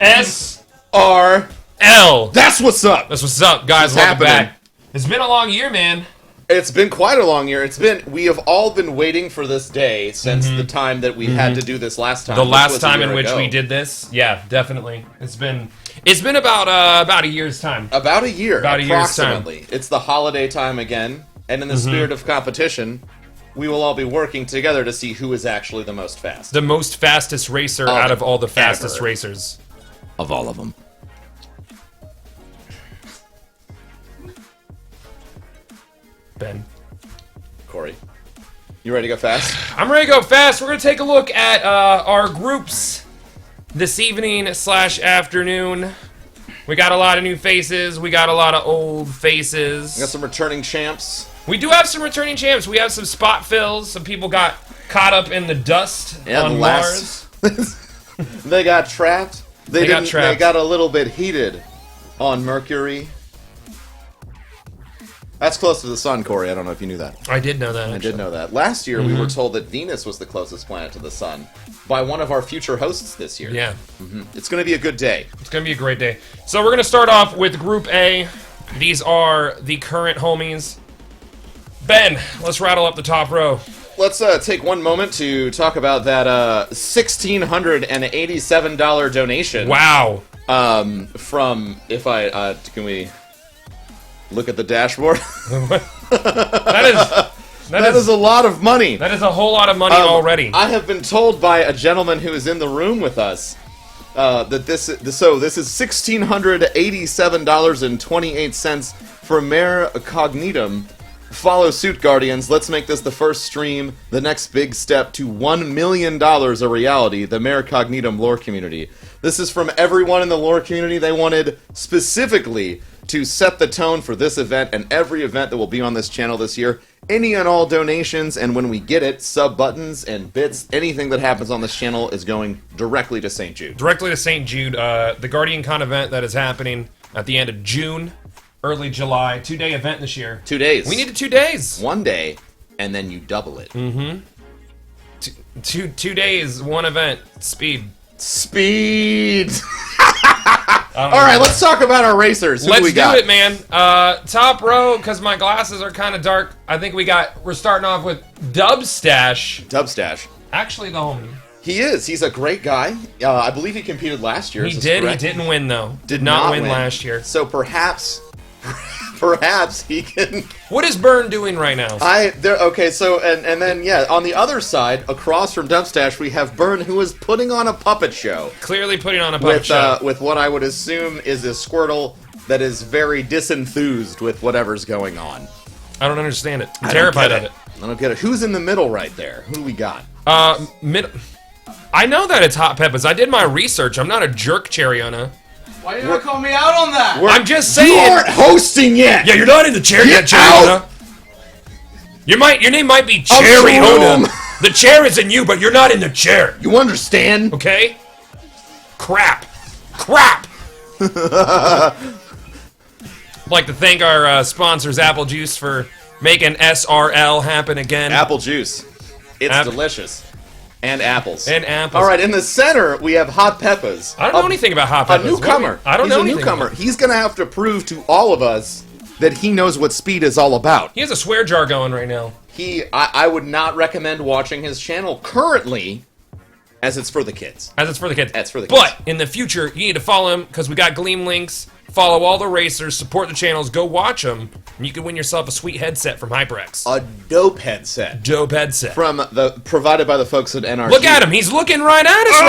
SRL. That's what's up. That's what's up, guys. Welcome back. It's been a long year, man. It's been quite a long year. We have all been waiting for this day since the time that we had to do this last time. The last time in which we did this, yeah, definitely. It's been about a year's time. About a year, About a year's time. approximately. It's the holiday time again, and in the spirit of competition, we will all be working together to see who is actually the most fast. The most fastest racer out of all the fastest ever. racers. Of all of them. Ben. Corey, you ready to go fast? I'm ready to go fast. We're going to take a look at our groups this evening / afternoon. We got a lot of new faces. We got a lot of old faces. We got some returning champs. We do have some returning champs. We have some spot fills. Some people got caught up in the dust on Mars. They got trapped. They got trapped. They got a little bit heated on Mercury. That's close to the sun, Corey. I don't know if you knew that. I did know that. I did know that. Last year, we were told that Venus was the closest planet to the sun by one of our future hosts this year. Yeah. It's going to be a good day. It's going to be a great day. So we're going to start off with Group A. These are the current homies. Ben, let's rattle up the top row. Let's take one moment to talk about that $1,687 donation. Wow. From, can we look at the dashboard? That is a lot of money. That is a whole lot of money already. I have been told by a gentleman who is in the room with us that this is $1,687.28 for Mare Cognitum. Follow suit, Guardians. Let's make this the first stream, the next big step to $1 million a reality, the Mare Cognitum lore community. This is from everyone in the lore community. They wanted specifically to set the tone for this event and every event that will be on this channel this year. Any and all donations, and when we get it, sub buttons and bits, anything that happens on this channel is going directly to St. Jude. Directly to St. Jude. The Guardian Con event that is happening at the end of June, early July. 2-day event this year. 2 days. We needed 2 days. 1 day, and then you double it. Two days, one event. Speed. All right, let's talk about our racers. Who Let's we got? do it, man. Top row, because my glasses are kind of dark. I think we're starting off with Dubstash. Dubstash. Actually, the homie. He is. He's a great guy. I believe he competed last year. He did. He didn't win, though. Did not win last year. So perhaps he can. What is Burn doing right now? Okay, so and then yeah, on the other side, across from Dubstash, we have Burn, who is putting on a puppet show. Clearly putting on a puppet show. With what I would assume is a Squirtle that is very disenthused with whatever's going on. I don't understand it. I'm terrified of it. I don't get it. Who's in the middle right there? Who do we got? I know that it's Hot Peppers. I did my research. I'm not a jerk, Cheriona. Why did you call me out on that? I'm just saying. You aren't hosting yet. Yeah, you're not in the chair yet, Get Cheriona. Your name might be Cheriona. The chair is in you, but you're not in the chair. You understand? Okay? Crap. I'd like to thank our sponsors, Apple Juice, for making SRL happen again. Apple juice. It's delicious. And apples. All right, in the center, we have Hot Peppers. I don't know anything about Hot Peppers. A newcomer. I don't know anything. He's a newcomer. He's going to have to prove to all of us that he knows what speed is all about. He has a swear jar going right now. I would not recommend watching his channel currently, as it's for the kids. It's for the kids. But in the future, you need to follow him, because we got Gleam links. Follow all the racers, support the channels, go watch them, and you can win yourself a sweet headset from HyperX. A dope headset. Provided by the folks at NRG. Look at him, he's looking right at us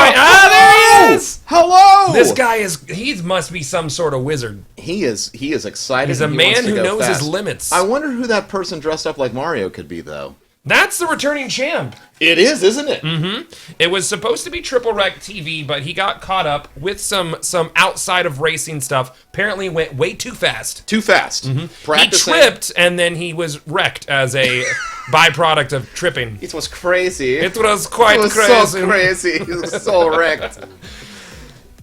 there he is! Hello! This guy he must be some sort of wizard. He is excited. He's a man who knows his limits. I wonder who that person dressed up like Mario could be, though. That's the returning champ. It is, isn't it? Mm-hmm. It was supposed to be Triple Wreck TV, but he got caught up with some outside of racing stuff. Apparently went way too fast. Too fast. Mm-hmm. He tripped, and then he was wrecked as a byproduct of tripping. It was crazy. It was quite crazy. So crazy. He was so wrecked.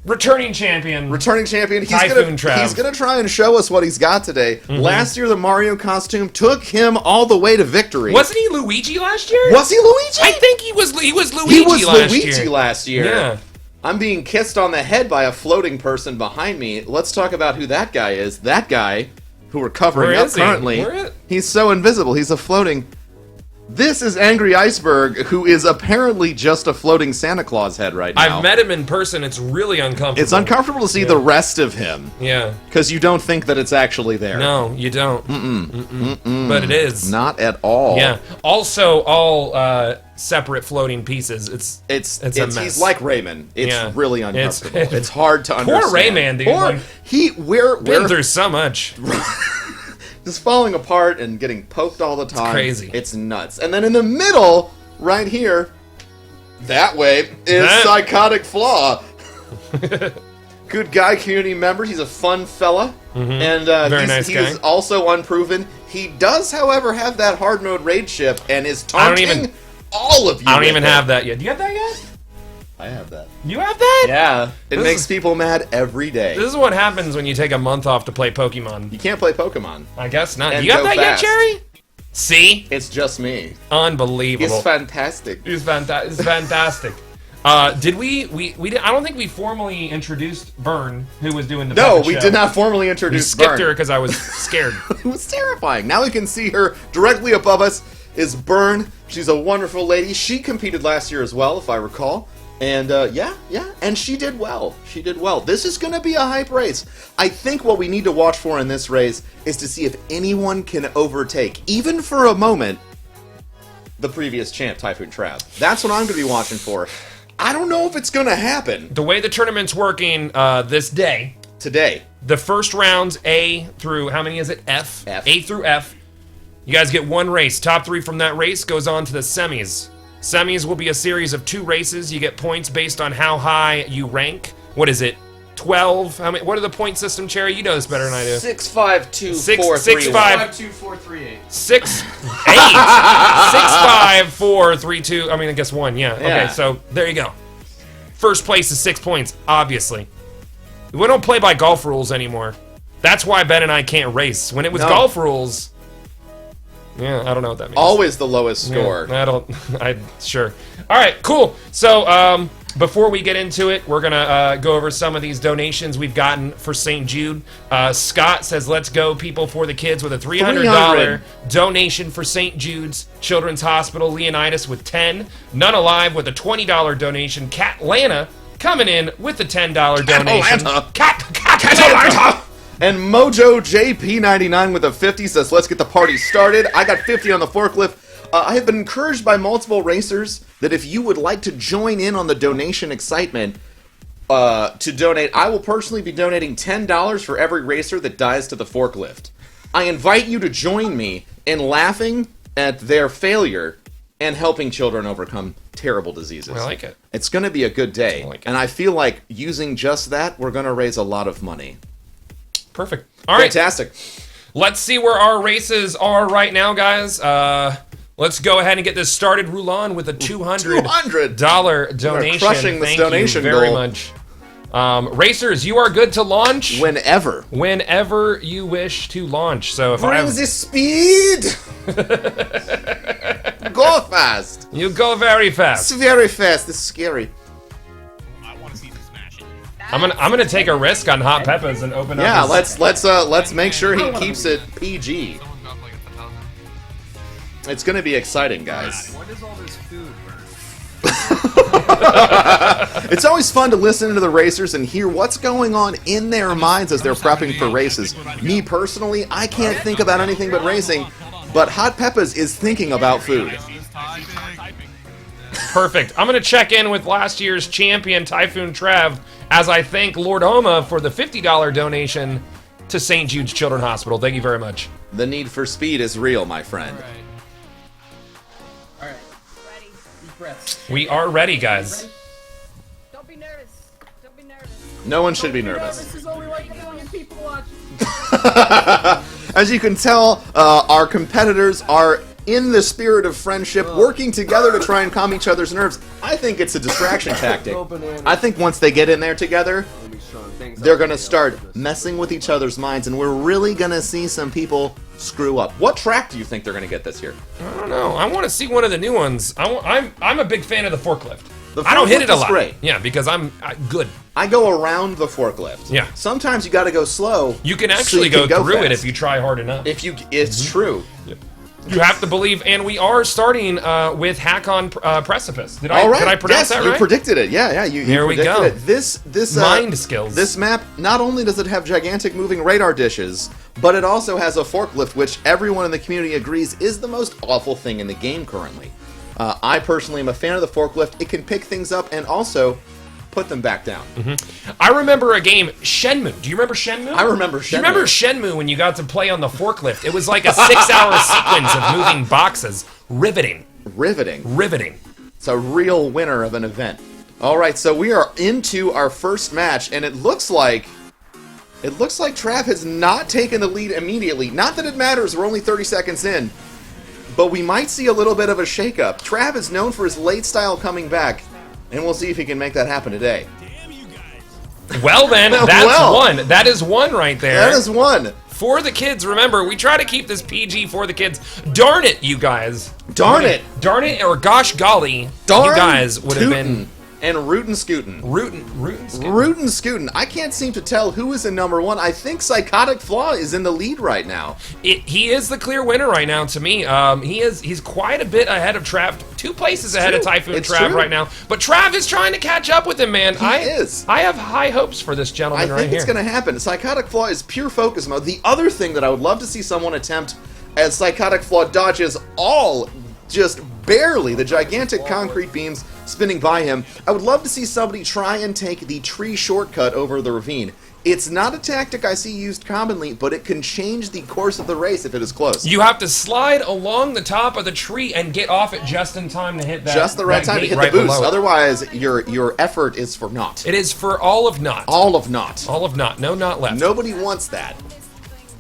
Returning champion. He's Typhoon Trav. He's gonna try and show us what he's got today. Mm-hmm. Last year, the Mario costume took him all the way to victory. Wasn't he Luigi last year? Was he Luigi? I think he was Luigi. He was Luigi last year. Yeah. I'm being kissed on the head by a floating person behind me. Let's talk about who that guy is. That guy, who we're covering Where up is he? currently, Where is- he's so invisible. He's a floating... This is Angry Iceberg, who is apparently just a floating Santa Claus head right now. I've met him in person. It's really uncomfortable. It's uncomfortable to see the rest of him, Yeah. because you don't think that it's actually there. No, you don't. Mm-mm. But it is. Not at all. Yeah. Also, all separate floating pieces. It's a mess. He's like Rayman. It's Yeah. really It's- uncomfortable. It's hard to Poor understand. Rayman, dude. Poor Like, we're been through so much. just falling apart and getting poked all the time. crazy. It's nuts. And then in the middle, right here, that way, is That- Psychotic Flaw. Good guy, community member. He's a fun fella. And Very he's, nice guy. is also unproven. He does, however, have that hard mode raid ship and is I don't taunting even- all of you. I don't with even it. have that yet. Do you have that yet? I have that. You have that? Yeah. It This makes is- people mad every day. This is what happens when you take a month off to play Pokemon. You can't play Pokemon. I guess not. And Do you have go that fast. yet, Cherry? See? It's just me. Unbelievable. It's fantastic. It's fantastic. Did we did, I don't think we formally introduced Vern, who was doing the No, puppet we show. did not formally We introduce skipped Byrne. her because I was scared. It was terrifying. Now we can see her directly above us is Byrne. She's a wonderful lady. She competed last year as well, if I recall. And yeah, and she did well. She did well. This is going to be a hype race. I think what we need to watch for in this race is to see if anyone can overtake, even for a moment, the previous champ, Typhoon Trav. That's what I'm going to be watching for. I don't know if it's going to happen The way the tournament's working this day, today. the first rounds A through, how many is it? F. F. A through F. You guys get one race. Top 3 from that race goes on to the semis. Semis will be a series of 2 races. You get points based on how high you rank. What is it? 12? How many? What are the point system, Cherry? You know this better than I do. 6, 5, 2, Six- 4, six, 3, five. 5, 2, 4, 3, 8. 6, 8, 6, 5, 4, 3, 2. I mean, I guess 1. Yeah. Okay. Yeah. So there you go. First place is 6 points. Obviously, we don't play by golf rules anymore. That's why Ben and I can't race. When it was No. golf rules, yeah, I don't know what that means. Always the lowest score. Yeah, sure. All right, cool. So, before we get into it, we're gonna go over some of these donations we've gotten for St. Jude. Scott says, "Let's go, people for the kids," with a $300 donation for St. Jude's Children's Hospital. Leonidas with 10. None Alive with a $20 donation. Cat Lana coming in with a $10 donation. Atlanta. Cat Atlanta. And Mojo JP99 with a 50 says, let's get the party started. I got 50 on the forklift. I have been encouraged by multiple racers that if you would like to join in on the donation excitement to donate, I will personally be donating $10 for every racer that dies to the forklift. I invite you to join me in laughing at their failure and helping children overcome terrible diseases. I like it. It's going to be a good day. I like it. And I feel like using just that, we're going to raise a lot of money. Perfect. All right. Fantastic. Let's see where our races are right now, guys. Let's go ahead and get this started. Rulon with a $200 donation. crushing this Thank donation you very goal. much. Racers, you are good to launch Whenever. whenever you wish to launch. So if I Bring the speed! Go fast! you go very It's fast. very fast. It's scary. I'm gonna take a risk on Hot Peppers and open Yeah, up. his- let's make sure he keeps it PG. It's gonna be exciting, guys. What is all this food, Bert? It's always fun to listen to the racers and hear what's going on in their minds as they're prepping for races. Me personally, I can't think about anything but racing, but Hot Peppers is thinking about food. Perfect. I'm gonna check in with last year's champion Typhoon Trav as I thank Lord Oma for the $50 donation to St. Jude's Children's Hospital. Thank you very much. The need for speed is real, my friend. Alright. Ready. Deep breaths. We are ready, guys. Don't be nervous. Don't be nervous. No one should be nervous. This is only like a million people watching. As you can tell, our competitors are in the spirit of friendship, working together to try and calm each other's nerves. I think it's a distraction tactic. I think once they get in there together, they're going to start messing with each other's minds, and we're really going to see some people screw up. What track do you think they're going to get this year? I don't know. I want to see one of the new ones. I'm a big fan of the forklift. The I don't hit it forklift a is lot. great. Yeah, because I'm good. I go around the forklift. Yeah. Sometimes you got to go slow. You can so actually you can go through it fast. if you try hard enough. It's true. You have to believe, and we are starting with Hack on Precipice. Did All right. I pronounce yes, that you right? predicted it. Yeah, you Here we predicted go. it. This Mind skills. This map, not only does it have gigantic moving radar dishes, but it also has a forklift, which everyone in the community agrees is the most awful thing in the game currently. I personally am a fan of the forklift. It can pick things up and also put them back down. I remember a game, Shenmue. Do you remember Shenmue? I remember Do you remember Shenmue when you got to play on the forklift? It was like a 6-hour sequence of moving boxes. Riveting. Riveting. It's a real winner of an event. All right, so we are into our first match, and it looks like Trav has not taken the lead immediately. Not that it matters, we're only 30 seconds in, but we might see a little bit of a shakeup. Trav is known for his late style coming back, and we'll see if he can make that happen today. Well then, that's Well. one. That is one right there. That is one. For the kids, remember, we try to keep this PG for the kids. Darn it, you guys. Darn it. Darn it, or gosh golly, Darn you guys would have tootin'. been And rootin' scootin'. Rootin' scootin'. I can't seem to tell who is in number one. I think Psychotic Flaw is in the lead right now. He is the clear winner right now to me. He's quite a bit ahead of Trav. 2 places ahead of true. Typhoon It's Trav true. right now. But Trav is trying to catch up with him, man. He is. I have high hopes for this I gentleman think right it's here. going to happen. Psychotic Flaw is pure focus mode. The other thing that I would love to see someone attempt as Psychotic Flaw dodges all, just barely, the gigantic concrete beams spinning by him, I would love to see somebody try and take the tree shortcut over the ravine. It's not a tactic I see used commonly, but it can change the course of the race if it is close. You have to slide along the top of the tree and get off it just in time to hit that. Just the right that time to gate hit right the boost. below it. Otherwise, your effort is for naught. It is for all of naught. All of naught. All of naught. No not left. Nobody wants that.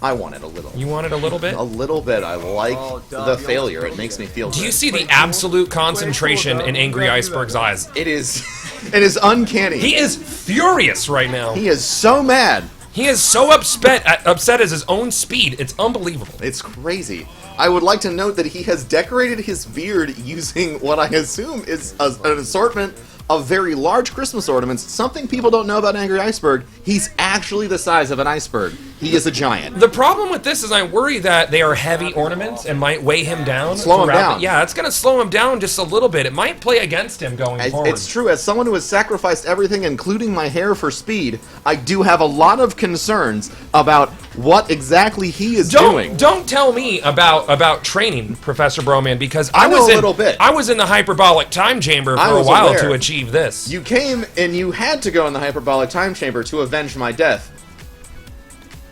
I want it a little. You want it a little bit? A little bit. I like Oh, duh, the you failure. almost It makes me broke feel Do you good. see the absolute concentration though. in Angry You gotta do Iceberg's that. eyes? It is. It is uncanny. He is furious right now. He is so mad. He is so upset at his own speed. It's unbelievable. It's crazy. I would like to note that he has decorated his beard using what I assume is an assortment of very large Christmas ornaments. Something people don't know about Angry Iceberg. He's actually the size of an iceberg. He is a giant. The problem with this is I worry that they are heavy ornaments and might weigh him down. Slow him throughout down. Yeah, it's going to slow him down just a little bit. It might play against him going forward. It's true. As someone who has sacrificed everything, including my hair, for speed, I do have a lot of concerns about what exactly he is doing. Don't tell me about training, Professor Broman, because I know was a in, little bit. I was in the hyperbolic time chamber I for a was while aware. to achieve this. You came and you had to go in the hyperbolic time chamber to avenge my death.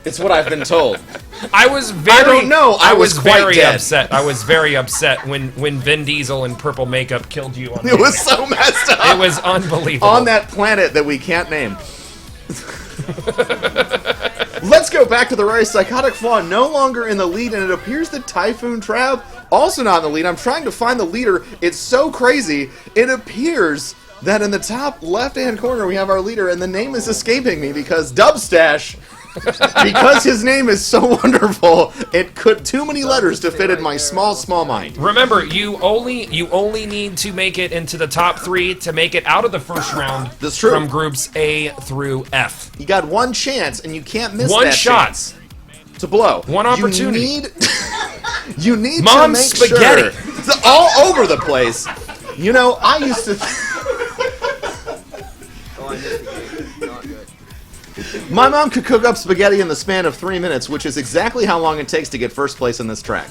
It's what I've been told. I was very. I don't know. I was quite very dead. upset. I was very upset when Vin Diesel in purple makeup killed you. On It was so messed up. It was unbelievable. On that planet that we can't name. Let's go back to the race. Psychotic Flaw no longer in the lead, and it appears that Typhoon Trav also not in the lead. I'm trying to find the leader. It's so crazy. It appears that in the top left-hand corner we have our leader, and the name is escaping me because Dubstash, because his name is so wonderful, it could too many letters to fit in my small mind. Remember, you only need to make it into the top 3 to make it out of the first round. That's true. From groups A through F. You got one chance, and you can't miss One that shot. chance to blow. One opportunity. You need Mom to make spaghetti. sure. It's all over the place. You know, I used to. Oh, I missed the game. Not good. My mom could cook up spaghetti in the span of 3 minutes, which is exactly how long it takes to get first place in this track.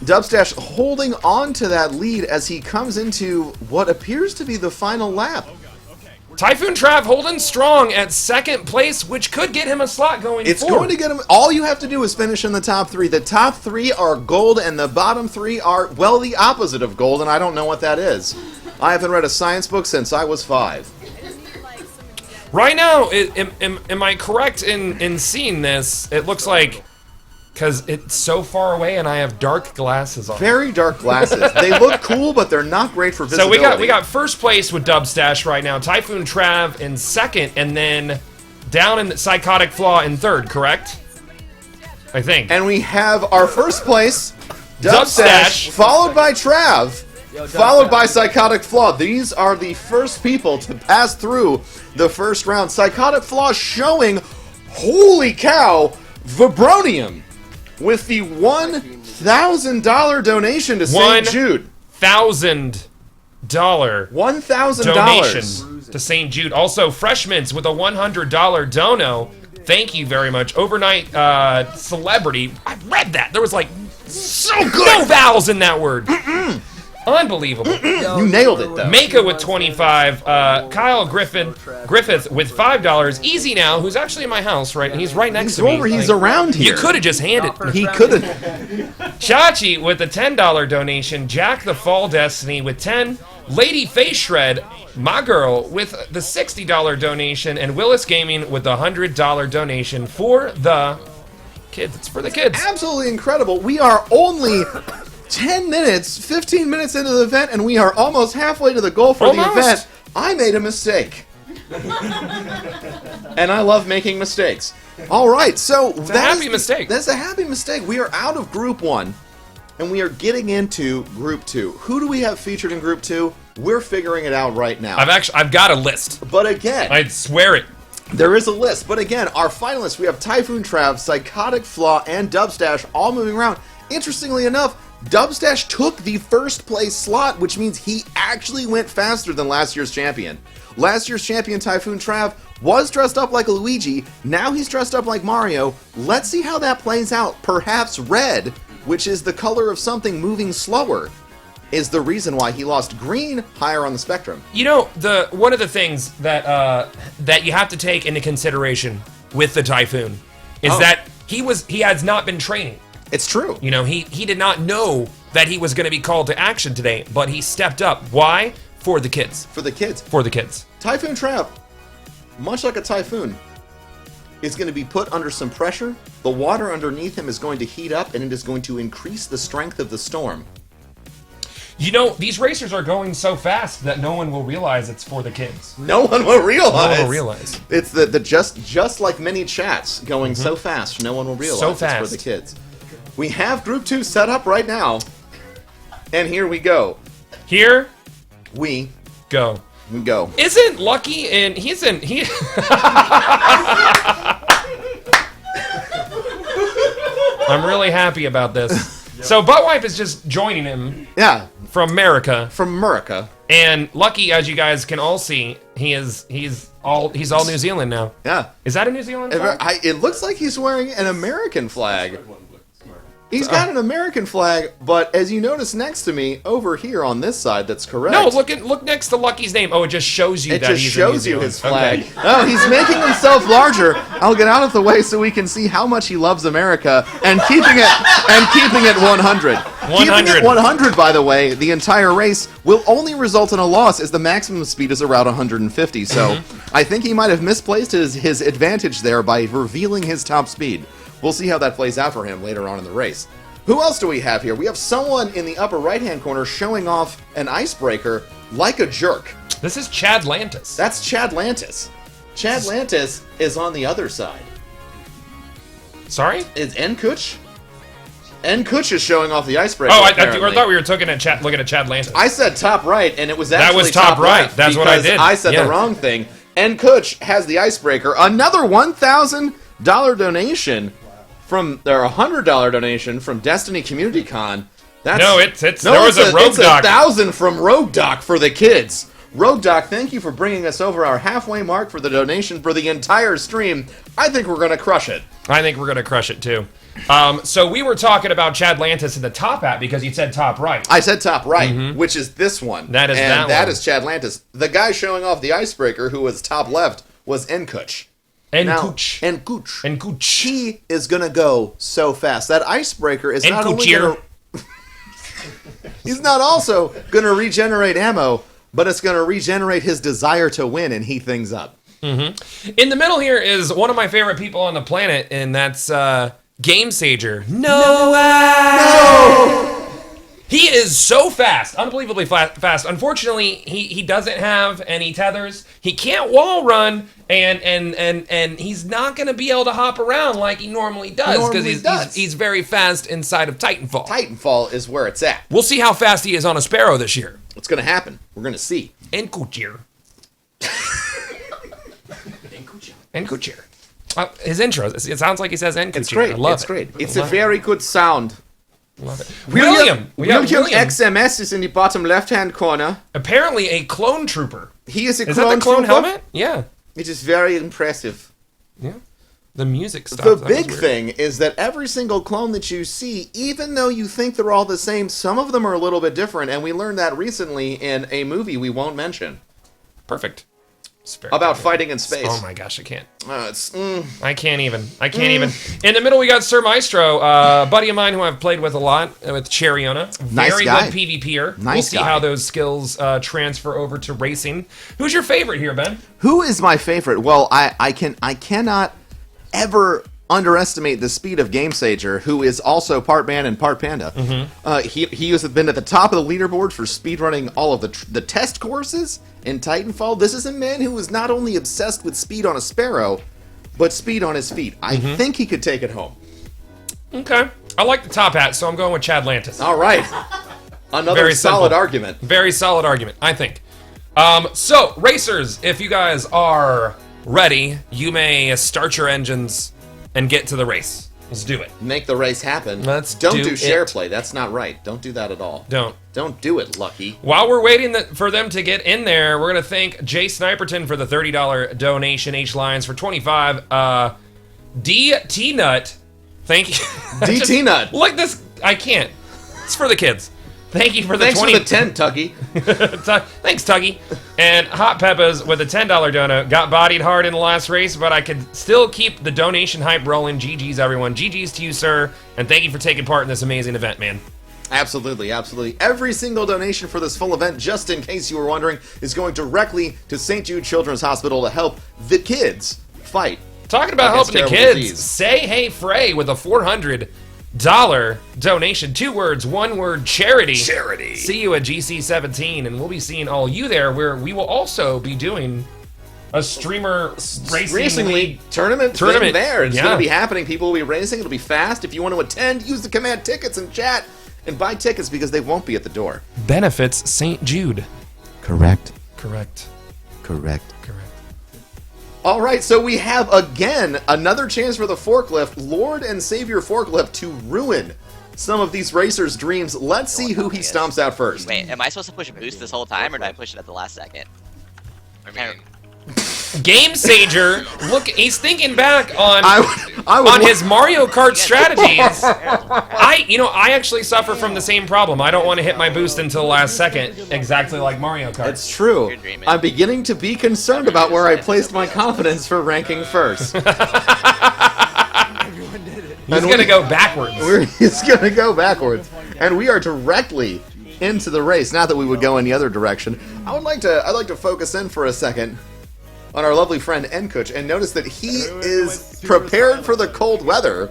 Dubstash holding on to that lead as he comes into what appears to be the final lap. Typhoon Trav holding strong at second place, which could get him a slot going It's forward. going to get him. All you have to do is finish in the top 3. The top 3 are gold, and the bottom 3 are, well, the opposite of gold, and I don't know what that is. I haven't read a science book since I was 5. Right now, am I correct in seeing this? It looks like, because it's so far away and I have dark glasses on. Very dark glasses. They look cool, but they're not great for So visibility. we got first place with Dubstash right now, Typhoon Trav in second, and then down in Psychotic Flaw in third, correct? I think. And we have our first place, Dubstash. Dubstash, followed by Trav, followed by Psychotic Flaw. These are the first people to pass through the first round. Psychotic Flaw showing, holy cow, Vibronium with the $1,000 donation to St. Jude. $1,000 $1,000 donation to St. Jude. Also, Freshmans with a $100 dono. Thank you very much. Overnight celebrity. I read that. There was like so good. No vowels in that word. Unbelievable. You nailed it, though. Maka with 25. Kyle Griffith with $5. Easy Now, who's actually in my house, right? He's right next to me. He's around here. You could have just handed. He could have. Chachi with a $10 donation. Jack the Fall Destiny with 10. Lady Face Shred, my girl, with the $60 donation. And Willis Gaming with the $100 donation for the kids. It's for the kids. Absolutely incredible. We are only 10 minutes, 15 minutes into the event, and we are almost halfway to the goal for the event. I made a mistake. And I love making mistakes. All right, so It's a happy mistake. That's a happy mistake. We are out of Group 1, and we are getting into Group 2. Who do we have featured in Group 2? We're figuring it out right now. I've got a list. But again, I swear it. there is a list. But again, our finalists, we have Typhoon Trav, Psychotic Flaw, and Dubstash all moving around. Interestingly enough, Dubstash took the first place slot, which means he actually went faster than last year's champion. Last year's champion, Typhoon Trav, was dressed up like a Luigi. Now he's dressed up like Mario. Let's see how that plays out. Perhaps red, which is the color of something moving slower, is the reason why he lost. Green, higher on the spectrum. You know, one of the things that that you have to take into consideration with the Typhoon is that he has not been training. It's true. You know, he did not know that he was going to be called to action today, but he stepped up. Why? For the kids. For the kids. For the kids. Typhoon Trav, much like a typhoon, is going to be put under some pressure. The water underneath him is going to heat up, and it is going to increase the strength of the storm. You know, these racers are going so fast that no one will realize it's for the kids. No one will realize. No one will realize. It's the just like many chats going so fast, no one will realize So it's fast. for the kids. We have Group 2 set up right now, and here we go. Here We go. go. Isn't Lucky and he I'm really happy about this. So Buttwipe is just joining him Yeah, from America. from America. And Lucky, as you guys can all see, he's all New Zealand now. Yeah. Is that a New Zealand flag? It looks like he's wearing an American flag. He's got an American flag, but as you notice next to me, over here on this side, that's correct. No, look next to Lucky's name. Oh, it just shows you It that just he's in New shows you Zealand. his flag. Okay. Oh, he's making himself larger. I'll get out of the way so we can see how much he loves America and keeping it 100. Keeping it 100, by the way, the entire race will only result in a loss as the maximum speed is around 150. So I think he might have misplaced his advantage there by revealing his top speed. We'll see how that plays out for him later on in the race. Who else do we have here? We have someone in the upper right-hand corner showing off an icebreaker like a jerk. This is Chad Lantis. That's Chad Lantis. Chad Lantis is on the other side. Sorry? Is Nkuch? Nkuch is showing off the icebreaker. Oh, I apparently. thought we were looking at Chad Lantis. I said top right, and it was actually That was top right. left That's what I because did. I said Yeah. the wrong thing. Nkuch has the icebreaker. Another $1,000 donation from their $100 donation from Destiny Community Con. That's there was a Rogue it's Doc. 1,000 from Rogue Doc for the kids. Rogue Doc, thank you for bringing us over our halfway mark for the donation for the entire stream. I think we're going to crush it. I think we're going to crush it, too. So we were talking about Chad Lantis in the top hat because you said top right. I said top right, which is this one. That is and that that one. is Chad Lantis. The guy showing off the icebreaker who was top left was Nkuch. Nkuch. Nkuch. He is going to go so fast. That icebreaker is not only Nkuchir. going to... He's not also going to regenerate ammo, but it's going to regenerate his desire to win and heat things up. In the middle here is one of my favorite people on the planet, and that's Game Sager. No! He is so fast, unbelievably fast. Unfortunately, he doesn't have any tethers. He can't wall run, and he's not going to be able to hop around like he normally does because he's very fast inside of Titanfall. Titanfall is where it's at. We'll see how fast he is on a Sparrow this year. What's going to happen? We're going to see. And Kuchir. And Kuchir. His intro, it sounds like he says Enkuchir. It's great. I love It's it. great. It's I a love very good sound. it. Love it. William. We got William William. XMS is in the bottom left-hand corner. Apparently a clone trooper. He is a Is that the clone trooper. helmet? Yeah. It is very impressive. Yeah. The music stuff. The that was big weird. thing is that every single clone that you see, even though you think they're all the same, some of them are a little bit different, and we learned that recently in a movie we won't mention Perfect. about fighting in space. Oh my gosh, I can't. It's I can't even. In the middle, we got Sir Maestro, buddy of mine who I've played with a lot, with Cheriona. Nice Very guy. good PvPer. Nice We'll see guy. how those skills transfer over to racing. Who's your favorite here, Ben? Who is my favorite? Well, I cannot ever underestimate the speed of GameSager, who is also part man and part panda. He has been at the top of the leaderboard for speedrunning all of the test courses in Titanfall. This is a man who is not only obsessed with speed on a Sparrow, but speed on his feet. I think he could take it home. Okay. I like the top hat, so I'm going with Chad Lantis. All right. Another Very solid simple. argument. Very solid argument, I think. So, racers, if you guys are ready, you may start your engines and get to the race. Let's do it. Make the race happen. Let's Don't do do share it. play. That's not right. Don't do that at all. Don't. Don't do it, Lucky. While we're waiting for them to get in there, we're going to thank Jay Sniperton for the $30 donation, H Lions for 25. DT Nut, thank you. DT Nut. Look, this, I can't. It's for the kids. Thank you for the Thanks 20. for the 10, Tuggy. Thanks, Tuggy. And Hot Peppas with a $10 dono. Got bodied hard in the last race, but I could still keep the donation hype rolling. GG's, everyone. GG's to you, sir. And thank you for taking part in this amazing event, man. Absolutely, absolutely. Every single donation for this full event, just in case you were wondering, is going directly to St. Jude Children's Hospital to help the kids fight. Talking about Against helping the terrible kids, disease. Say Hey Frey with a $400 donation. 2 words, 1 word, charity. Charity. See you at GC17, and we'll be seeing all you there, where we will also be doing a streamer racing league. tournament Tournament, there. It's yeah. going to be happening. People will be racing. It'll be fast. If you want to attend, use the command tickets in chat and buy tickets because they won't be at the door. Benefits St. Jude. Correct. Correct. Correct. Correct. All right, so we have again another chance for the forklift, Lord and Savior Forklift, to ruin some of these racers' dreams. Let's see who he stomps out first. Wait, am I supposed to push a boost this whole time, or did I push it at the last second? I mean, Game Sager, look, he's thinking back on I would on his Mario Kart strategies. I actually suffer from the same problem. I don't want to hit my boost until the last second, exactly like Mario Kart. It's true. You're dreaming. I'm beginning to be concerned about where I placed my confidence for ranking first. He's gonna go backwards. It's going to go backwards. And we are directly into the race. Not that we would go in the other direction. I'd like to focus in for a second on our lovely friend Enkuch and notice that he is prepared for the cold weather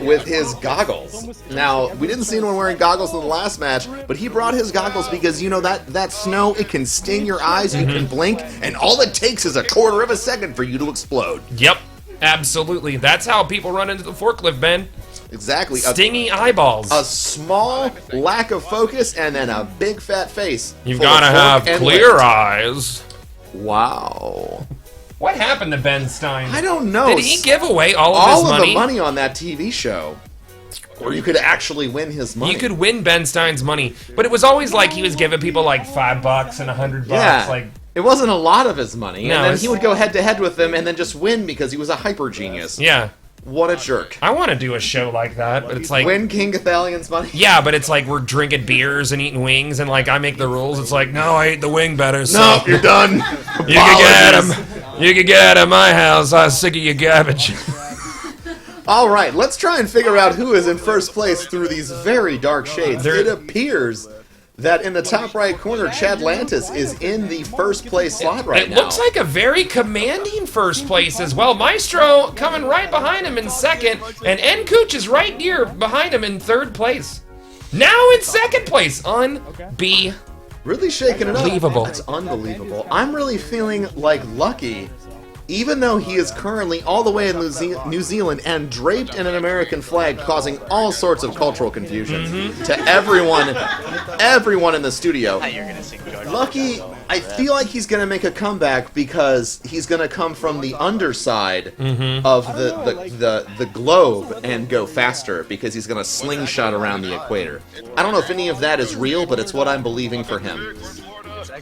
with his goggles. Now, we didn't see anyone wearing goggles in the last match, but he brought his goggles because, you know, that snow, it can sting your eyes, you can blink, and all it takes is a quarter of a second for you to explode. Yep, absolutely. That's how people run into the forklift, Ben. Exactly. Stingy eyeballs. A small lack of focus and then a big fat face. You've full of gotta fork have and clear lift. eyes. Wow. What happened to Ben Stein? I don't know. Did he give away all of his all of money? the money on that TV show? Or you could actually win his money. You could win Ben Stein's money, but it was always like he was giving people like $5 and $100. Yeah. Like, it wasn't a lot of his money. No, and then it's- he would go head to head with them and then just win because he was a hyper genius. yeah, What a jerk. I want to do a show like that, but it's like, Win King Cathalion's money? yeah, but it's like we're drinking beers and eating wings, and like I make the rules. It's like, no, I ate the wing better. So No, you're done. you can get him. You can get out of my house. I'm sick of your garbage. All right, let's try and figure out who is in first place through these very dark shades. There- It appears that in the top right corner, Chad Lantis is in the first place slot right It now. looks like a very commanding first place as well. Maestro coming right behind him in second, and Enkuch is right near behind him in third place. Now in second place. Unbelievable. Really shaking it up. Unbelievable. That's unbelievable. I'm really feeling like Lucky, even though he is currently all the way in New Zealand and draped in an American flag, causing all sorts of cultural confusion to everyone in the studio. How you're gonna sing Georgia. Lucky, I feel like he's going to make a comeback because he's going to come from the underside of the globe and go faster because he's going to slingshot around the equator. I don't know if any of that is real, but it's what I'm believing for him.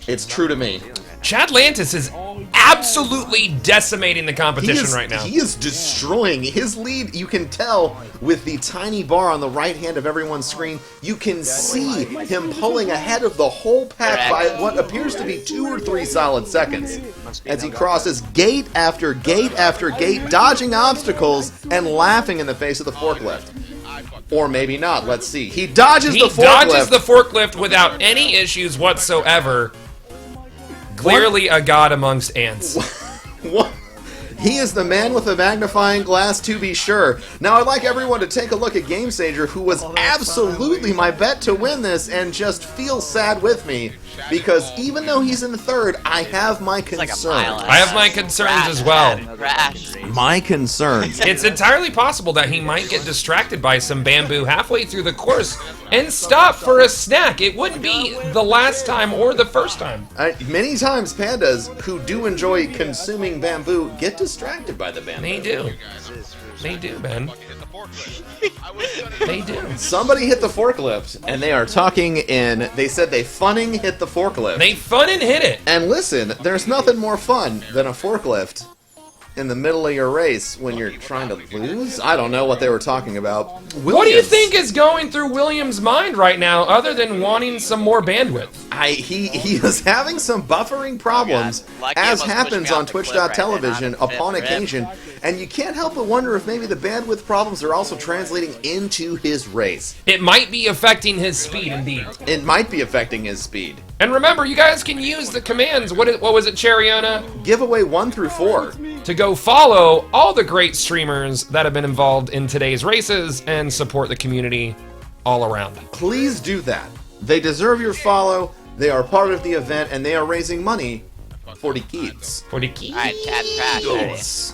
It's true to me. Chadlantis is absolutely decimating the competition right now. He is destroying his lead. You can tell with the tiny bar on the right hand of everyone's screen. You can see him pulling ahead of the whole pack by what appears to be 2 or 3 solid seconds as he crosses gate after gate after gate, dodging obstacles and laughing in the face of the forklift. Or maybe not. Let's see. He dodges the forklift. He dodges the forklift without any issues whatsoever. Clearly a god amongst ants. What? He is the man with the magnifying glass, to be sure. Now, I'd like everyone to take a look at GameSager, who was absolutely my bet to win this, and just feel sad with me, because even though he's in third, I have my concerns. I have my concerns as well. Crash. My concerns. It's entirely possible that he might get distracted by some bamboo halfway through the course and stop for a snack. It wouldn't be the last time or the first time. Many times, pandas who do enjoy consuming bamboo get distracted by the bamboo. They do. They do, Ben. They do. Somebody hit the forklift, and they are talking in. They said they funning hit the forklift. They fun and hit it. And listen, there's nothing more fun than a forklift in the middle of your race when you're trying to lose? I don't know what they were talking about. What do you think is going through Williams' mind right now, other than wanting some more bandwidth? He is having some buffering problems, as happens on Twitch.tv upon occasion, and you can't help but wonder if maybe the bandwidth problems are also translating into his race. It might be affecting his speed, indeed. It might be affecting his speed. And remember, you guys can use the commands. What was it, Cheriona? Giveaway 1 through 4. To go follow all the great streamers that have been involved in today's races and support the community all around. Please do that. They deserve your follow. They are part of the event, and they are raising money for the kids. For the kids. Alright, Chad, crash.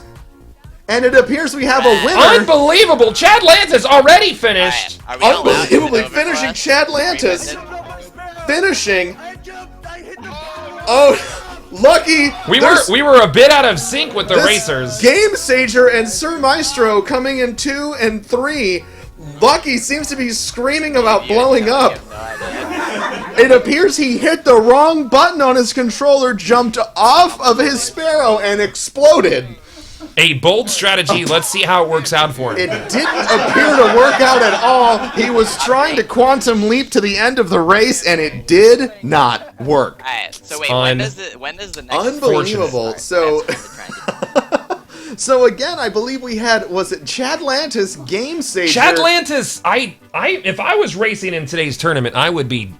And it appears we have a winner. Unbelievable! Chad Lance has already finished. Alright, are we allowed to Unbelievably move it finishing for us? Chad Lantis. Finishing. Oh, Lucky. We were a bit out of sync with the this racers. GameSager and Sir Maestro coming in 2 and 3. Lucky seems to be screaming about blowing up. It appears he hit the wrong button on his controller, jumped off of his Sparrow, and exploded. A bold strategy. Let's see how it works out for him. It didn't appear to work out at all. He was trying to quantum leap to the end of the race, and it did not work. Alright, so wait, when does the next Unbelievable. So, so again, I believe we had, was it Chad Lantis, GameSager? Chad Lantis, if I was racing in today's tournament, I would be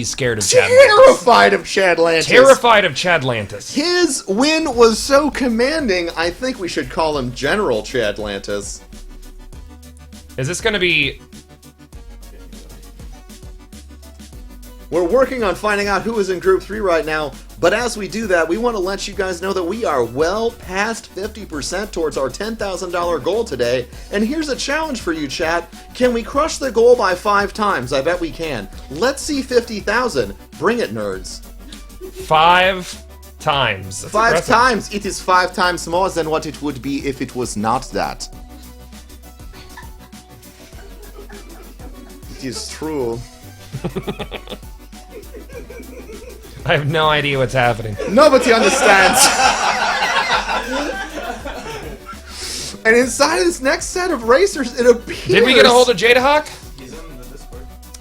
scared of Chad Lantis. Terrified of Chad Lantis. Terrified of Chad Lantis. His win was so commanding, I think we should call him General Chad Lantis. Is this going to be... We're working on finding out who is in Group 3 right now, but as we do that, we want to let you guys know that we are well past 50% towards our $10,000 goal today, and here's a challenge for you, chat. Can we crush the goal by 5 times? I bet we can. Let's see 50,000. Bring it, nerds. 5 times. That's 5 aggressive. times. It is 5 times more than what it would be if it was not that. It is true. I have no idea what's happening. Nobody understands. And inside this next set of racers, it appears... Did we get a hold of Jadahawk?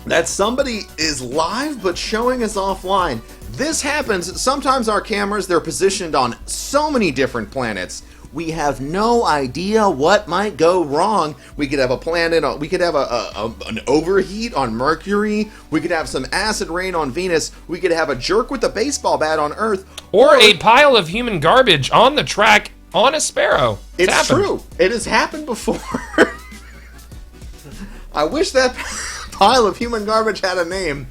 that somebody is live but showing us offline. This happens. Sometimes our cameras, they're positioned on so many different planets. We have no idea what might go wrong. We could have a planet, we could have an overheat on Mercury. We could have some acid rain on Venus. We could have a jerk with a baseball bat on Earth. Or a pile of human garbage on the track on a Sparrow. It's true. It has happened before. I wish that pile of human garbage had a name,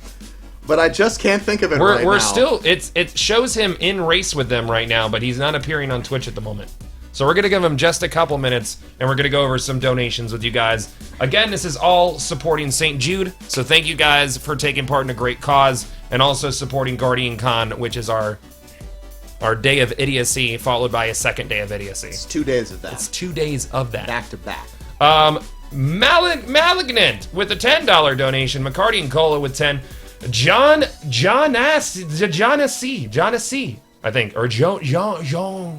but I just can't think of it right now. We're still, it shows him in race with them right now, but he's not appearing on Twitch at the moment. So we're going to give him just a couple minutes, and we're going to go over some donations with you guys. Again, this is all supporting St. Jude, so thank you guys for taking part in a great cause, and also supporting Guardian Con, which is our day of idiocy, followed by a second day of idiocy. It's 2 days of that. It's 2 days of that. Back to back. Malignant with a $10 donation. McCarty and Cola with 10. John C. I think, or Jean Lassine.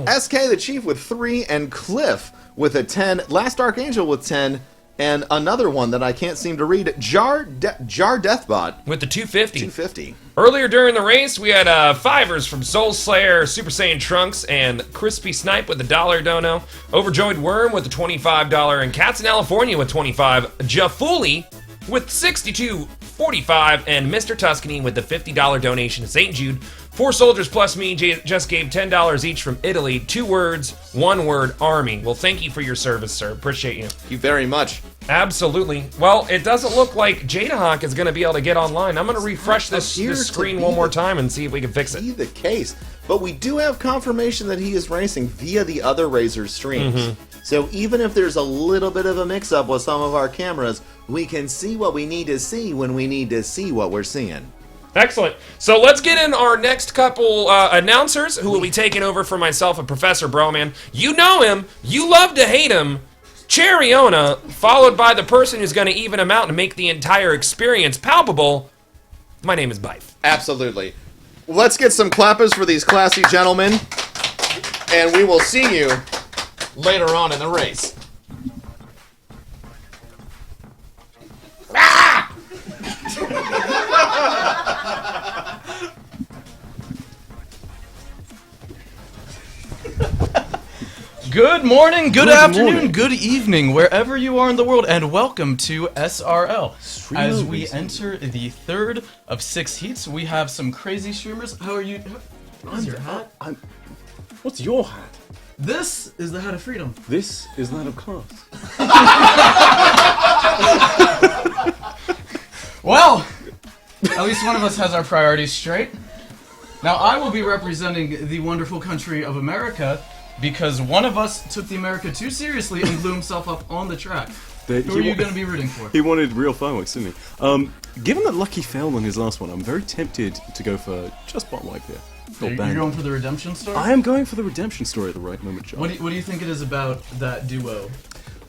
SK the Chief with 3, and Cliff with a 10. Last Archangel with 10, and another one that I can't seem to read. Jar Deathbot with the 250. 250. Earlier during the race, we had fivers from Soul Slayer, Super Saiyan Trunks, and Crispy Snipe with the $1 dono. Overjoyed Worm with the $25, and Cats in California with 25. Jafuli with 62.45, and Mr. Tuscany with the $50 donation to St. Jude. 4 Soldiers plus me just gave $10 each from Italy. 2 words, 1 word, Army. Well, thank you for your service, sir. Appreciate you. Thank you very much. Absolutely. Well, it doesn't look like Jadahawk is going to be able to get online. I'm going to refresh this screen one more time and see if we can fix it. Be the case, but we do have confirmation that he is racing via the other Razor streams. So even if there's a little bit of a mix-up with some of our cameras, we can see what we need to see when we need to see what we're seeing. Excellent. So let's get in our next couple announcers who will be taking over for myself and Professor Broman. You know him. You love to hate him. Cheriona, followed by the person who's going to even him out and make the entire experience palpable. My name is Bife. Absolutely. Let's get some clappers for these classy gentlemen, and we will see you later on in the race. Good morning, good afternoon, good evening, wherever you are in the world, and welcome to SRL. As we enter the third of 6 heats, we have some crazy streamers. How are you? What's your hat? What's your hat? This is the hat of freedom. This is that of class. Well, at least one of us has our priorities straight. Now, I will be representing the wonderful country of America, because one of us took the America too seriously and blew himself up on the track. Who are you going to be rooting for? He wanted real fireworks, didn't he? Given that Lucky failed on his last one, I'm very tempted to go for just bot wipe here. You're going for the redemption story? I am going for the redemption story at the right moment, John. What do you think it is about that duo?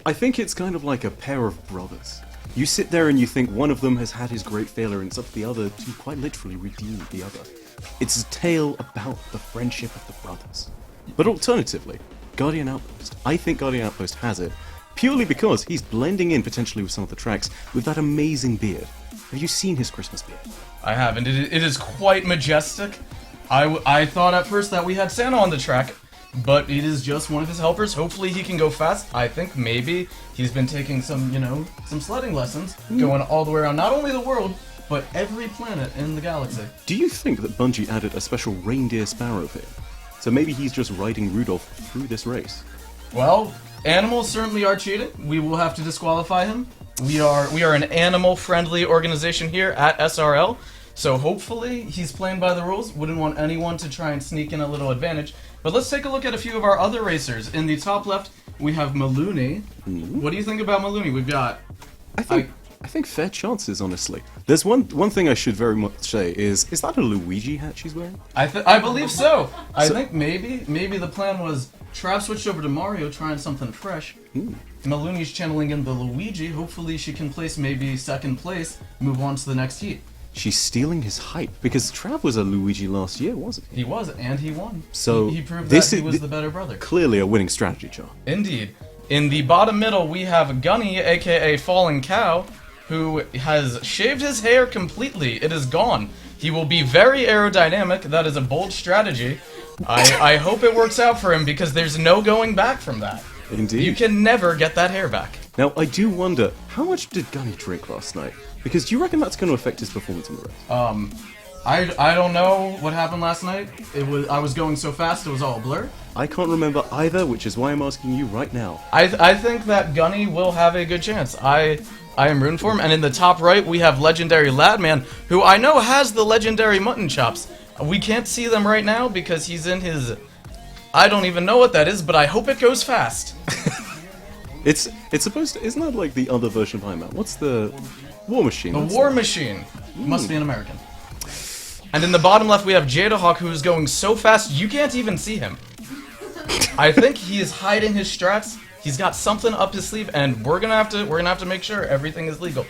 I think it's kind of like a pair of brothers. You sit there and you think one of them has had his great failure, and it's up to the other to quite literally redeem the other. It's a tale about the friendship of the brothers. But alternatively, Guardian Outpost. I think Guardian Outpost has it, purely because he's blending in potentially with some of the tracks with that amazing beard. Have you seen his Christmas beard? I have, and it is quite majestic. I thought at first that we had Santa on the track, but it is just one of his helpers. Hopefully he can go fast. I think maybe he's been taking some sledding lessons, going all the way around not only the world, but every planet in the galaxy. Do you think that Bungie added a special reindeer sparrow here? So maybe he's just riding Rudolph through this race. Well, animals certainly are cheating. We will have to disqualify him. We are an animal-friendly organization here at SRL, so hopefully he's playing by the rules. Wouldn't want anyone to try and sneak in a little advantage. But let's take a look at a few of our other racers. In the top left, we have Maloney. What do you think about Maloney? We've got... I think fair chances, honestly. There's one thing I should very much say is that a Luigi hat she's wearing? I believe so. I think maybe the plan was Trav switched over to Mario, trying something fresh. Maloney's channeling in the Luigi. Hopefully she can place maybe second place, move on to the next heat. She's stealing his hype, because Trav was a Luigi last year, wasn't he? He was, and he won. So he proved that he was the better brother. Clearly a winning strategy, John. Indeed. In the bottom middle, we have Gunny, aka Fallen Cow, who has shaved his hair completely. It is gone. He will be very aerodynamic. That is a bold strategy. I hope it works out for him, because there's no going back from that. Indeed. You can never get that hair back. Now, I do wonder, how much did Gunny drink last night? Because do you reckon that's going to affect his performance in the race? I don't know what happened last night. I was going so fast it was all a blur. I can't remember either, which is why I'm asking you right now. I think that Gunny will have a good chance. I am rooting for him. And in the top right, we have legendary Ladman, who I know has the legendary mutton chops. We can't see them right now because he's in his... I don't even know what that is, but I hope it goes fast. It's supposed to... Isn't that like the other version of Iron Man? What's the... War Machine? The War Machine. Must be an American. And in the bottom left, we have Jadahawk, who is going so fast, you can't even see him. I think he is hiding his strats. He's got something up his sleeve, and we're gonna have to make sure everything is legal.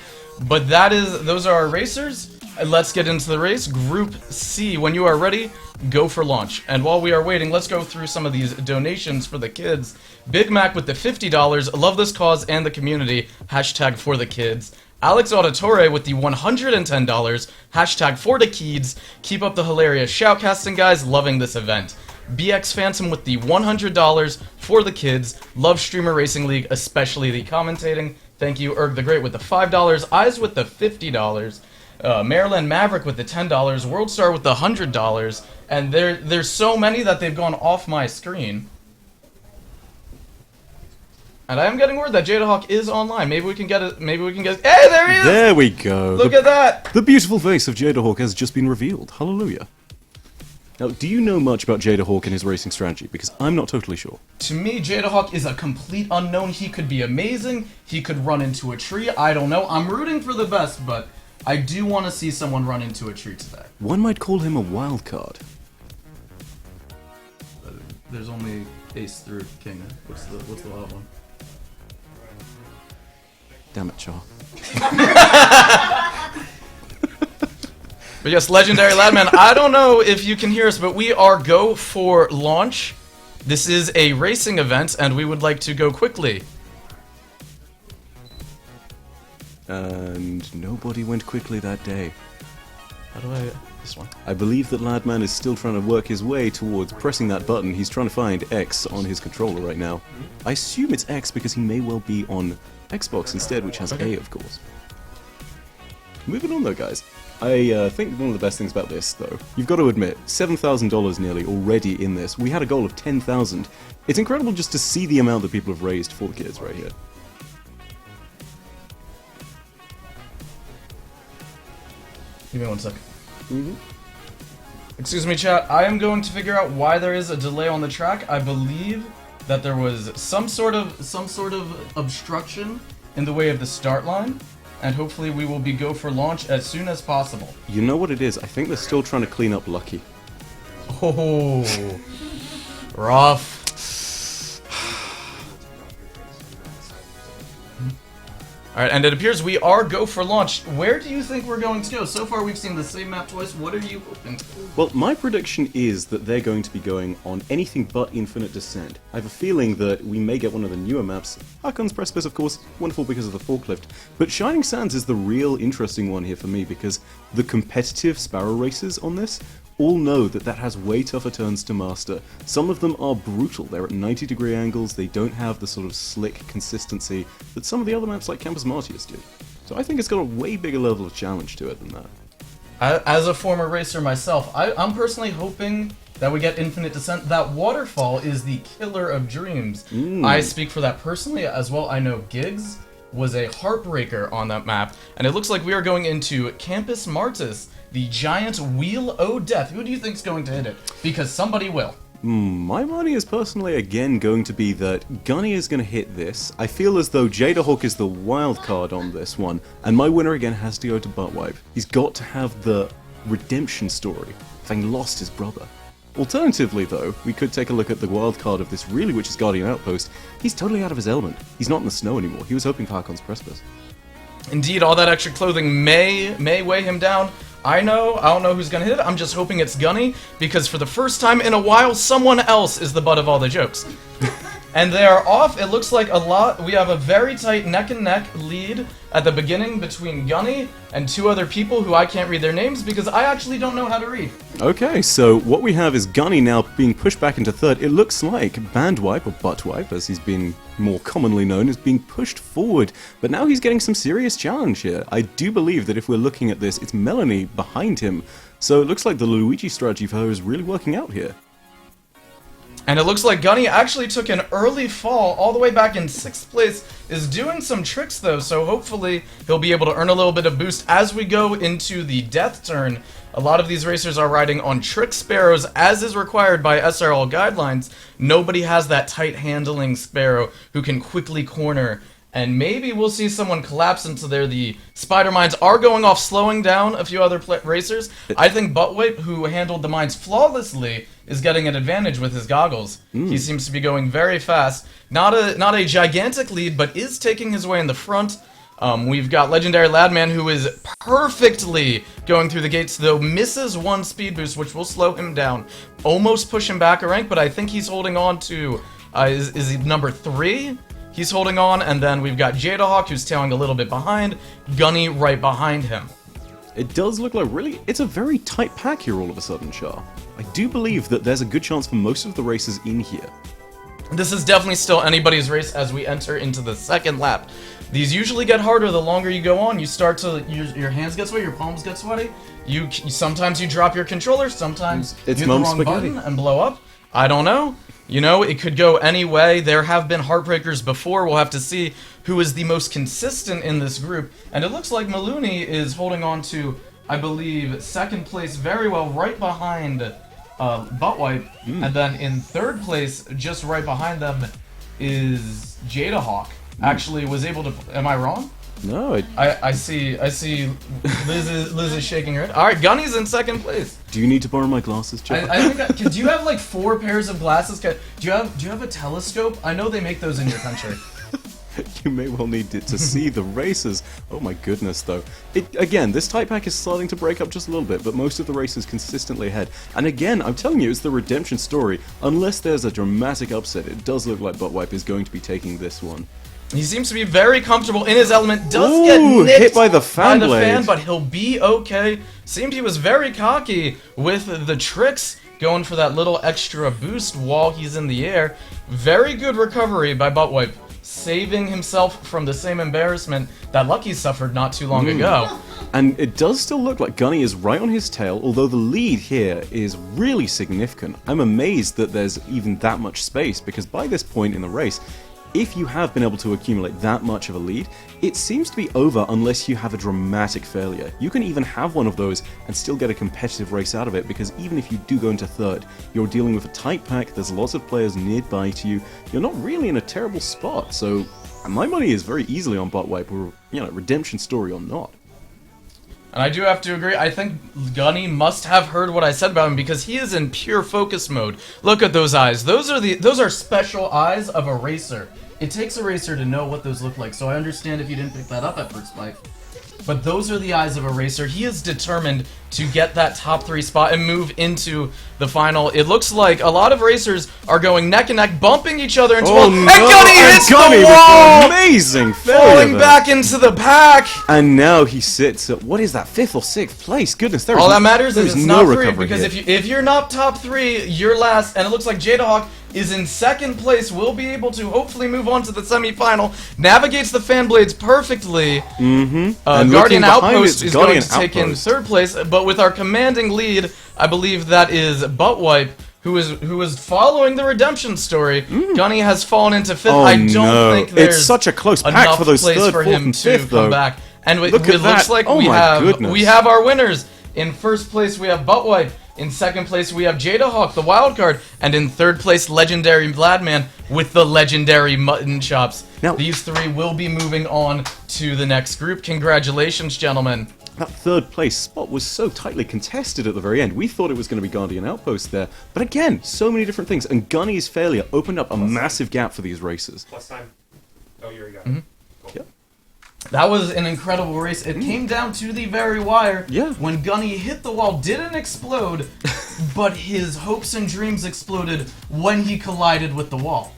But those are our racers. Let's get into the race. Group C, when you are ready, go for launch. And while we are waiting, let's go through some of these donations for the kids. Big Mac with the $50, love this cause and the community, hashtag for the kids. Alex Auditore with the $110, hashtag for the kids, keep up the hilarious shoutcasting guys, loving this event. BX Phantom with the $100 for the kids, love Streamer Racing League, especially the commentating. Thank you, Erg the Great with the $5, Eyes with the $50, Maryland Maverick with the $10, Worldstar with the $100, and there's so many that they've gone off my screen. And I am getting word that Jadahawk is online. Maybe we can get it. Hey, there he is! There we go. Look at that! The beautiful face of Jadahawk has just been revealed. Hallelujah. Now, do you know much about Jadahawk and his racing strategy? Because I'm not totally sure. To me, Jadahawk is a complete unknown. He could be amazing. He could run into a tree. I don't know. I'm rooting for the best, but I do want to see someone run into a tree today. One might call him a wild card. There's only ace through king. What's the wild one? Damn it, Char. But yes, legendary Ladman, I don't know if you can hear us, but we are go for launch. This is a racing event, and we would like to go quickly. And nobody went quickly that day. How do I... this one? I believe that Ladman is still trying to work his way towards pressing that button. He's trying to find X on his controller right now. I assume it's X because he may well be on Xbox instead, which has A, of course. Moving on though, guys. I think one of the best things about this, though, you've got to admit, $7,000 nearly already in this. We had a goal of $10,000. It's incredible just to see the amount that people have raised for the kids right here. Give me 1 second. Excuse me, chat. I am going to figure out why there is a delay on the track. I believe that there was some sort of obstruction in the way of the start line, and hopefully we will be go for launch as soon as possible. You know what it is? I think they're still trying to clean up Lucky. Oh, rough. Alright, and it appears we are go for launch. Where do you think we're going to go? So far we've seen the same map twice. What are you hoping? Well, my prediction is that they're going to be going on anything but Infinite Descent. I have a feeling that we may get one of the newer maps. Harkon's Precipice, of course, wonderful because of the forklift. But Shining Sands is the real interesting one here for me because the competitive Sparrow races on this all know that that has way tougher turns to master. Some of them are brutal. They're at 90-degree angles. They don't have the sort of slick consistency that some of the other maps like Campus Martius do. So I think it's got a way bigger level of challenge to it than that. As a former racer myself, I'm personally hoping that we get Infinite Descent. That waterfall is the killer of dreams. I speak for that personally as well. I know Giggs was a heartbreaker on that map, and it looks like we are going into Campus Martius, the giant wheel o' death. Who do you think's going to hit it? Because somebody will. My money is personally again going to be that Gunny is going to hit this. I feel as though Jadahawk is the wild card on this one, and my winner again has to go to Buttwipe. He's got to have the redemption story, having lost his brother. Alternatively, though, we could take a look at the wild card of this really Witch's Guardian Outpost. He's totally out of his element. He's not in the snow anymore. He was hoping for Harkon's Precipice. Indeed, all that extra clothing may weigh him down. I don't know who's gonna hit it. I'm just hoping it's Gunny, because for the first time in a while, someone else is the butt of all the jokes. And they are off. It looks like we have a very tight neck and neck lead at the beginning between Gunny and two other people who I can't read their names because I actually don't know how to read. Okay, so what we have is Gunny now being pushed back into third. It looks like Bandwipe, or Buttwipe, as he's been more commonly known, is being pushed forward. But now he's getting some serious challenge here. I do believe that if we're looking at this, it's Melanie behind him. So it looks like the Luigi strategy for her is really working out here. And it looks like Gunny actually took an early fall all the way back in 6th place, is doing some tricks though, so hopefully he'll be able to earn a little bit of boost as we go into the death turn. A lot of these racers are riding on trick Sparrows as is required by SRL guidelines. Nobody has that tight handling Sparrow who can quickly corner. And maybe we'll see someone collapse into there. The spider mines are going off, slowing down a few other racers. I think Buttwipe, who handled the mines flawlessly, is getting an advantage with his goggles. He seems to be going very fast. Not a gigantic lead, but is taking his way in the front. We've got Legendary Ladman, who is perfectly going through the gates, though misses one speed boost, which will slow him down. Almost push him back a rank, but I think he's holding on to... is he number 3? He's holding on, and then we've got Jadahawk, who's tailing a little bit behind, Gunny right behind him. It does look like it's a very tight pack here all of a sudden, Char. I do believe that there's a good chance for most of the races in here. This is definitely still anybody's race as we enter into the second lap. These usually get harder the longer you go on. You start to, your hands get sweaty, your palms get sweaty. Sometimes you drop your controller, sometimes you hit the wrong button and blow up. I don't know. You know, it could go any way. There have been heartbreakers before. We'll have to see who is the most consistent in this group. And it looks like Maloney is holding on to, I believe, 2nd place very well, right behind Buttwipe. And then in 3rd place, just right behind them, is Jadahawk. Actually was able to... Am I wrong? No, I see Liz is shaking her head. Alright, Gunny's in 2nd place. Do you need to borrow my glasses, Char? I think do you have like 4 pairs of glasses? Do you have a telescope? I know they make those in your country. You may well need it to see the races. Oh my goodness, though. Again, this type pack is starting to break up just a little bit, but most of the races consistently ahead. And again, I'm telling you, it's the redemption story. Unless there's a dramatic upset, it does look like Buttwipe is going to be taking this one. He seems to be very comfortable in his element. Does Ooh, get nicked hit by the fan blade. but he'll be okay. Seemed he was very cocky with the tricks, going for that little extra boost while he's in the air. Very good recovery by Buttwipe, saving himself from the same embarrassment that Lucky suffered not too long ago. And it does still look like Gunny is right on his tail, although the lead here is really significant. I'm amazed that there's even that much space, because by this point in the race, if you have been able to accumulate that much of a lead, it seems to be over unless you have a dramatic failure. You can even have one of those and still get a competitive race out of it, because even if you do go into 3rd, you're dealing with a tight pack, there's lots of players nearby to you, you're not really in a terrible spot, so my money is very easily on Buttwipe, or, redemption story or not. And I do have to agree, I think Gunny must have heard what I said about him because he is in pure focus mode. Look at those eyes. Those are special eyes of a racer. It takes a racer to know what those look like, so I understand if you didn't pick that up at first bite. But those are the eyes of a racer. He is determined to get that top 3 spot and move into the final. It looks like a lot of racers are going neck and neck, bumping each other into no. and Gunny hits the wall! Amazing failure Falling there. back into the pack! And now he sits at, what is that, 5th or 6th place? Goodness, All that matters is it's no not 3, recovery because here. if you're not top 3, you're last, and it looks like Jadahawk is in 2nd place, will be able to hopefully move on to the semifinal, navigates the fan blades perfectly. Guardian Outpost is going to take in 3rd place, but with our commanding lead, I believe that is Buttwipe, who is following the redemption story. Gunny has fallen into 5th. Oh, I don't think there's it's such a close pack enough for those place 3rd, for 4th, him and to 5th, come though. back. And it Look at looks that. like Oh we my goodness. have our winners. In 1st place, we have Buttwipe. In 2nd place, we have Jadahawk, the wild card. And in 3rd place, Legendary Vladman with the legendary mutton chops. Now, these 3 will be moving on to the next group. Congratulations, gentlemen. That 3rd place spot was so tightly contested at the very end. We thought it was going to be Guardian Outpost there. But again, so many different things. And Gunny's failure opened up a massive gap for these races. Plus time. Oh, you already got Mm-hmm. it. Cool. Yep. That was an incredible race. It came down to the very wire. Yeah. When Gunny hit the wall, didn't explode, but his hopes and dreams exploded when he collided with the wall.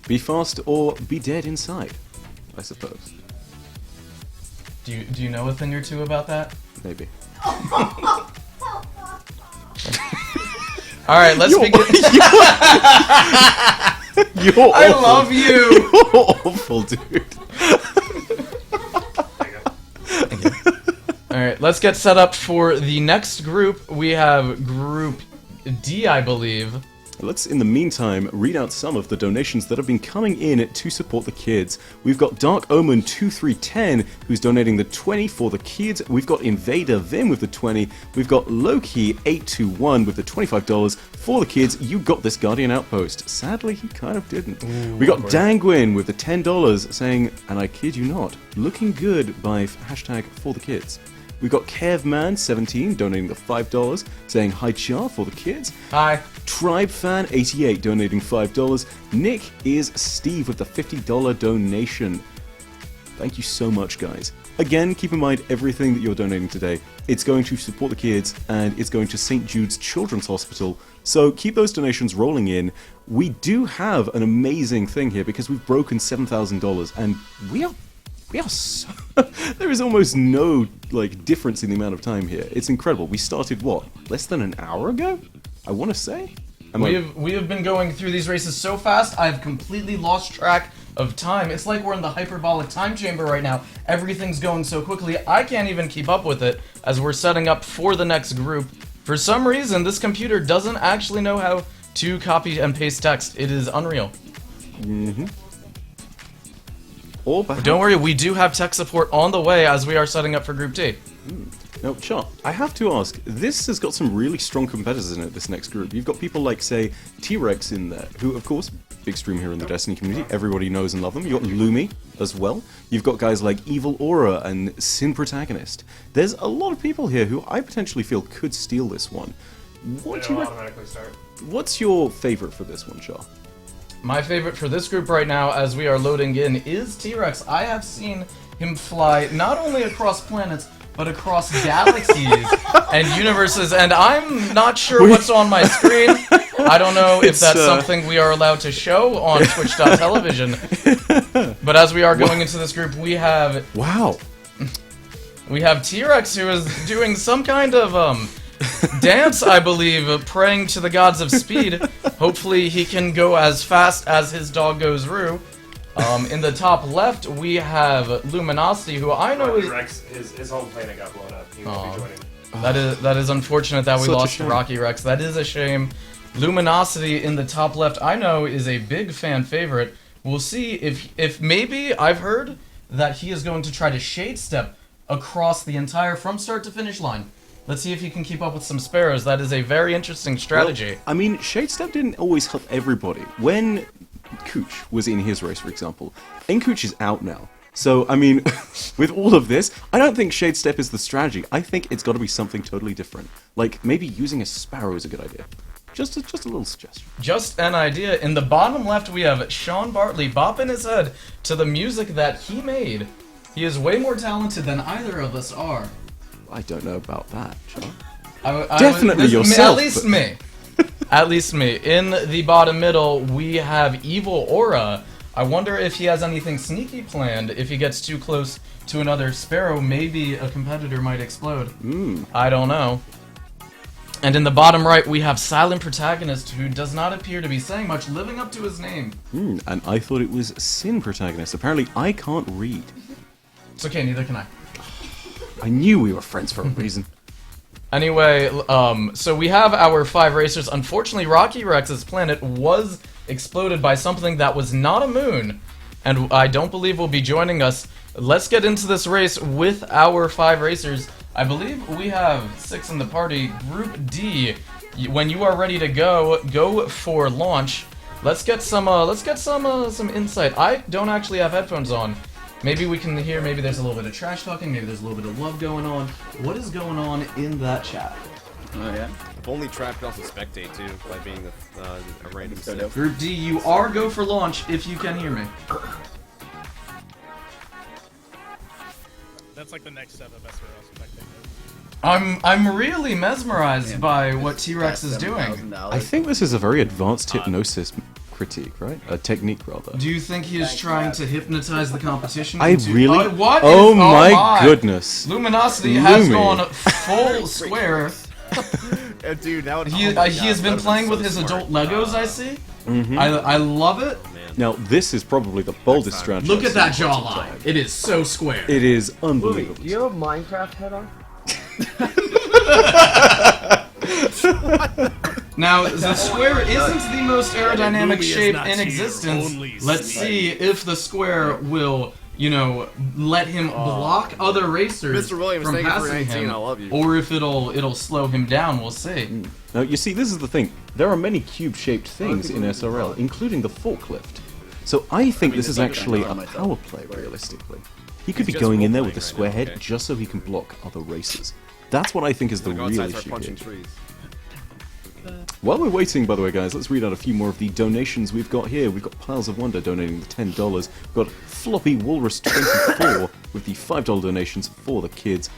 Be fast or be dead inside, I suppose. Do you know a thing or two about that? Maybe. All right, let's begin. You're awful. I love you. You're awful, dude. All right, let's get set up for the next group. We have Group D, I believe. Let's, in the meantime, read out some of the donations that have been coming in to support the kids. We've got Dark Omen 2310, who's donating the 20 for the kids. We've got Invader Vim with the 20. We've got Loki 821 with the $25 for the kids. You got this, Guardian Outpost. Sadly, he kind of didn't. We got Dangwin with the $10 saying, and I kid you not, looking good by hashtag for the kids. We've got Kevman17 donating the $5, saying hi Char for the kids. Hi. TribeFan88 donating $5. Nick is Steve with the $50 donation. Thank you so much, guys. Again, keep in mind everything that you're donating today. It's going to support the kids, and it's going to St. Jude's Children's Hospital. So keep those donations rolling in. We do have an amazing thing here because we've broken $7,000, and we are so there is almost no difference in the amount of time here. It's incredible. We started what, less than an hour ago? I want to say. We have been going through these races so fast, I've completely lost track of time. It's like we're in the hyperbolic time chamber right now. Everything's going so quickly, I can't even keep up with it as we're setting up for the next group. For some reason, this computer doesn't actually know how to copy and paste text. It is unreal. Don't worry, we do have tech support on the way as we are setting up for Group D. Now, Char, I have to ask, this has got some really strong competitors in it, this next group. You've got people like, say, T-Rex in there, who, of course, big stream here in the Destiny community, everybody knows and love them. You've got Lumi as well. You've got guys like Evil Aura and Sin Protagonist. There's a lot of people here who I potentially feel could steal this one. What do you automatically start. What's your favorite for this one, Char? My favorite for this group right now, as we are loading in, is T-Rex. I have seen him fly not only across planets, but across galaxies and universes, and I'm not sure what's on my screen. I don't know if that's something we are allowed to show on Twitch.television. But as we are going into this group, we have... Wow. We have T-Rex, who is doing some kind of, dance, I believe, praying to the gods of speed. Hopefully he can go as fast as his dog goes Roo. In the top left, we have Luminosity, who I know is... Rex, his home planet got blown up. He won't be joining. That is unfortunate that we Such a lost to shame. Rocky Rex. That is a shame. Luminosity in the top left, I know, is a big fan favorite. We'll see if maybe I've heard that he is going to try to shade step across the entire from start to finish line. Let's see if he can keep up with some sparrows. That is a very interesting strategy. Well, I mean, Shadestep didn't always help everybody. When Cooch was in his race, for example, Cooch is out now. So, I mean, with all of this, I don't think Shadestep is the strategy. I think it's got to be something totally different. Like, maybe using a sparrow is a good idea. Just a little suggestion. Just an idea. In the bottom left, we have Sean Bartley bopping his head to the music that he made. He is way more talented than either of us are. I don't know about that, Sean. Definitely yourself, At least but- me. At least me. In the bottom middle, we have Evil Aura. I wonder if he has anything sneaky planned. If he gets too close to another sparrow, maybe a competitor might explode. I don't know. And in the bottom right, we have Silent Protagonist, who does not appear to be saying much, living up to his name. And I thought it was Sin Protagonist. Apparently, I can't read. It's okay, neither can I. I knew we were friends for a reason. Anyway, so we have our 5 racers. Unfortunately, Rocky Rex's planet was exploded by something that was not a moon, and I don't believe will be joining us. Let's get into this race with our 5 racers. I believe we have 6 in the party. Group D, when you are ready to go for launch. Let's get some insight. I don't actually have headphones on. Maybe we can hear, maybe there's a little bit of trash talking, maybe there's a little bit of love going on. What is going on in that chat? Oh yeah. I've only tracked off the spectate too by being a random set. Group D, you are go for launch if you can hear me. That's like the next step of SRL spectator. I'm really mesmerized by what T-Rex is doing. I think this is a very advanced hypnosis critique, right? A technique, rather. Do you think he is trying to hypnotize the competition? I really? What Oh is- my goodness. Luminosity has Lumi. gone full square. Dude, now it's He has been playing with his adult Legos, I see. Mm-hmm. I love it. Now, this is probably the boldest strategy. Look I've at seen that in quite some jawline. time. It is so square. It is Louis, unbelievable. do you have a Minecraft head on? Now, the square isn't the most aerodynamic shape in existence. Let's see if the square will, you know, let him block other racers Mr. Williams, from thank you for passing 19, him, I love you. or if it'll slow him down. We'll see. Now, you see, this is the thing. There are many cube-shaped things in SRL, including the forklift. So I think this is actually a power play, realistically. He could be going in there with a square head just so he can block other racers. That's what I think is the Go real outside, start issue punching here. trees. While we're waiting, by the way, guys, let's read out a few more of the donations we've got here. We've got Piles of Wonder donating the $10. We've got Floppy Walrus 24 with the $5 donations for the kids.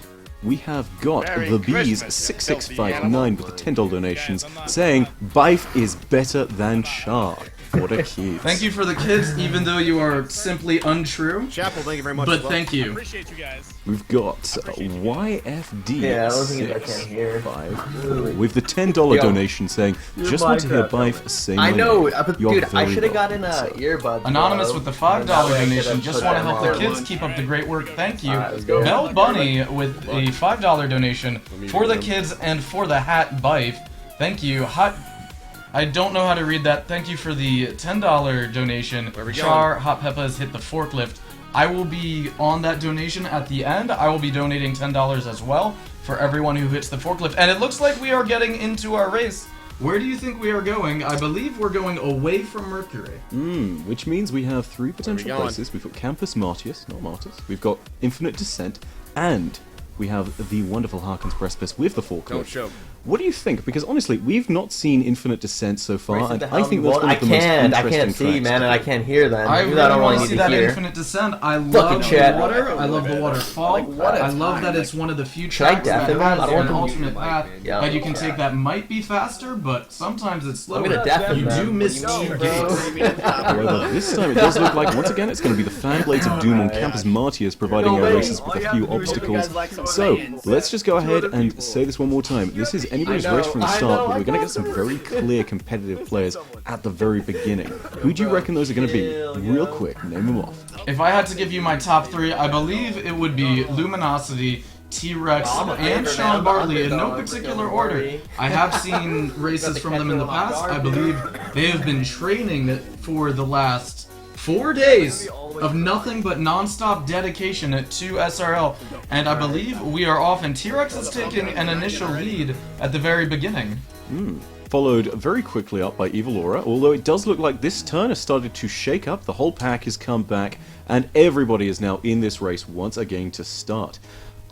We have got The Bees 6659 with the $10 donations saying Bife is better than Char for the kids. Thank you for the kids, even though you are simply untrue. Chapel, thank you very much. But as well. thank you. Appreciate you guys. We've got YFD Yeah, I don't think I can hear. 654 with the $10 Yo, donation saying, just want to hear Minecraft, Bife say I my know, name. but You're dude, I very should have gotten welcome, sir." earbuds. Anonymous bro. with the $5 And that way I could've donation. Just put want to them help the on. kids keep up the great work. Thank you. Alright, let's go. Bell Bunny with a $5 donation for the kids and for the hat Bife. Thank you. Hot. I don't know how to read that. Thank you for the $10 donation. Where we Char Hot Peppa has hit the forklift. I will be on that donation at the end. I will be donating $10 as well for everyone who hits the forklift. And it looks like we are getting into our race. Where do you think we are going? I believe we're going away from Mercury. Which means we have three potential going? places. We've got Campus Martius, not Martyrs. We've got Infinite Descent, and we have the wonderful Harkins Precipice with the forklift. Don't choke. What do you think? Because honestly, we've not seen Infinite Descent so far, Racing and to I Hell think in the that's one World. of the most I interesting can't see, tracks man, to and I do. can't hear then. I Maybe really I don't want to need see to that hear. Infinite Descent. I Fucking love the chat. water. I love the waterfall. Like, what a I love time. that it's one of the few Should I tracks that deafen has that? I don't an want to ultimate path Yeah. that you can take that might be faster, but sometimes it's slower. I'm gonna deafen You them. do miss What do you two mean, gates. However, this time it does look like, once again, it's going to be the Fan Blades of Doom on Campus Martius providing our races with a few obstacles. So, let's just go ahead and say this one more time. This is anybody's race from the start, but we're going to get some very clear competitive players at the very beginning. Who do you reckon those are going to be? Real quick, name them off. If I had to give you my top three, I believe it would be Luminosity, T-Rex, and Sean Bartley in no particular order. I have seen races from them in the past. I believe they have been training for the last 4 days of nothing but non-stop dedication to SRL, and I believe we are off, and T-Rex is taking an initial lead at the very beginning. Followed very quickly up by Evil Aura, although it does look like this turn has started to shake up, the whole pack has come back, and everybody is now in this race once again to start.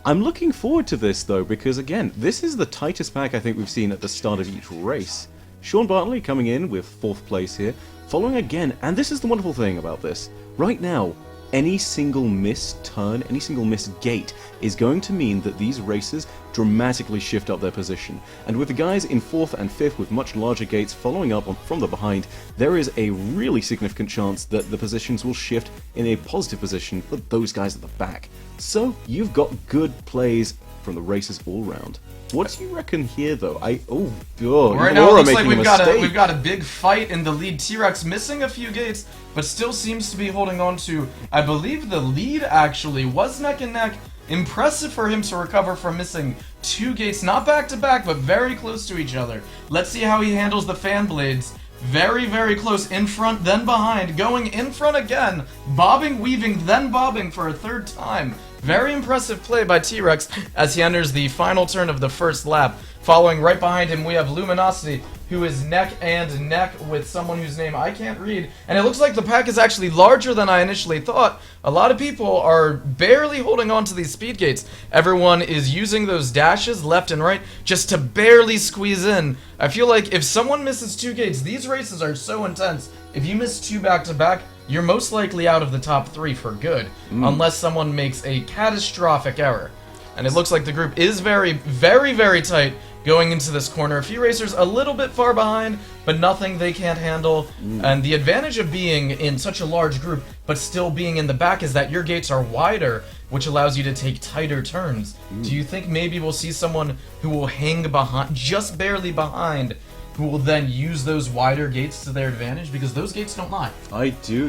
I'm looking forward to this though, because again, this is the tightest pack I think we've seen at the start of each race. Sean Bartley coming in with 4th place here, following again, and this is the wonderful thing about this. Right now, any single missed turn, any single missed gate is going to mean that these racers dramatically shift up their position. And with the guys in 4th and 5th with much larger gates following up from the behind, there is a really significant chance that the positions will shift in a positive position for those guys at the back. So you've got good plays from the racers all round. What do you reckon here, though? Oh, God. Right now, it Laura looks like making a we've got a big fight in the lead. T-Rex missing a few gates, but still seems to be holding on to, I believe the lead actually was neck and neck. Impressive for him to recover from missing 2 gates, not back to back, but very close to each other. Let's see how he handles the fan blades. Very, very close, in front, then behind, going in front again, bobbing, weaving, then bobbing for a 3rd time. Very impressive play by T-Rex as he enters the final turn of the first lap. Following right behind him, we have Luminosity, who is neck and neck with someone whose name I can't read. And it looks like the pack is actually larger than I initially thought. A lot of people are barely holding on to these speed gates. Everyone is using those dashes left and right just to barely squeeze in. I feel like if someone misses 2 gates, these races are so intense. If you miss 2 back-to-back, you're most likely out of the top 3 for good, unless someone makes a catastrophic error. And it looks like the group is very, very, very tight going into this corner. A few racers a little bit far behind, but nothing they can't handle. And the advantage of being in such a large group, but still being in the back, is that your gates are wider, which allows you to take tighter turns. Do you think maybe we'll see someone who will hang behind, just barely behind, who will then use those wider gates to their advantage? Because those gates don't lie. I do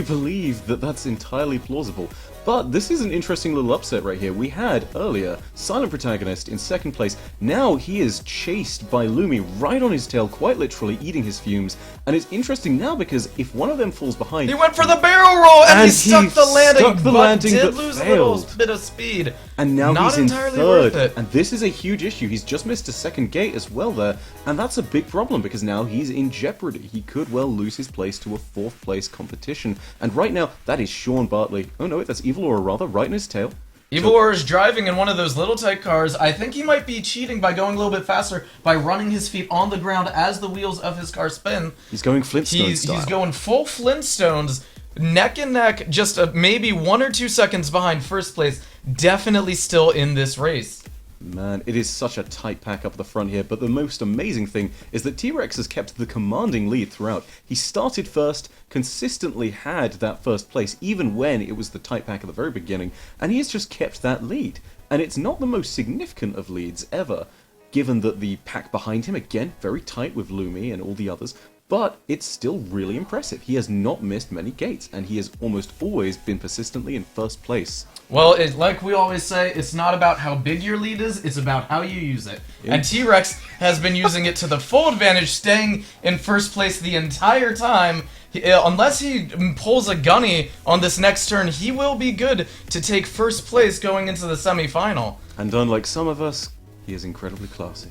believe that that's entirely plausible. But this is an interesting little upset right here. We had, earlier, Silent Protagonist in second place. Now he is chased by Lumi right on his tail, quite literally eating his fumes. And it's interesting now because if one of them falls behind... He went for the barrel roll and he stuck the landing, but did but lose failed. a little bit of speed. And now Not he's in entirely worth third. it. And this is a huge issue. He's just missed a second gate as well there. And that's a big problem because now he's in jeopardy. He could well lose his place to a fourth place competition. And right now, that is Sean Bartley. Oh no, that's Evil Aura rather, right in his tail. Evil Aura is driving in one of those little tight cars. I think he might be cheating by going a little bit faster by running his feet on the ground as the wheels of his car spin. He's going Flintstone style. He's going full Flintstones, neck and neck, just maybe 1 or 2 seconds behind first place. Definitely still in this race. Man, it is such a tight pack up the front here, but the most amazing thing is that T-Rex has kept the commanding lead throughout. He started first, consistently had that first place, even when it was the tight pack at the very beginning, and he has just kept that lead. And it's not the most significant of leads ever, given that the pack behind him, again, very tight with Lumi and all the others, but it's still really impressive. He has not missed many gates, and he has almost always been persistently in first place. Well, like we always say, it's not about how big your lead is, it's about how you use it. And T-Rex has been using it to the full advantage, staying in first place the entire time. Unless he pulls a gunny on this next turn, he will be good to take first place going into the semi-final. And unlike some of us, he is incredibly classy.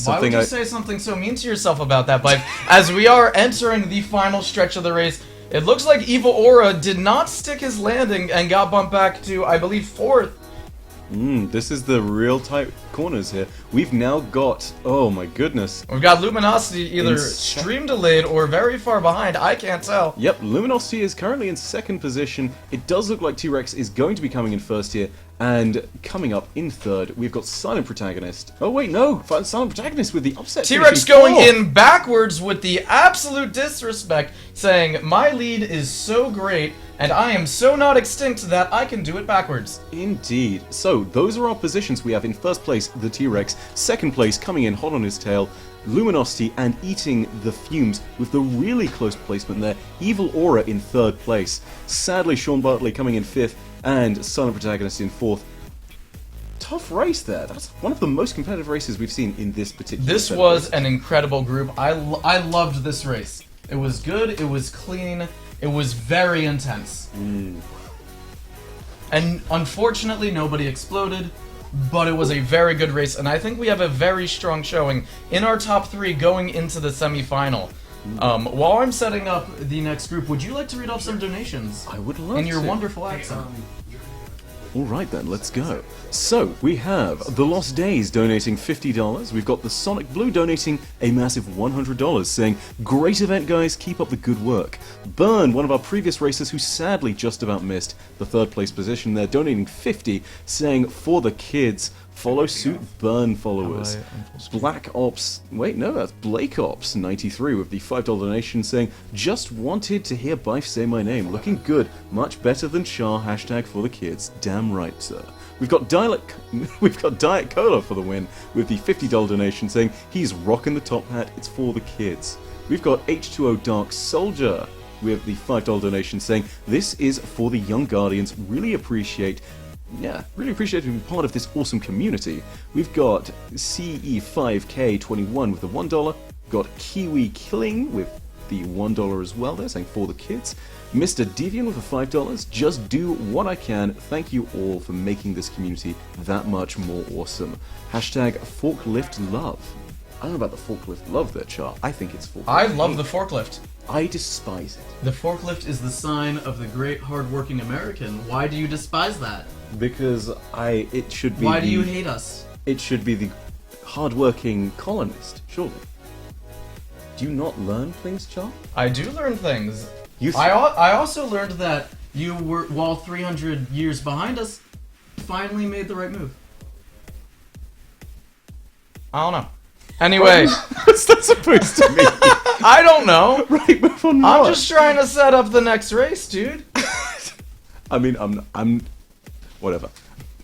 Why would you say something so mean to yourself about that, Bife? As we are entering the final stretch of the race, it looks like Evil Aura did not stick his landing and got bumped back to, I believe, 4th. This is the real tight corners here. We've now got, oh my goodness. We've got Luminosity either stream delayed or very far behind, I can't tell. Yep, Luminosity is currently in second position. It does look like T-Rex is going to be coming in first here. And coming up in third, we've got Silent Protagonist. Oh wait, no! Silent Protagonist with the upset. T-Rex going in backwards with the absolute disrespect, saying, my lead is so great, and I am so not extinct that I can do it backwards. Indeed. So, those are our positions. We have in first place, the T-Rex. Second place, coming in hot on his tail, Luminosity, and eating the fumes with the really close placement there. Evil Aura in third place. Sadly, Sean Bartley coming in fifth, and Silent Protagonist in fourth. Tough race there. That's one of the most competitive races we've seen in this particular This was an incredible group. I loved this race. It was good, it was clean, it was very intense. And unfortunately, nobody exploded, but it was a very good race, and I think we have a very strong showing in our top 3 going into the semi-final. While I'm setting up the next group, would you like to read off some donations? I would love to. In your wonderful accent. Alright then, let's go. So, we have The Lost Days donating $50. We've got the Sonic Blue donating a massive $100, saying, great event guys, keep up the good work. Burn, one of our previous racers who sadly just about missed the third place position there, donating $50, saying, for the kids. Follow suit, Burn followers. Black Ops, wait, no, that's Blake Ops 93 with the $5 donation saying, just wanted to hear Bife say my name. Looking good, much better than Char, hashtag for the kids. Damn right, sir. We've got Diet Cola for the win with the $50 donation saying, he's rocking the top hat, it's for the kids. We've got H2O Dark Soldier with the $5 donation saying, this is for the young Guardians, really appreciate being part of this awesome community. We've got CE5K21 with the $1, got Kiwi Killing with the $1 as well, they're saying for the kids. Mr. Deviant with the $5, just do what I can, thank you all for making this community that much more awesome. Hashtag forklift love. I don't know about the forklift love there, Char. I think it's forklift. I love the forklift. I despise it. The forklift is the sign of the great hardworking American. Why do you despise that? Because it should be. Why do you hate us? It should be the hardworking colonist, surely. Do you not learn things, Char? I do learn things. You I also learned that you were, while 300 years behind us, finally made the right move. I don't know. Anyway, What's that supposed to mean? I don't know. Right, move on. I'm just trying to set up the next race, dude. I mean, I'm. Whatever.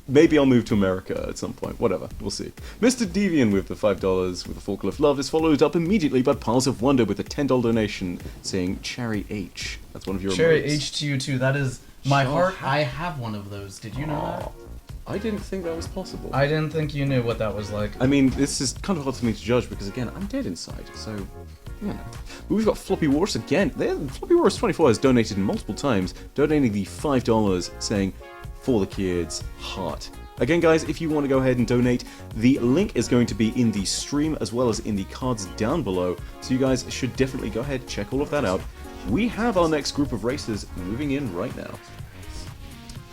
Maybe I'll move to America at some point. Whatever. We'll see. Mr. Devian with the $5 with a forklift love is followed up immediately by Piles of Wonder with a $10 donation saying Cherry H. That's one of your Cherry emotes. H to you too. That is my Sure. heart. I have one of those. Did you know that? I didn't think that was possible. I didn't think you knew what that was like. I mean, this is kind of hard for me to judge because, again, I'm dead inside, so, you know. But we've got Floppy Wars again. Floppy Wars 24 has donated multiple times, donating the $5 saying, for the kids, heart. Again, guys, if you want to go ahead and donate, the link is going to be in the stream as well as in the cards down below, so you guys should definitely go ahead, check all of that out. We have our next group of races moving in right now.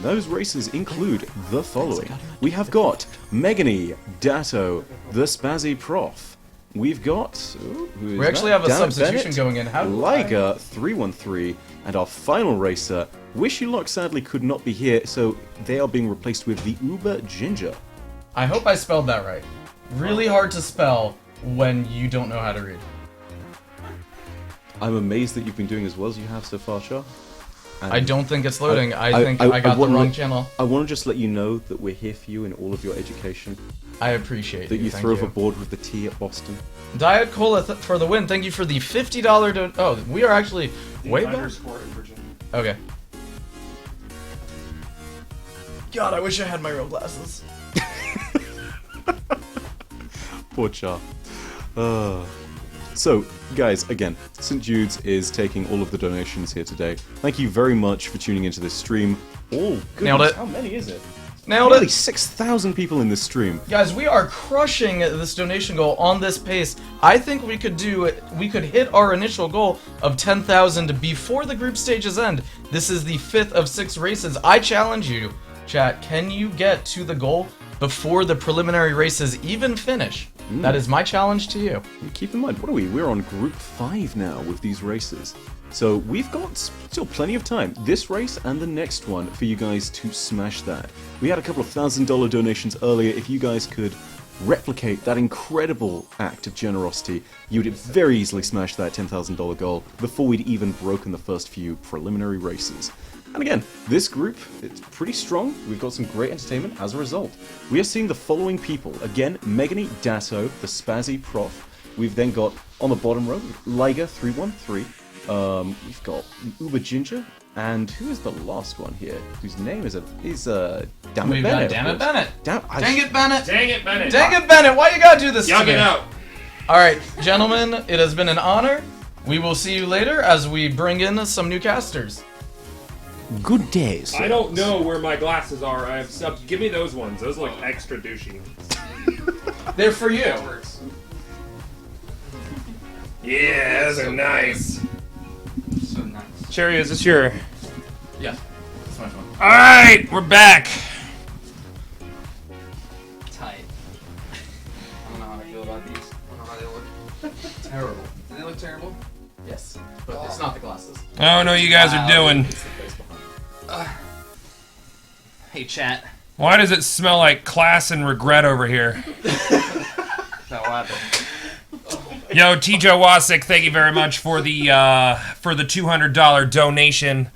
Those races include the following. We have got Megany, Datto, the Spazzy Prof. We've got... who is We actually that? have a Dan substitution Bennett, going in. How do I- Liger 313, and our final racer, Wishy Luck sadly could not be here, so they are being replaced with the Uber Ginger. I hope I spelled that right. Really hard to spell when you don't know how to read. I'm amazed that you've been doing as well as you have so far, Shah. And I don't think it's loading. I think I got the wanna wrong let- channel. I want to just let you know that we're here for you in all of your education. I appreciate That you thank throw overboard with the tea at Boston. Diet Cola for the win. Thank you for the $50 Oh, we are actually way back. Okay. God, I wish I had my real glasses. Poor Char. So, guys, again, St. Jude's is taking all of the donations here today. Thank you very much for tuning into this stream. Oh, goodness, Nailed it. how many is it? Nailed Nearly it. 6,000 people in this stream. Guys, we are crushing this donation goal on this pace. I think we could hit our initial goal of 10,000 before the group stages end. This is the 5th of 6 races. I challenge you, chat, can you get to the goal before the preliminary races even finish? That is my challenge to you. Keep in mind, what are we? We're on Group 5 now with these races. So we've got still plenty of time, this race and the next one, for you guys to smash that. We had a couple of $1,000 donations earlier. If you guys could replicate that incredible act of generosity, you would very easily smash that $10,000 goal before we'd even broken the first few preliminary races. And again, this group, it's pretty strong. We've got some great entertainment as a result. We are seeing the following people. Again, Megany Datto, the Spazzy Prof. We've then got, on the bottom row, Liger 313. We've got Uber Ginger, and who is the last one here? Whose name is Damn It We've Bennett. got Damn It Bennett. Dang it, Bennett. Dang it, Bennett. Dang it, Bennett. Why you gotta do this to Yug me? it out. Alright, gentlemen, it has been an honor. We will see you later as we bring in some new casters. Good days. I don't know where my glasses are. I have sub. Give me those ones. Those look extra douchey. They're for you. Yeah, those are nice. So nice. Cherry, is this your... Yeah, that's my phone. Alright, we're back. Tight. I don't know how I feel about these. I don't know how they look. Terrible. Do they look terrible? Yes, but it's not the glasses. I don't know what you guys are doing. Hey, chat. Why does it smell like class and regret over here? That what happened? Yo, TJ Wasik, thank you very much for the $200 donation.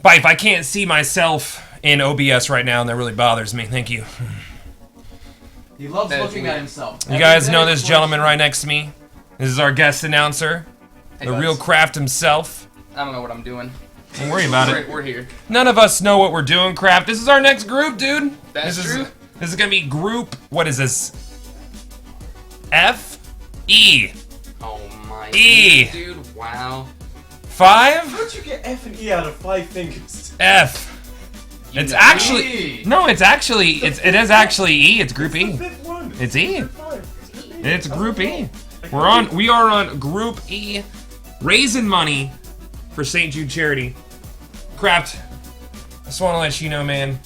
Bife, I can't see myself in OBS right now, and that really bothers me. Thank you. He loves That is looking weird. at himself. You guys know this gentleman right next to me? This is our guest announcer, Hey, the buds. real Kraft himself. I don't know what I'm doing. Don't worry about it. We're here. None of us know what we're doing, Kraft. This is our next group, dude. That's this true. This is gonna be group. What is this? F, E, Oh my. E. Dude, wow. 5, How'd you get F and E out of 5 fingers? F. It's know. actually no. It's actually it is actually E. It's group E. Fifth one. It's E. It's group E. We are on group E, raising money for St. Jude charity. Kraft, I just want to let you know, man.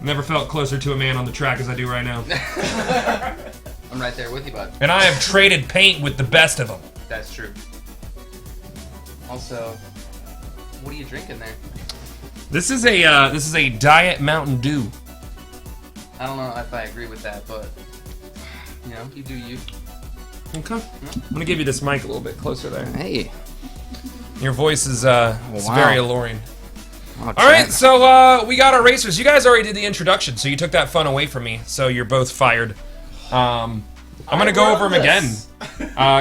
Never felt closer to a man on the track as I do right now. I'm right there with you, bud. And I have traded paint with the best of them. That's true. Also, what are you drinking there? This is a Diet Mountain Dew. I don't know if I agree with that, but you know, you do you. Okay. I'm gonna give you this mic a little bit closer there. Hey. Your voice is it's very alluring. Oh, All right, so we got our racers. You guys already did the introduction, so you took that fun away from me. So you're both fired. I'm gonna go over them again.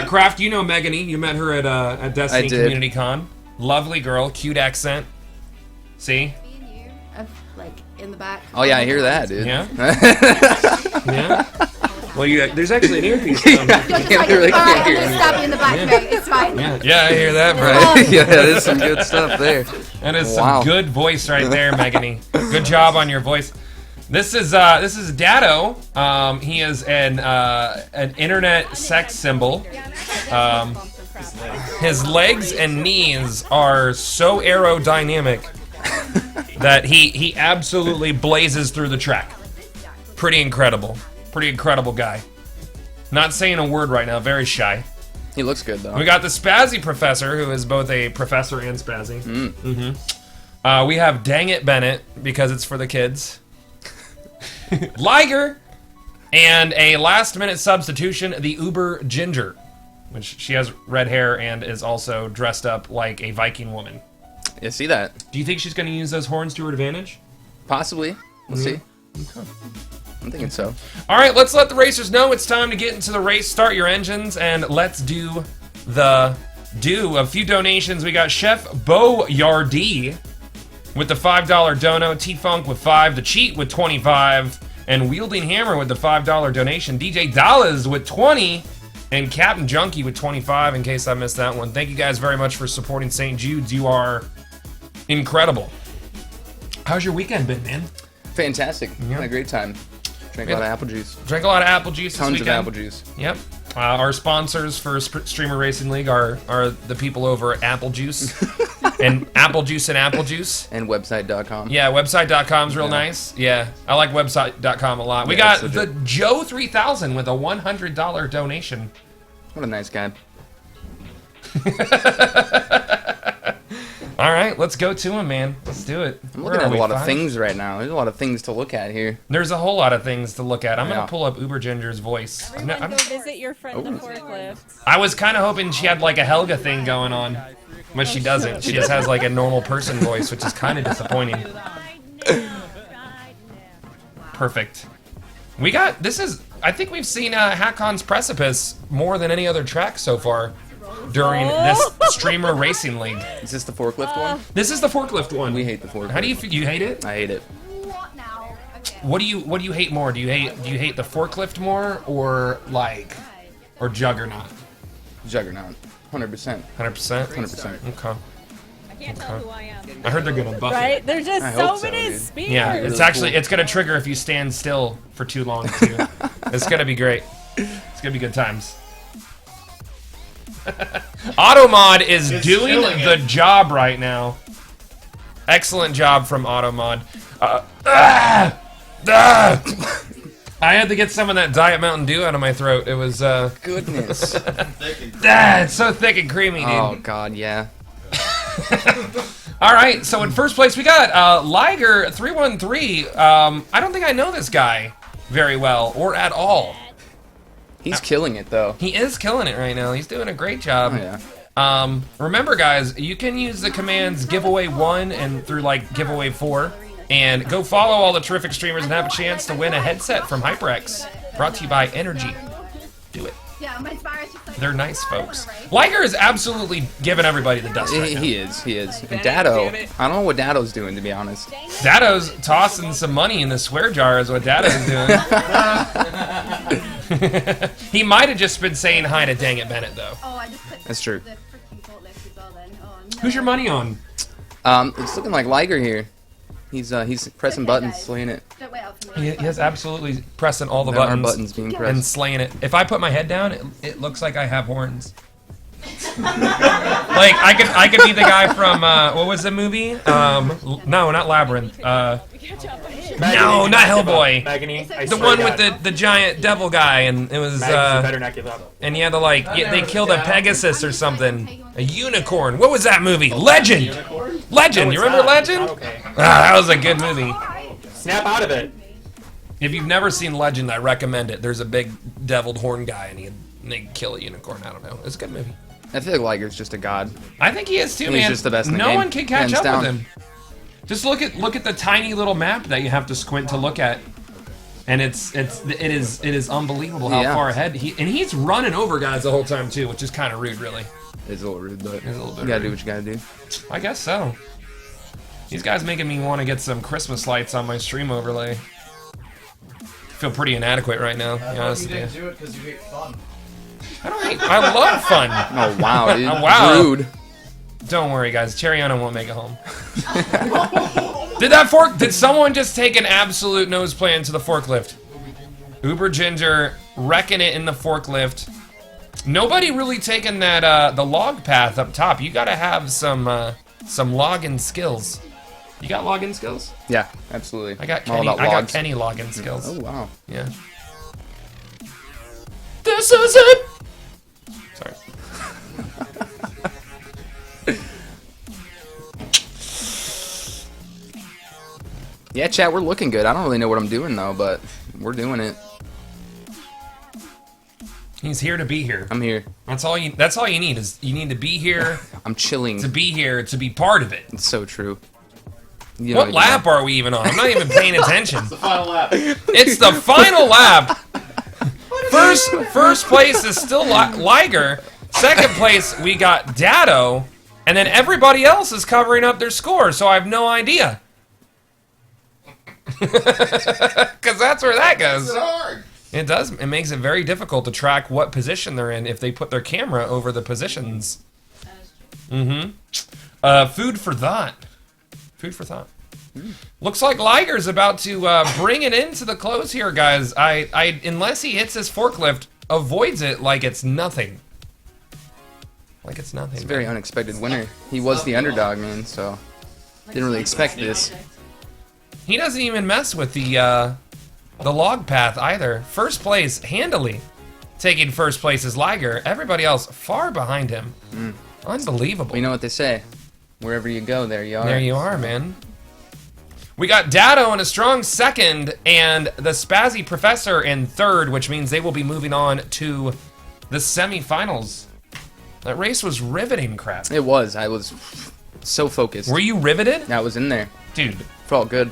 Kraft, you know Megany. You met her at Destiny Community Con. Lovely girl, cute accent. See? Like in the back. Oh yeah, I hear that, dude. Yeah. Yeah. Well, there's actually an earpiece. You're just like, alright, I'm gonna stab you in the back, mate. It's fine. Yeah, I hear that, bro. Yeah, there's some good stuff there. That is some good voice right there, Megany. Good job on your voice. This is Dado. He is an internet sex symbol. His legs and knees are so aerodynamic that he absolutely blazes through the track. Pretty incredible. Pretty incredible guy. Not saying a word right now, very shy. He looks good though. We got the Spazzy Professor, who is both a professor and spazzy. We have Dang It Bennett, because it's for the kids. Liger, and a last-minute substitution, the Uber Ginger, which she has red hair and is also dressed up like a Viking woman. You see that? Do you think she's going to use those horns to her advantage? Possibly. We'll see. Okay. I'm thinking so. All right, let's let the racers know it's time to get into the race. Start your engines, and let's do a few donations. We got Chef Boyardee with the $5 dono, T-Funk with 5, The Cheat with 25, and Wielding Hammer with the $5 donation, DJ Dallas with 20, and Captain Junkie with 25, in case I missed that one. Thank you guys very much for supporting St. Jude's. You are incredible. How's your weekend been, man? Fantastic. Yeah. Had a great time. Drank a lot of apple juice. Drank a lot of apple juice Tons this of weekend. apple juice. Yep. Our sponsors for Streamer Racing League are the people over at Apple Juice. And Apple Juice and Apple Juice. And website.com. Yeah, website.com is real nice. Yeah, I like website.com a lot. We got the Joe 3000 with a $100 donation. What a nice guy. All right, let's go to him, man. Let's do it. I'm looking at a lot of things right now. There's a lot of things to look at here. There's a whole lot of things to look at. I'm going to pull up Uber Ginger's voice. Everyone go visit your friend the forklift. I was kind of hoping she had like a Helga thing going on, but she doesn't. She just has like a normal person voice, which is kind of disappointing. Perfect. We got, I think we've seen Hakon's Precipice more than any other track so far during this Streamer Racing League. Is this the forklift one? This is the forklift one. We hate the forklift. How do you hate it? I hate it. What do you hate more? Do you hate the forklift more or Juggernaut? Juggernaut. 100%. 100%? 100%. Okay. I can't tell who I am. I heard they're gonna buff Right? it. There's just I so hope so, many dude. speakers. Yeah, it's really it's gonna trigger if you stand still for too long too. It's gonna be great. It's gonna be good times. Automod is doing the job right now. Excellent job from Automod. I had to get some of that Diet Mountain Dew out of my throat. It was Goodness. it's so thick and creamy, dude. Oh, God, yeah. All right, so in first place we got Liger 313. I don't think I know this guy very well or at all. He's killing it, though. He is killing it right now. He's doing a great job. Oh, yeah. Remember, guys, you can use the commands giveaway 1 and through giveaway 4, and go follow all the terrific streamers and have a chance to win a headset from HyperX, brought to you by Energy. Do it. They're nice folks. Liger is absolutely giving everybody the dust right now. He is. And Dado, I don't know what Dado's doing, to be honest. Dado's tossing some money in the swear jar is what Dado's doing. He might have just been saying hi to Dang It Bennett, though. That's true. Who's your money on? It's looking like Liger here. He's pressing buttons, slaying it. He is absolutely pressing all the There are buttons, buttons being pressed. and slaying it. If I put my head down, it looks like I have horns. Like I could be the guy from what was the movie? No, not Labyrinth. No, not Hellboy. The one with the giant devil guy, and it was and you had to like they killed a Pegasus or something, a unicorn. What was that movie? Legend. Legend. You remember Legend? That was a good movie. Snap out of it. If you've never seen Legend, I recommend it. There's a big deviled horn guy, and they kill a unicorn. I don't know. It's a good movie. I feel like Liger's just a god. I think he is too, man. He's just the best in the No game. one can catch Hands up down. with him. Just look at the tiny little map that you have to squint to look at, and it is unbelievable how Yeah. far ahead he's running over guys the whole time too, which is kind of rude, really. It's a little rude, but It's a little bit you gotta do rude. what you gotta do. I guess so. These guys making me want to get some Christmas lights on my stream overlay. Feel pretty inadequate right now. To be honest You with didn't you. do it because you hate fun. I love fun. Oh wow, dude. Oh, wow. Rude. Don't worry, guys. Cheriano won't make it home. Did someone just take an absolute nose plant to the forklift? Uber Ginger wrecking it in the forklift. Nobody really taking that the log path up top. You gotta have some login skills. You got login skills? Yeah, absolutely. I got I'm all Kenny. about I got logs. Kenny login skills. Oh wow. Yeah. This is it. Sorry. Yeah, chat, we're looking good. I don't really know what I'm doing though, but we're doing it. He's here to be here. I'm here. That's all you need is you need to be here. I'm chilling. To be here, to be part of it. It's so true. You What don't lap even know. are we even on? I'm not even paying attention. The final lap. It's the final lap. First place is still Liger. Second place we got Dado, and then everybody else is covering up their score. So I have no idea. Because that's where that goes. It does. It makes it very difficult to track what position they're in if they put their camera over the positions. Food for thought. Food for thought. Looks like Liger's about to bring it into the close here, guys. I unless he hits his forklift, avoids it like it's nothing. Like it's nothing. It's a very unexpected winner. He was the underdog, man, so didn't really expect this. He doesn't even mess with the log path either. First place, handily taking first place is Liger. Everybody else far behind him. Unbelievable. Well, you know what they say. Wherever you go, there you are. There you are, man. We got Dado in a strong second, and the Spazzy Professor in third, which means they will be moving on to the semifinals. That race was riveting, crap. It was. I was so focused. Were you riveted? I was in there. Dude. Felt good.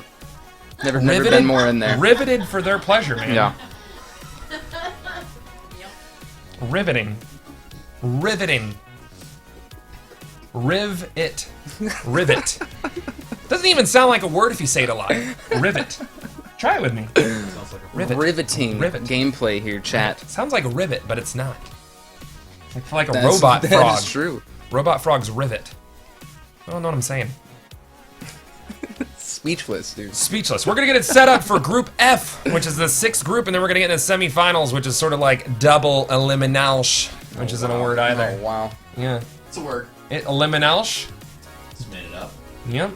Never Riveted? been more in there. Riveted for their pleasure, man. Yeah. Riveting. Riveting. Riv it. Rivet. Doesn't even sound like a word if you say it a lot. Rivet. Try it with me. Rivet. Riveting gameplay here, chat. Sounds like a rivet, but it's not. Like a That's- robot that frog. is true. Robot frog's rivet. I don't know what I'm saying. Speechless, dude. Speechless. We're gonna get it set up for Group F, which is the sixth group, and then we're gonna get into semifinals, which is sort of like double eliminalsh, which isn't a word either. Oh, wow. Yeah. It's a word. Eliminalsh. Just made it up. Yep.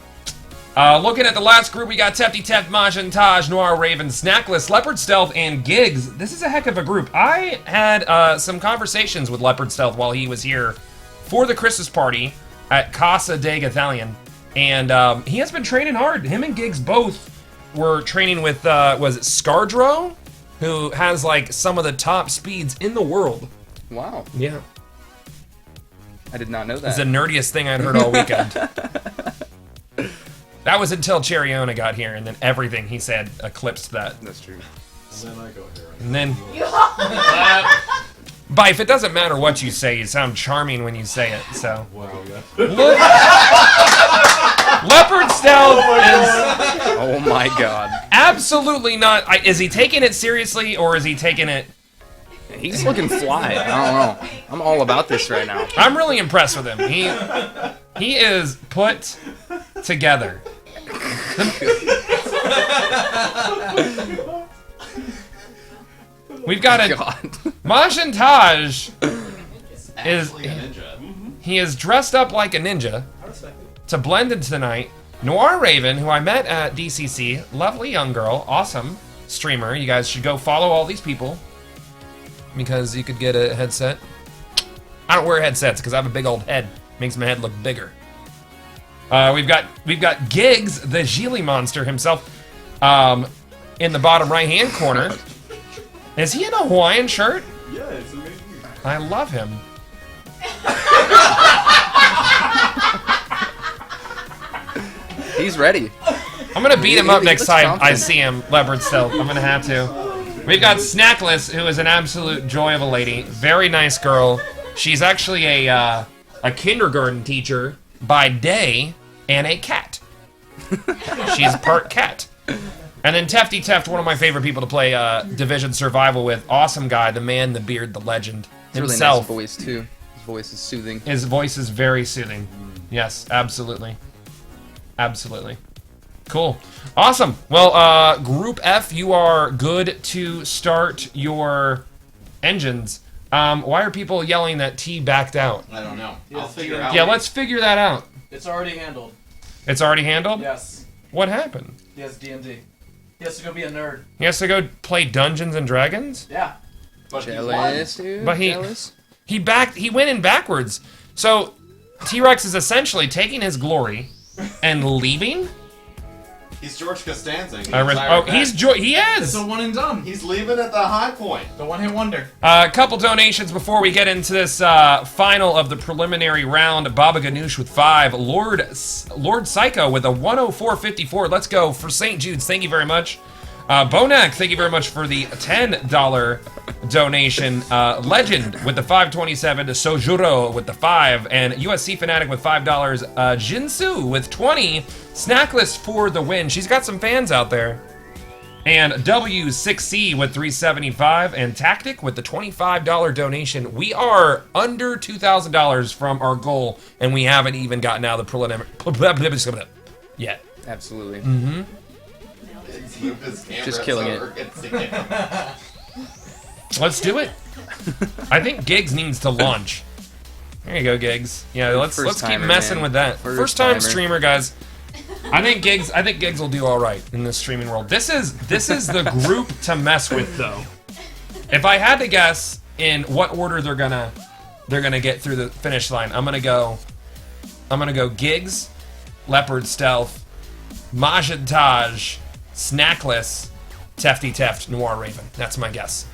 Looking at the last group, we got Tefty Teft, Majin Taj, Noir Raven, Snackless, Leopard Stealth, and Gigs. This is a heck of a group. I had some conversations with Leopard Stealth while he was here for the Christmas party at Casa de Gathalion. And he has been training hard. Him and Gigs both were training with, was it Scardro? Who has, like, some of the top speeds in the world. Wow. Yeah. I did not know that. It's the nerdiest thing I'd heard all weekend. That was until Cheriona got here, and then everything he said eclipsed that. That's true. And then I go here. And then... Bife, it doesn't matter what you say, you sound charming when you say it, so... Wow, Look, Leopard Stealth is... Oh my god. Absolutely not... Is he taking it seriously, or is he taking it... He's looking fly. I don't know. I'm all about this right now. I'm really impressed with him. He is put together. We've got a Majin Taj he is dressed up like a ninja to blend into the night. Noir Raven, who I met at DCC, lovely young girl, awesome streamer. You guys should go follow all these people because you could get a headset. I don't wear headsets because I have a big old head. Makes my head look bigger. We've got Giggs, the Geely monster himself, in the bottom right-hand corner. Is he in a Hawaiian shirt? Yeah, it's amazing. I love him. He's ready. I'm gonna beat him up next time I see him, Leopard Stealth. I'm gonna have to. We've got Snackless, who is an absolute joy of a lady. Very nice girl. She's actually a kindergarten teacher by day and a cat. She's part cat. And then Tefty Teft, one of my favorite people to play Division Survival with. Awesome guy, the man, the beard, the legend himself. Really nice voice too. His voice is soothing. His voice is very soothing. Yes, absolutely. Absolutely. Cool. Awesome. Well, Group F, you are good to start your engines. Why are people yelling that T backed out? I don't know. I'll Yes, figure DMD. out. Yeah, let's figure that out. It's already handled. It's already handled? Yes. What happened? He has DMD. He has to go be a nerd. He has to go play Dungeons and Dragons? Yeah. But Jealous, dude. But Jealous. he went in backwards. So T-Rex is essentially taking his glory and leaving? he's George Costanza. He is. It's a one and done. He's leaving at the high point. The one hit wonder. A couple donations before we get into this final of the preliminary round. Baba Ganoush with 5. Lord Psycho with a 104.54. Let's go for St. Jude's. Thank you very much. Bonak, thank you very much for the $10 donation. Legend with the 527. Sojuro with the 5. And USC Fanatic with $5. Jinsu with 20. Snackless for the win. She's got some fans out there. And W6C with 375. And Tactic with the $25 donation. We are under $2,000 from our goal. And we haven't even gotten out of the preliminary yet. Absolutely. Mm-hmm. Just killing it. Let's do it. I think Giggs needs to launch. There you go, Giggs. Yeah, let's keep messing with that. First time streamer, guys. I think Giggs will do all right in this streaming world. This is the group to mess with, though. If I had to guess in what order they're gonna get through the finish line, I'm gonna go Giggs, Leopard Stealth, Majid Taj, Snackless, Tefty Teft, Noir Raven. That's my guess.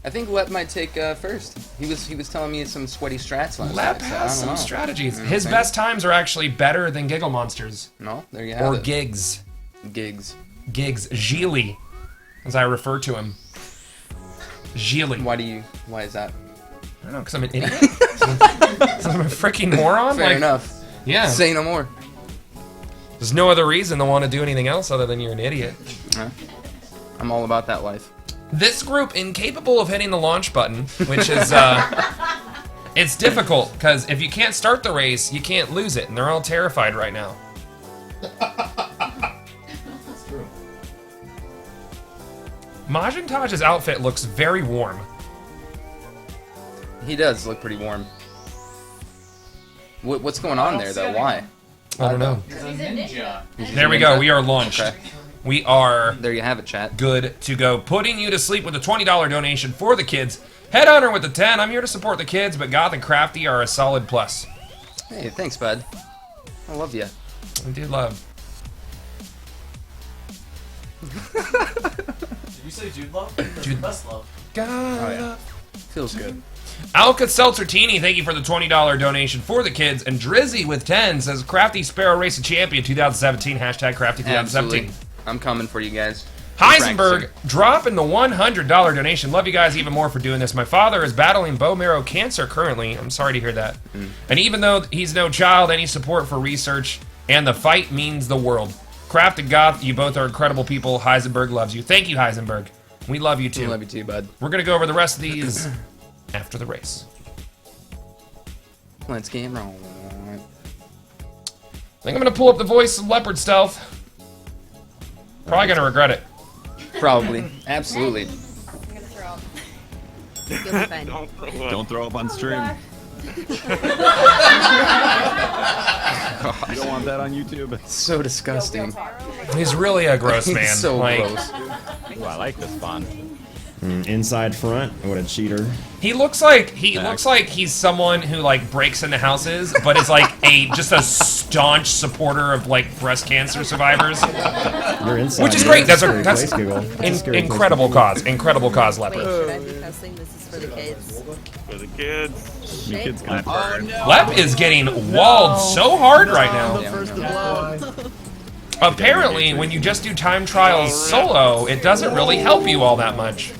I think Lep might take first. He was telling me some sweaty strats last Lep night, so has I don't some know. strategies. You know what I'm His saying? best times are actually better than Giggle Monsters. No, there you have or it. Giggs. Gigs. Geely, as I refer to him. Geely. Why is that? I don't know, because I'm an idiot? Because I'm a freaking moron? Fair enough. Yeah. Say no more. There's no other reason to want to do anything else other than you're an idiot. I'm all about that life. This group, incapable of hitting the launch button, which is, it's difficult, because if you can't start the race, you can't lose it, and they're all terrified right now. That's true. Majin Taj's outfit looks very warm. He does look pretty warm. What's going on there, though? Why? I don't know. He's a ninja. There we go. We are launched. Okay. We are There you have it, chat. good to go. Putting you to sleep with a $20 donation for the kids. Headhunter with the 10. I'm here to support the kids, but Goth and Crafty are a solid plus. Hey, thanks, bud. I love you. I do love. Did you say Jude love? That's the best love. God. Feels good. Alka Seltzertini, thank you for the $20 donation for the kids. And Drizzy with 10 says Crafty Sparrow Racing Champion 2017. Hashtag Crafty 2017. Absolutely. I'm coming for you guys. Heisenberg dropping the $100 donation. Love you guys even more for doing this. My father is battling bone marrow cancer currently. I'm sorry to hear that. And even though he's no child, any support for research and the fight means the world. Craft and Goth, you both are incredible people. Heisenberg loves you. Thank you, Heisenberg. We love you too. We love you too, bud. We're going to go over the rest of these after the race. Let's get rolling. I think I'm going to pull up the voice of Leopard Stealth. Probably going to regret it. Probably. Absolutely. I'm gonna throw up. You'll be fine. Don't throw up on stream. You don't want that on YouTube. So disgusting. He's really a gross man. He's so like, gross. Ooh, I like this font. Inside front, what a cheater. He looks like he's someone who like breaks into houses, but is like just a staunch supporter of like breast cancer survivors. You're inside. Which is great. That's incredible cause. Incredible cause, Leopard. Should I be cussing? This is for the kids. For the kids. The kids Shake. gonna burn. Lep is getting walled so hard right now. Apparently, when you just do time trials solo, it doesn't really help you all that much.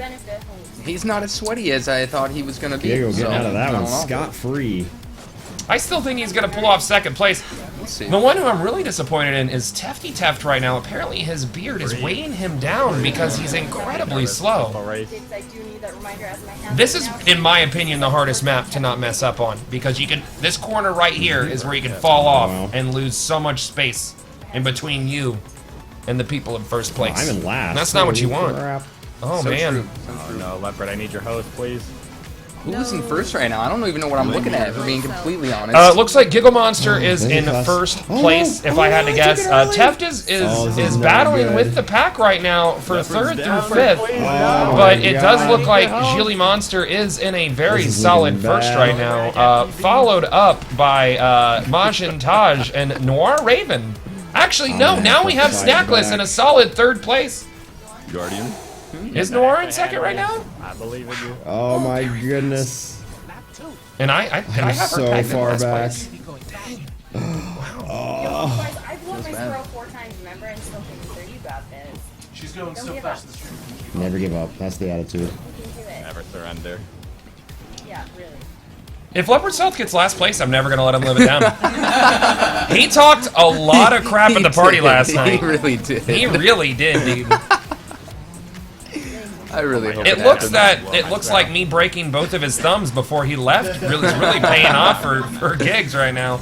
He's not as sweaty as I thought he was gonna be. Diego getting so, out of that I one don't know. scot-free. I still think he's going to pull off second place. The one who I'm really disappointed in is Tefty Teft right now. Apparently his beard is weighing him down because he's incredibly slow. This is, in my opinion, the hardest map to not mess up on, because you can. This corner right here is where you can fall off and lose so much space in between you and the people in first place. I'm in last. And that's not what you Holy want. crap. Oh So man. true. Oh no, Leopard, I need your host, please. Who's in first right now? I don't even know what I'm looking at, for being completely honest. Looks like Giggle Monster is in first place, if I had to guess. Teft is battling with the pack right now for third through fifth, but it does look like Gilly Monster is in a very solid first right now, followed up by Majin Taj and Noir Raven. Actually, no, now we have Snackless in a solid third place. Guardian. Is Noir in second right now? I believe in you. Oh my goodness. And I have her so tagged in far last back. place. Oh. I've won my throw 4 times, remember, and still came through. You got this. She's going so fast in the stream. Never give up. That's the attitude. You can do it. Never surrender. Yeah, really. If Leopard Stealth gets last place, I'm never gonna let him live it down. He talked a lot of crap at the party last night. He really did. He really did, dude. I really hope It looks like me breaking both of his thumbs before he left. Really, is really paying off for gigs right now.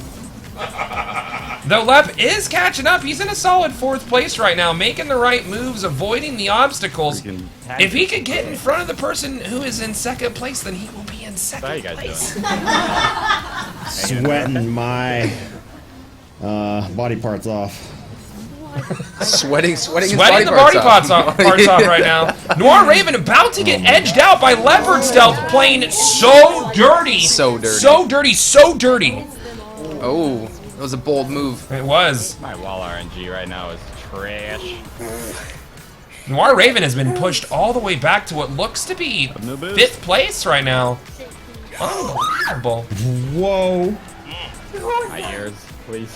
Though Lep is catching up. He's in a solid fourth place right now, making the right moves, avoiding the obstacles. If he could get in front of the person who is in second place, then he will be in second place. Sweating my body parts off. Sweating his Sweating body the parts parts off right now. Noir Raven about to get edged out by Leopard Stealth, playing so dirty. So dirty. So dirty, so dirty. Oh, that was a bold move. It was. My wall RNG right now is trash. Noir Raven has been pushed all the way back to what looks to be fifth place right now. Unbelievable. Whoa. My ears, please.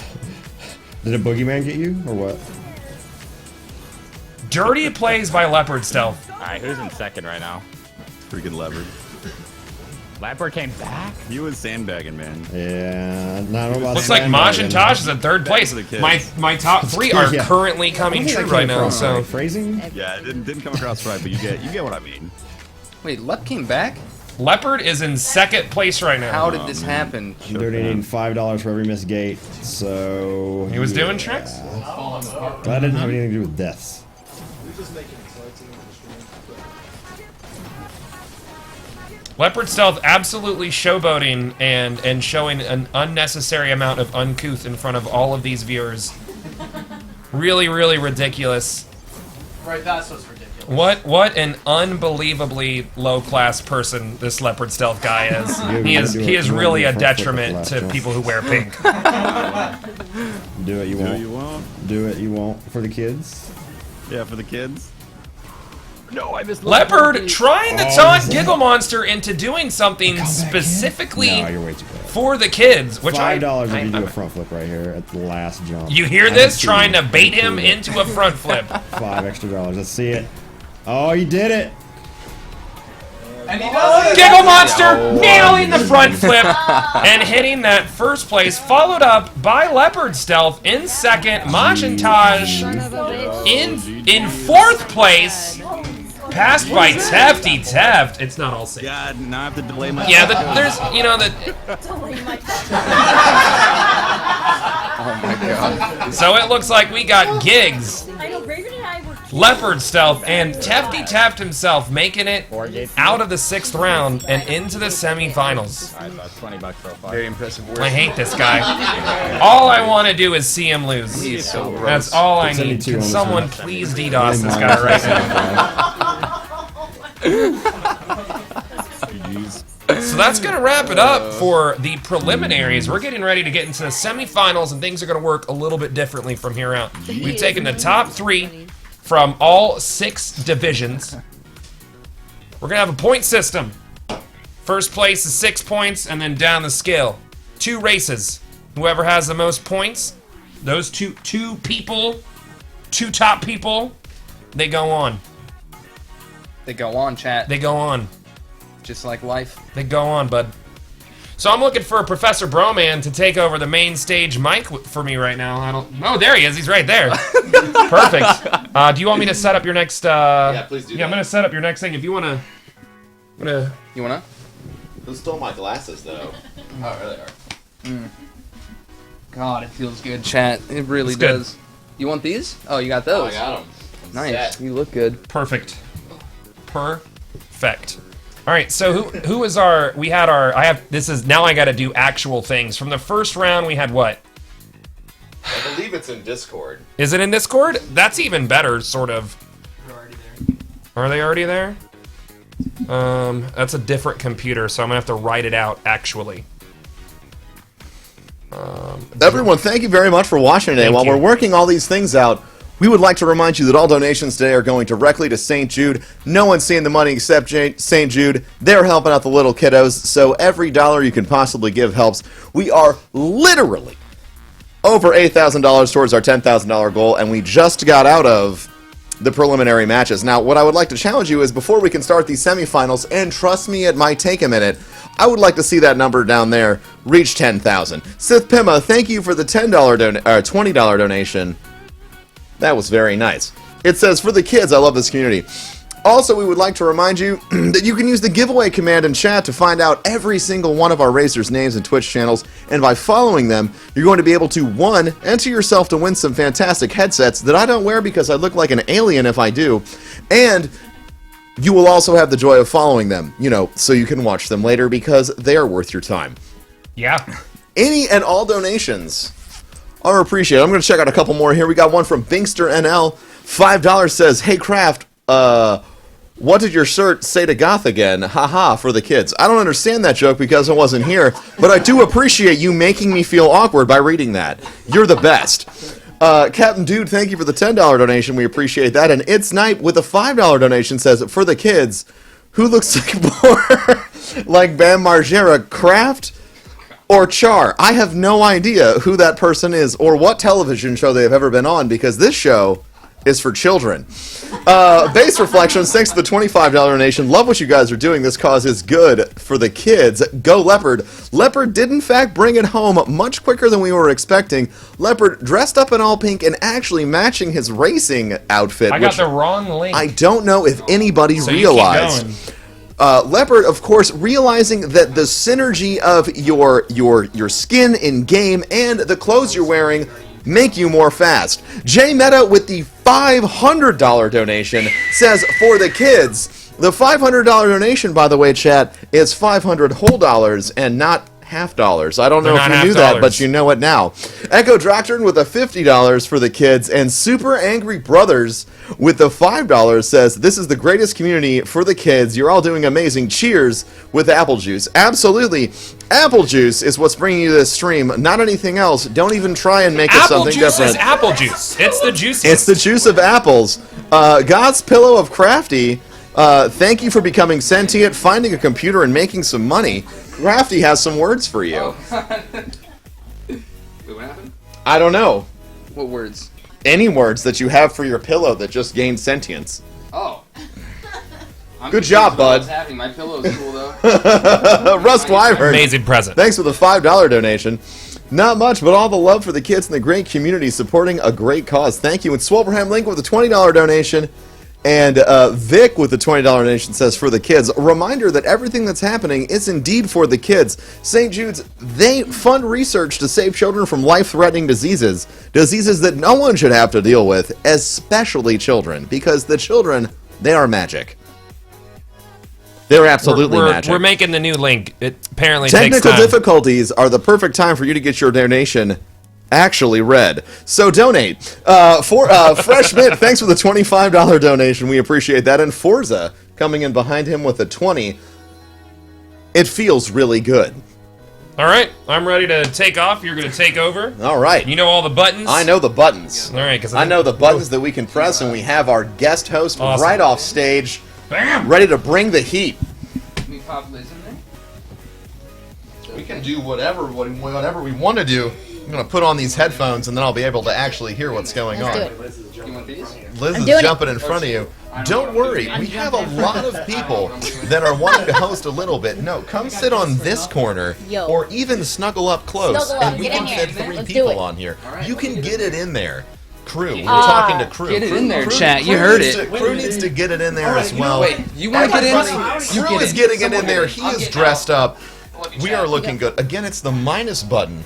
Did a boogeyman get you, or what? Dirty plays by Leopard Stealth. Alright, who's in second right now? Freaking Leopard. Leopard came back? He was sandbagging, man. Yeah, not about Looks like Majin Taj is in third place. My top 3 are Yeah. currently coming true right now. So phrasing? Yeah, it didn't come across right, but you get what I mean. Wait, Lep came back? Leopard is in second place right now. How did this happen? I'm donating $5 for every missed gate, so... He was doing tricks? That didn't have anything to do with deaths. Leopard Stealth absolutely showboating and showing an unnecessary amount of uncouth in front of all of these viewers. Really, really ridiculous. Right, that's what's ridiculous. What an unbelievably low-class person this Leopard Stealth guy is. He is really a detriment to people who wear pink. Do it, you Do won't. it, you won't. Do it, you won't. For the kids. Yeah, for the kids. No, I missed Leopard trying to taunt Giggle Monster into doing something specifically No, you're way too bad. for the kids, which $5 if you do a front flip right here at the last jump. You hear I this? haven't Trying seen to it. bait him into a front flip. $5 extra. Let's see it. Oh, you did it. And he does it! Giggle Monster nailing the front flip and hitting that first place, followed up by Leopard Stealth in second, Majin Taj in fourth place, passed by Tefty Teft. It's not all safe. God, now I have to delay my. Yeah, there's, you know, Oh my god. so it looks like we got Gigs, I know Raven and I were Leopard Stealth, and Tefty tapped himself, making it out of the 6th round and into the semifinals. Alright, so that's $20 so far. Very impressive work. I hate this guy. All I want to do is see him lose. He's so gross. That's all I need. 72 Can on this someone one. please DDoS this guy right now? So that's going to wrap it up for the preliminaries. We're getting ready to get into the semifinals, and things are going to work a little bit differently from here out. We've taken the top 3 from all 6 divisions. We're going to have a point system. First place is 6 points, and then down the scale. 2 races. Whoever has the most points, those two top people, they go on. They go on, chat. They go on. Just like life. They go on, bud. So I'm looking for Professor Broman to take over the main stage mic for me right now. Oh, there he is. He's right there. Perfect. Do you want me to set up your next... Yeah, please do Yeah, I'm going to set up your next thing. If you want to... You wanna? Who stole my glasses, though? Oh, really? God, it feels good, chat. It really It's good. does. You want these? Oh, you got those. I got them. Nice. You look good. Perfect. Perfect. All right, so who is our... Now I got to do actual things. From the first round, we had what? I believe it's in Discord. Is it in Discord? That's even better, sort of. They're already there. Are they already there? That's a different computer, so I'm gonna have to write it out, actually. Everyone, thank you very much for watching today. Thank While you. we're working all these things out, we would like to remind you that all donations today are going directly to St. Jude. No one's seeing the money except St. Jude. They're helping out the little kiddos, so every dollar you can possibly give helps. We are literally over $8,000 towards our $10,000 goal, and we just got out of the preliminary matches. Now, what I would like to challenge you is before we can start these semifinals, and trust me, it might take a minute, I would like to see that number down there reach 10,000. Sith Pima, thank you for the $20 donation. That was very nice. It says, for the kids, I love this community. Also, we would like to remind you that you can use the giveaway command in chat to find out every single one of our racers' names and Twitch channels, and by following them, you're going to be able to, 1, enter yourself to win some fantastic headsets that I don't wear because I look like an alien if I do, and you will also have the joy of following them, so you can watch them later because they are worth your time. Yeah. Any and all donations are appreciated. I'm going to check out a couple more here. We got one from Binkster NL. $5 says, hey, Kraft, what did your shirt say to Goth again? Haha, for the kids. I don't understand that joke because I wasn't here, but I do appreciate you making me feel awkward by reading that. You're the best. Captain Dude, thank you for the $10 donation. We appreciate that. And It's Night with a $5 donation says, for the kids, who looks like more like Bam Margera, Kraft or Char? I have no idea who that person is or what television show they have ever been on because this show is for children. Base Reflections, thanks to the $25 donation. Love what you guys are doing. This cause is good for the kids. Go Leopard. Leopard did in fact bring it home much quicker than we were expecting. Leopard dressed up in all pink and actually matching his racing outfit. I got the wrong link. I don't know if anybody So you keep realized. Leopard, of course, realizing that the synergy of your skin in game and the clothes you're wearing make you more fast. Jay Meta with the $500 donation says, for the kids. The $500 donation, by the way, chat, is 500 whole dollars and not half dollars. I don't know if you knew that, but you know it now. Echo Doctrine with a $50 for the kids, and Super Angry Brothers with the $5 says, this is the greatest community for the kids. You're all doing amazing. Cheers with Apple Juice. Absolutely. Apple Juice is what's bringing you this stream, not anything else. Don't even try and make it something different. Apple juice. It's the juice. It's the juice of apples. God's Pillow of Crafty, thank you for becoming sentient, finding a computer, and making some money. Crafty has some words for you. Wait, what happened? I don't know. What words? Any words that you have for your pillow that just gained sentience. Oh. Good job, bud. What's happening? My pillow's cool, though. Rust Wyvern. Amazing present. Thanks for the $5 donation. Not much, but all the love for the kids and the great community supporting a great cause. Thank you. And Swolverham Link with a $20 donation. And Vic with the $20 donation says, for the kids. A reminder that everything that's happening is indeed for the kids. St. Jude's, they fund research to save children from life-threatening diseases. Diseases that no one should have to deal with, especially children. Because the children, they are magic. They're absolutely magic. We're making the new link. It apparently takes Technical time. difficulties are the perfect time for you to get your donation actually read. So donate. Fresh Mint, thanks for the $25 donation. We appreciate that. And Forza coming in behind him with a 20. It feels really good. All right, I'm ready to take off. You're going to take over. All right. You know all the buttons? I know the buttons. All right, because I know the buttons that we can press, and we have our guest host Awesome. right off stage, Bam! ready to bring the heat. Can we pop Liz in there? We can do whatever we want to do. I'm going to put on these headphones, and then I'll be able to actually hear what's going on. You want these? Liz I'm is doing jumping in front of you. Don't worry, we have a lot of people that are wanting to host a little bit. No, come sit on this corner, Yo. or even snuggle up close, Snuggle up, and we get can in fit here. 3 Let's do people it. on here. You can get it in there. Crew, we're talking to crew. Get it in there, Crew chat. You heard needs it. Crew needs to get it in there as well. Wait, you want to get in? Crew is getting it in there. He is dressed up. We are looking good. Again, it's the minus button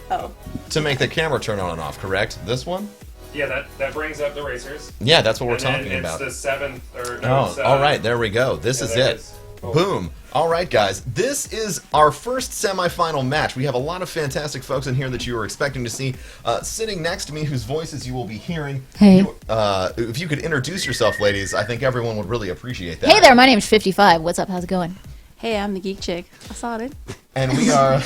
to make the camera turn on and off, correct? This one? Yeah, that brings up the racers. Yeah, that's what we're And then talking about. It's the 7th, or no, Oh, it's, all right, there we go. This yeah, is there it. it is. Cool. Boom. All right, guys. This is our first semifinal match. We have a lot of fantastic folks in here that you were expecting to see. Sitting next to me, whose voices you will be hearing. Hey. If you could introduce yourself, ladies, I think everyone would really appreciate that. Hey there, my name's 55. What's up? How's it going? Hey, I'm the geek chick. I saw it. And we are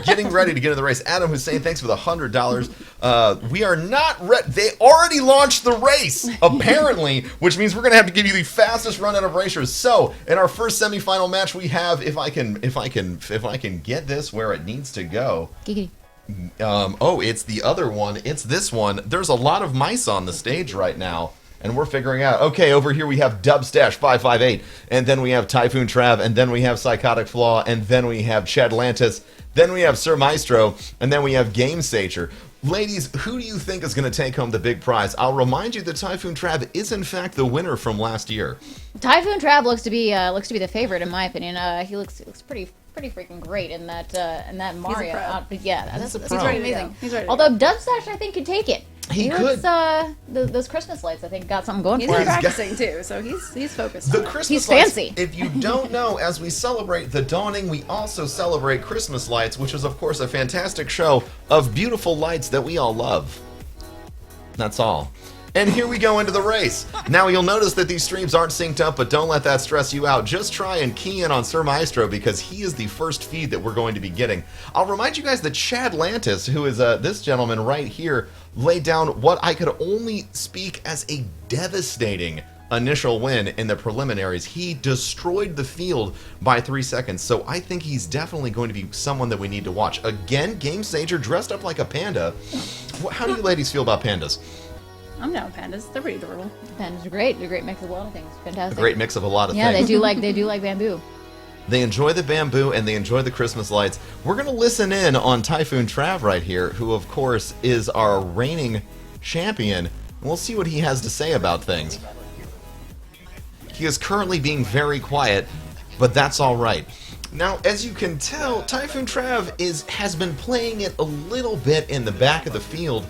getting ready to get into the race. Adam Hussein, thanks for the $100. We are not ready. They already launched the race, apparently, which means we're going to have to give you the fastest run out of racers. So, in our first semifinal match, we have, if I can get this where it needs to go. Giggity. It's the other one. It's this one. There's a lot of mice on the stage right now. And we're figuring out, okay, over here we have Dubstash558, and then we have Typhoon Trav, and then we have Psychotic Flaw, and then we have Chadlantis, then we have Sir Maestro, and then we have Game Sager. Ladies, who do you think is going to take home the big prize? I'll remind you that Typhoon Trav is in fact the winner from last year. Typhoon Trav looks to be the favorite in my opinion. He looks pretty freaking great in that Mario. He's That's a he's pro. pretty amazing. Although Dubstash I think could take it. He looks, could. Those Christmas lights I think got something going He's for him. practicing too, so he's focused. The on it. Christmas He's lights, fancy. If you don't know, as we celebrate the dawning, we also celebrate Christmas lights, which is of course a fantastic show of beautiful lights that we all love. That's all. And here we go into the race. Now you'll notice that these streams aren't synced up, but don't let that stress you out. Just try and key in on Sir Maestro because he is the first feed that we're going to be getting. I'll remind you guys that Chadlantis, who is this gentleman right here, laid down what I could only speak as a devastating initial win in the preliminaries. He destroyed the field by 3 seconds, so I think he's definitely going to be someone that we need to watch. Again, Game Sager dressed up like a panda. How do you ladies feel about pandas? I'm down with pandas. They're pretty adorable. Pandas are great. They're a great mix of a lot of things. A Fantastic. great mix of a lot of Yeah, things. they do like bamboo. They enjoy the bamboo and they enjoy the Christmas lights. We're going to listen in on Typhoon Trav right here, who of course is our reigning champion. And we'll see what he has to say about things. He is currently being very quiet, but that's all right. Now, as you can tell, Typhoon Trav has been playing it a little bit in the back of the field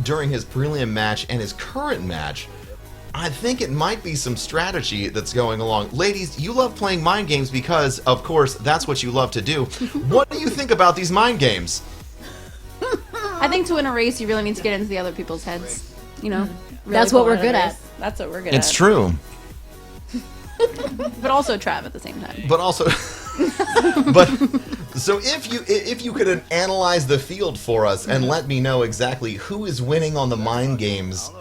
during his prelim match and his current match. I think it might be some strategy that's going along. Ladies, you love playing mind games because, of course, that's what you love to do. What do you think about these mind games? I think to win a race, you really need to get into the other people's heads. You know, really That's what pull we're out a good race. at. That's what we're good It's at. true. But also Trav at the same time. But also, but so if you could analyze the field for us and let me know exactly who is winning on the mind games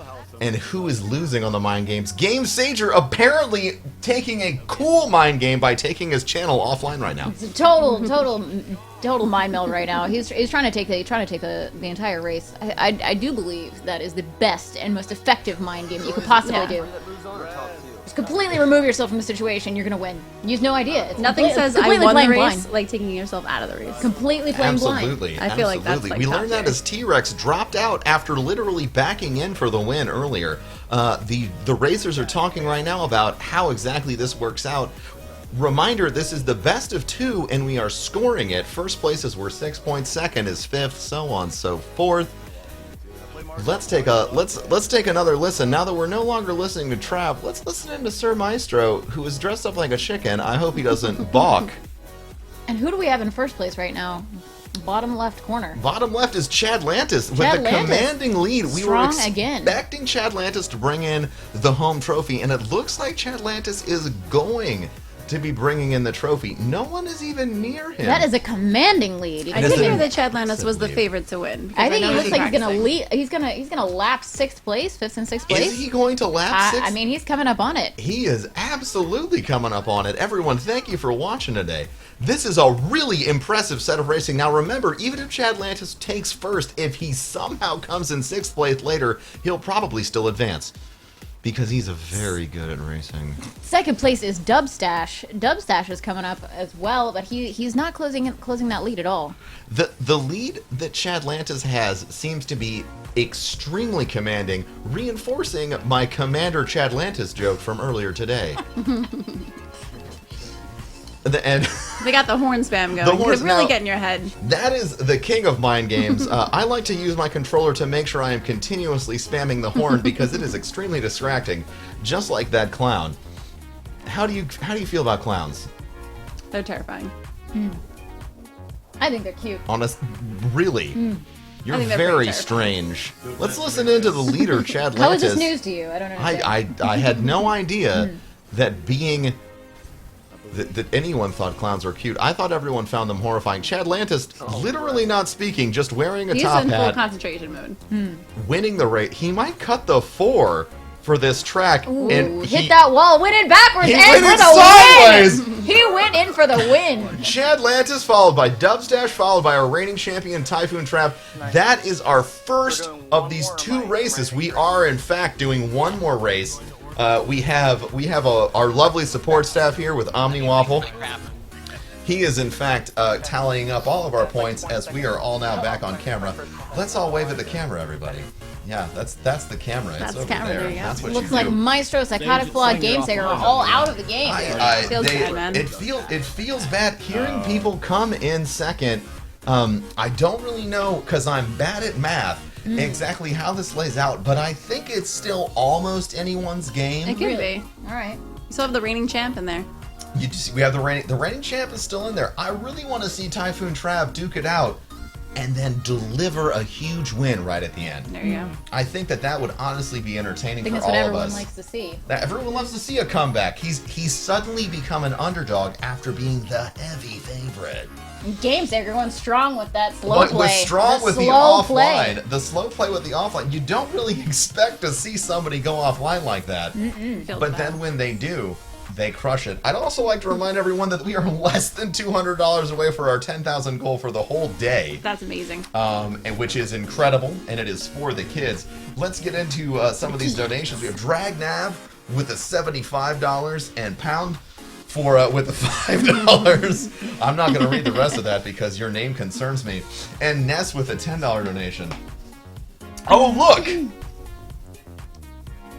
and who is losing on the mind games. Game Sager apparently taking a cool mind game by taking his channel offline right now. It's a total mind meld right now. He's trying to take the entire race. I do believe that is the best and most effective mind game you could possibly do. Just completely remove yourself from the situation. You're gonna win. You have no idea. It's Nothing says I completely won the playing race blind. like taking yourself out of the race. Completely playing Absolutely. blind. I feel like that's, like, we top learned that tier. as T-Rex dropped out after literally backing in for the win earlier. The racers are talking right now about how exactly this works out. Reminder, this is the best of 2 and we are scoring it. First place is worth 6 points, second is 5th, so on so forth. Let's take another listen. Now that we're no longer listening to Trav, let's listen in to Sir Maestro, who is dressed up like a chicken. I hope he doesn't balk. And who do we have in first place right now? Bottom left corner. Bottom left is Chad Lantis with Chad a Lantis. commanding lead. We Strong were again. expecting Chad Lantis to bring in the home trophy, and it looks like Chad Lantis is going to be bringing in the trophy. No one is even near him. That is a commanding lead. I did hear that Chad Landis was the favorite to win. I think know he looks like he's gonna practicing. lead. He's gonna lap 6th place, 5th and 6th place. Is he going to lap 6th? I mean, he's coming up on it. He is absolutely coming up on it. Everyone, thank you for watching today. This is a really impressive set of racing. Now remember, even if Chad Lantis takes first, if he somehow comes in 6th place later, he'll probably still advance. Because he's very good at racing. Second place is Dubstash. Dubstash is coming up as well, but he's not closing that lead at all. The lead that Chad Lantis has seems to be extremely commanding, reinforcing my Commander Chad Lantis joke from earlier today. And They got the horn spam going. The horns Could really now- get in your head. that is the king of mind games. I like to use my controller to make sure I am continuously spamming the horn because it is extremely distracting, just like that clown. How do you feel about clowns? They're terrifying. I think they're cute. Honest, really? You're I think they're very pretty terrifying. strange. Let's listen into the leader, Chad Lantis. How is this news to you? I don't understand. I had no idea that being that anyone thought clowns were cute. I thought everyone found them horrifying. Chad Lantis, literally not speaking, just wearing a He's top in full hat, concentration mode. winning the race. He might cut the 4 for this track, Ooh, and hit he, that wall, went in backwards, He and went for in the sideways. win. He went in for the win. Chad Lantis, followed by Dubstash, followed by our reigning champion Typhoon Trap. That is our first of these 2 races. We are, in fact, doing one more race. We have our lovely support staff here with Omni Waffle. He is, in fact, tallying up all of our points as we are all now back on camera. Let's all wave at the camera, everybody. Yeah, that's the camera. That's it's the over camera, there. there you go. That's what Looks you like do. Maestro, Psychotic Flaw, Gamesager are all out of the game. It feels bad hearing people come in second. I don't really know because I'm bad at math exactly how this lays out, but I think it's still almost anyone's game. It could be. All right. You still have the reigning champ in there. We have the reigning champ is still in there. I really want to see Typhoon Trav duke it out and then deliver a huge win right at the end. There you go. I think that would honestly be I entertaining think for that's all what of everyone us. likes to see. That everyone loves to see a comeback. He's suddenly become an underdog after being the heavy favorite. Gamesager going strong with that slow But play. was strong with the slow play. offline. The slow play with the offline. You don't really expect to see somebody go offline like that. But then when they do, they crush it. I'd also like to remind everyone that we are less than $200 away for our 10,000 goal for the whole day. That's amazing. And which is incredible, and it is for the kids. Let's get into some of these donations. We have Dragnav with the $75 and Pound for with the $5. I'm not going to read the rest of that because your name concerns me. And Ness with a $10 donation. Oh, look!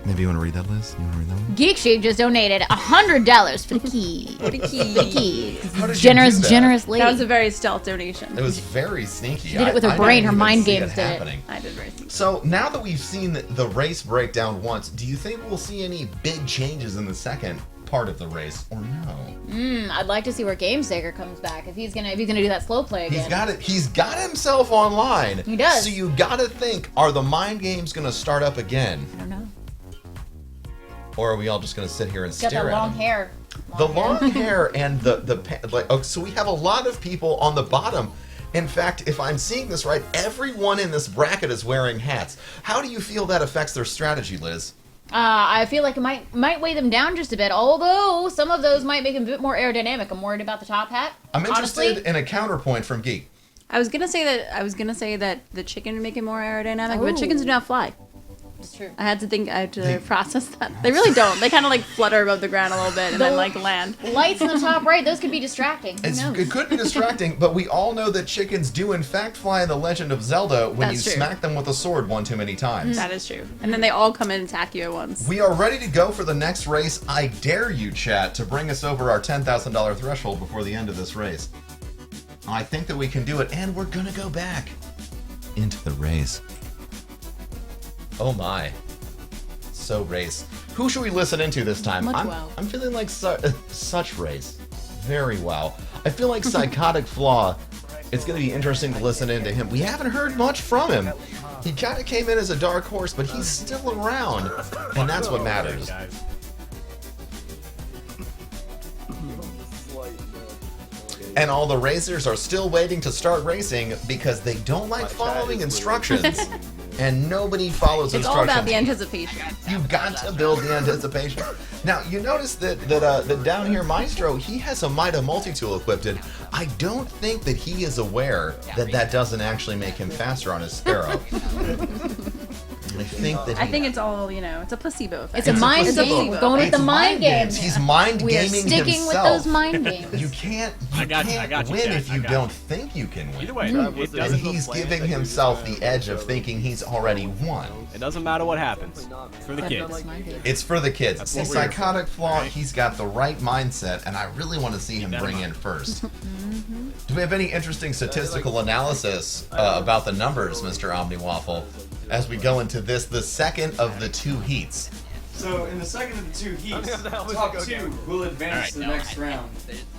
Maybe you want to read that, Liz? You want to read that one? Geek Sheep just donated $100 for the key. For the key. For the key. How did you Generous, do that? generous lady. That was a very stealth donation. It was very sneaky. She did it with her I brain. didn't Her even mind see games did it. happening. I did very sneaky. So now that we've seen the race breakdown once, do you think we'll see any big changes in the second part of the race, or no? I'd like to see where Gamesager comes back if he's gonna do that slow play again. He's got himself online. He does. So you gotta think, are the mind games gonna start up again? I don't know. Or are we all just gonna sit here and He's got stare that at long him? hair. The long hair and so we have a lot of people on the bottom. In fact, if I'm seeing this right, everyone in this bracket is wearing hats. How do you feel that affects their strategy, Liz? I feel like it might weigh them down just a bit. Although some of those might make them a bit more aerodynamic. I'm worried about the top hat. I'm interested honestly. in a counterpoint from Geek. I was gonna say that the chicken would make it more aerodynamic, Ooh. but chickens do not fly. It's true. I had to process that. They really don't. They kind of like flutter above the ground a little bit and then like land. Lights in the top right, those could be distracting. Who knows? It could be distracting, but we all know that chickens do in fact fly in The Legend of Zelda when That's you true. smack them with a sword one too many times. That is true. And then they all come in and attack you at once. We are ready to go for the next race. I dare you, chat, to bring us over our $10,000 threshold before the end of this race. I think that we can do it, and we're gonna go back into the race. Oh my. So race. Who should we listen into this time? Much wow. I'm feeling like such race. Very wow. I feel like Psychotic Flaw. It's going to be interesting to listen into him. We haven't heard much from him. He kind of came in as a dark horse, but he's still around, and that's what matters. And all the racers are still waiting to start racing because they don't like following instructions. And nobody follows It's all instructions. about the anticipation. You've got to build the anticipation. Now, you notice that down here, Maestro, he has a Mida multi-tool equipped. I don't think that he is aware that that doesn't actually make him faster on his Sparrow. I think it's all, it's a placebo effect. It's a mind game. We're going with the mind games. He's mind We are gaming sticking himself. with those mind games. You can't I got you, win Jack, if you don't think you can win. Either way, it And doesn't he's giving himself the edge of thinking he's already won. It doesn't matter what happens. It's for the kids. It's for the kids. That's See, what we're here Psychotic Flaw, he's got the right mindset, and I really want to see him bring in first. Do we have any interesting statistical analysis about the numbers, Mr. Omniwaffle, as we go into this, the second of the two heats? So in the second of the two heats, top two will advance to the next round.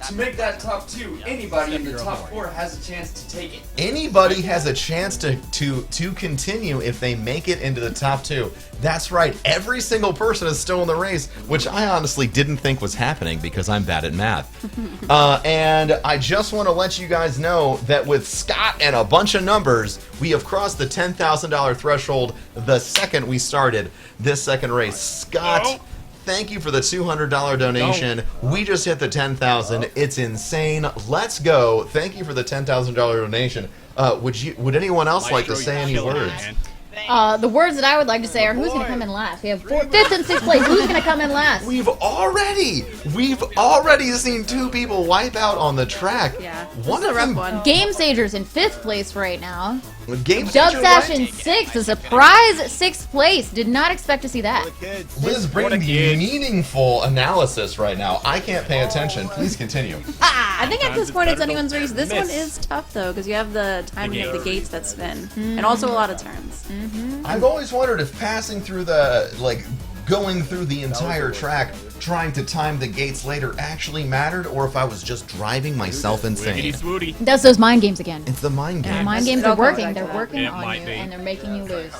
To make that top two, anybody in the top four has a chance to take it. Anybody has a chance to continue if they make it into the top two. That's right, every single person is still in the race, which I honestly didn't think was happening because I'm bad at math. And I just want to let you guys know that with Scott and a bunch of numbers, we have crossed the $10,000 threshold the second we started this second race. Scott, thank you for the $200 donation. We just hit the 10,000. It's insane. Let's go. Thank you for the $10,000 donation. Would anyone else like to say any words? The words that I would like to say are who's going to come in last? We have 5th and 6th place. Who's going to come in last? We've already seen two people wipe out on the track. Yeah, One of them, Game Sagers in 5th place right now. Game Dubsash Sager in 6th, a surprise 6th place. Did not expect to see that. Liz bringing the meaningful analysis right now. I can't pay attention. Please continue. I think at this point it's anyone's race. This one is tough though because you have the timing of the gates that spin and also a lot of turns. I've always wondered if passing through going through the entire track, trying to time the gates later actually mattered, or if I was just driving myself insane. That's those mind games again. It's the mind The game. mind games It all are comes working. back to They're that. working It on might you, be. and they're making you lose.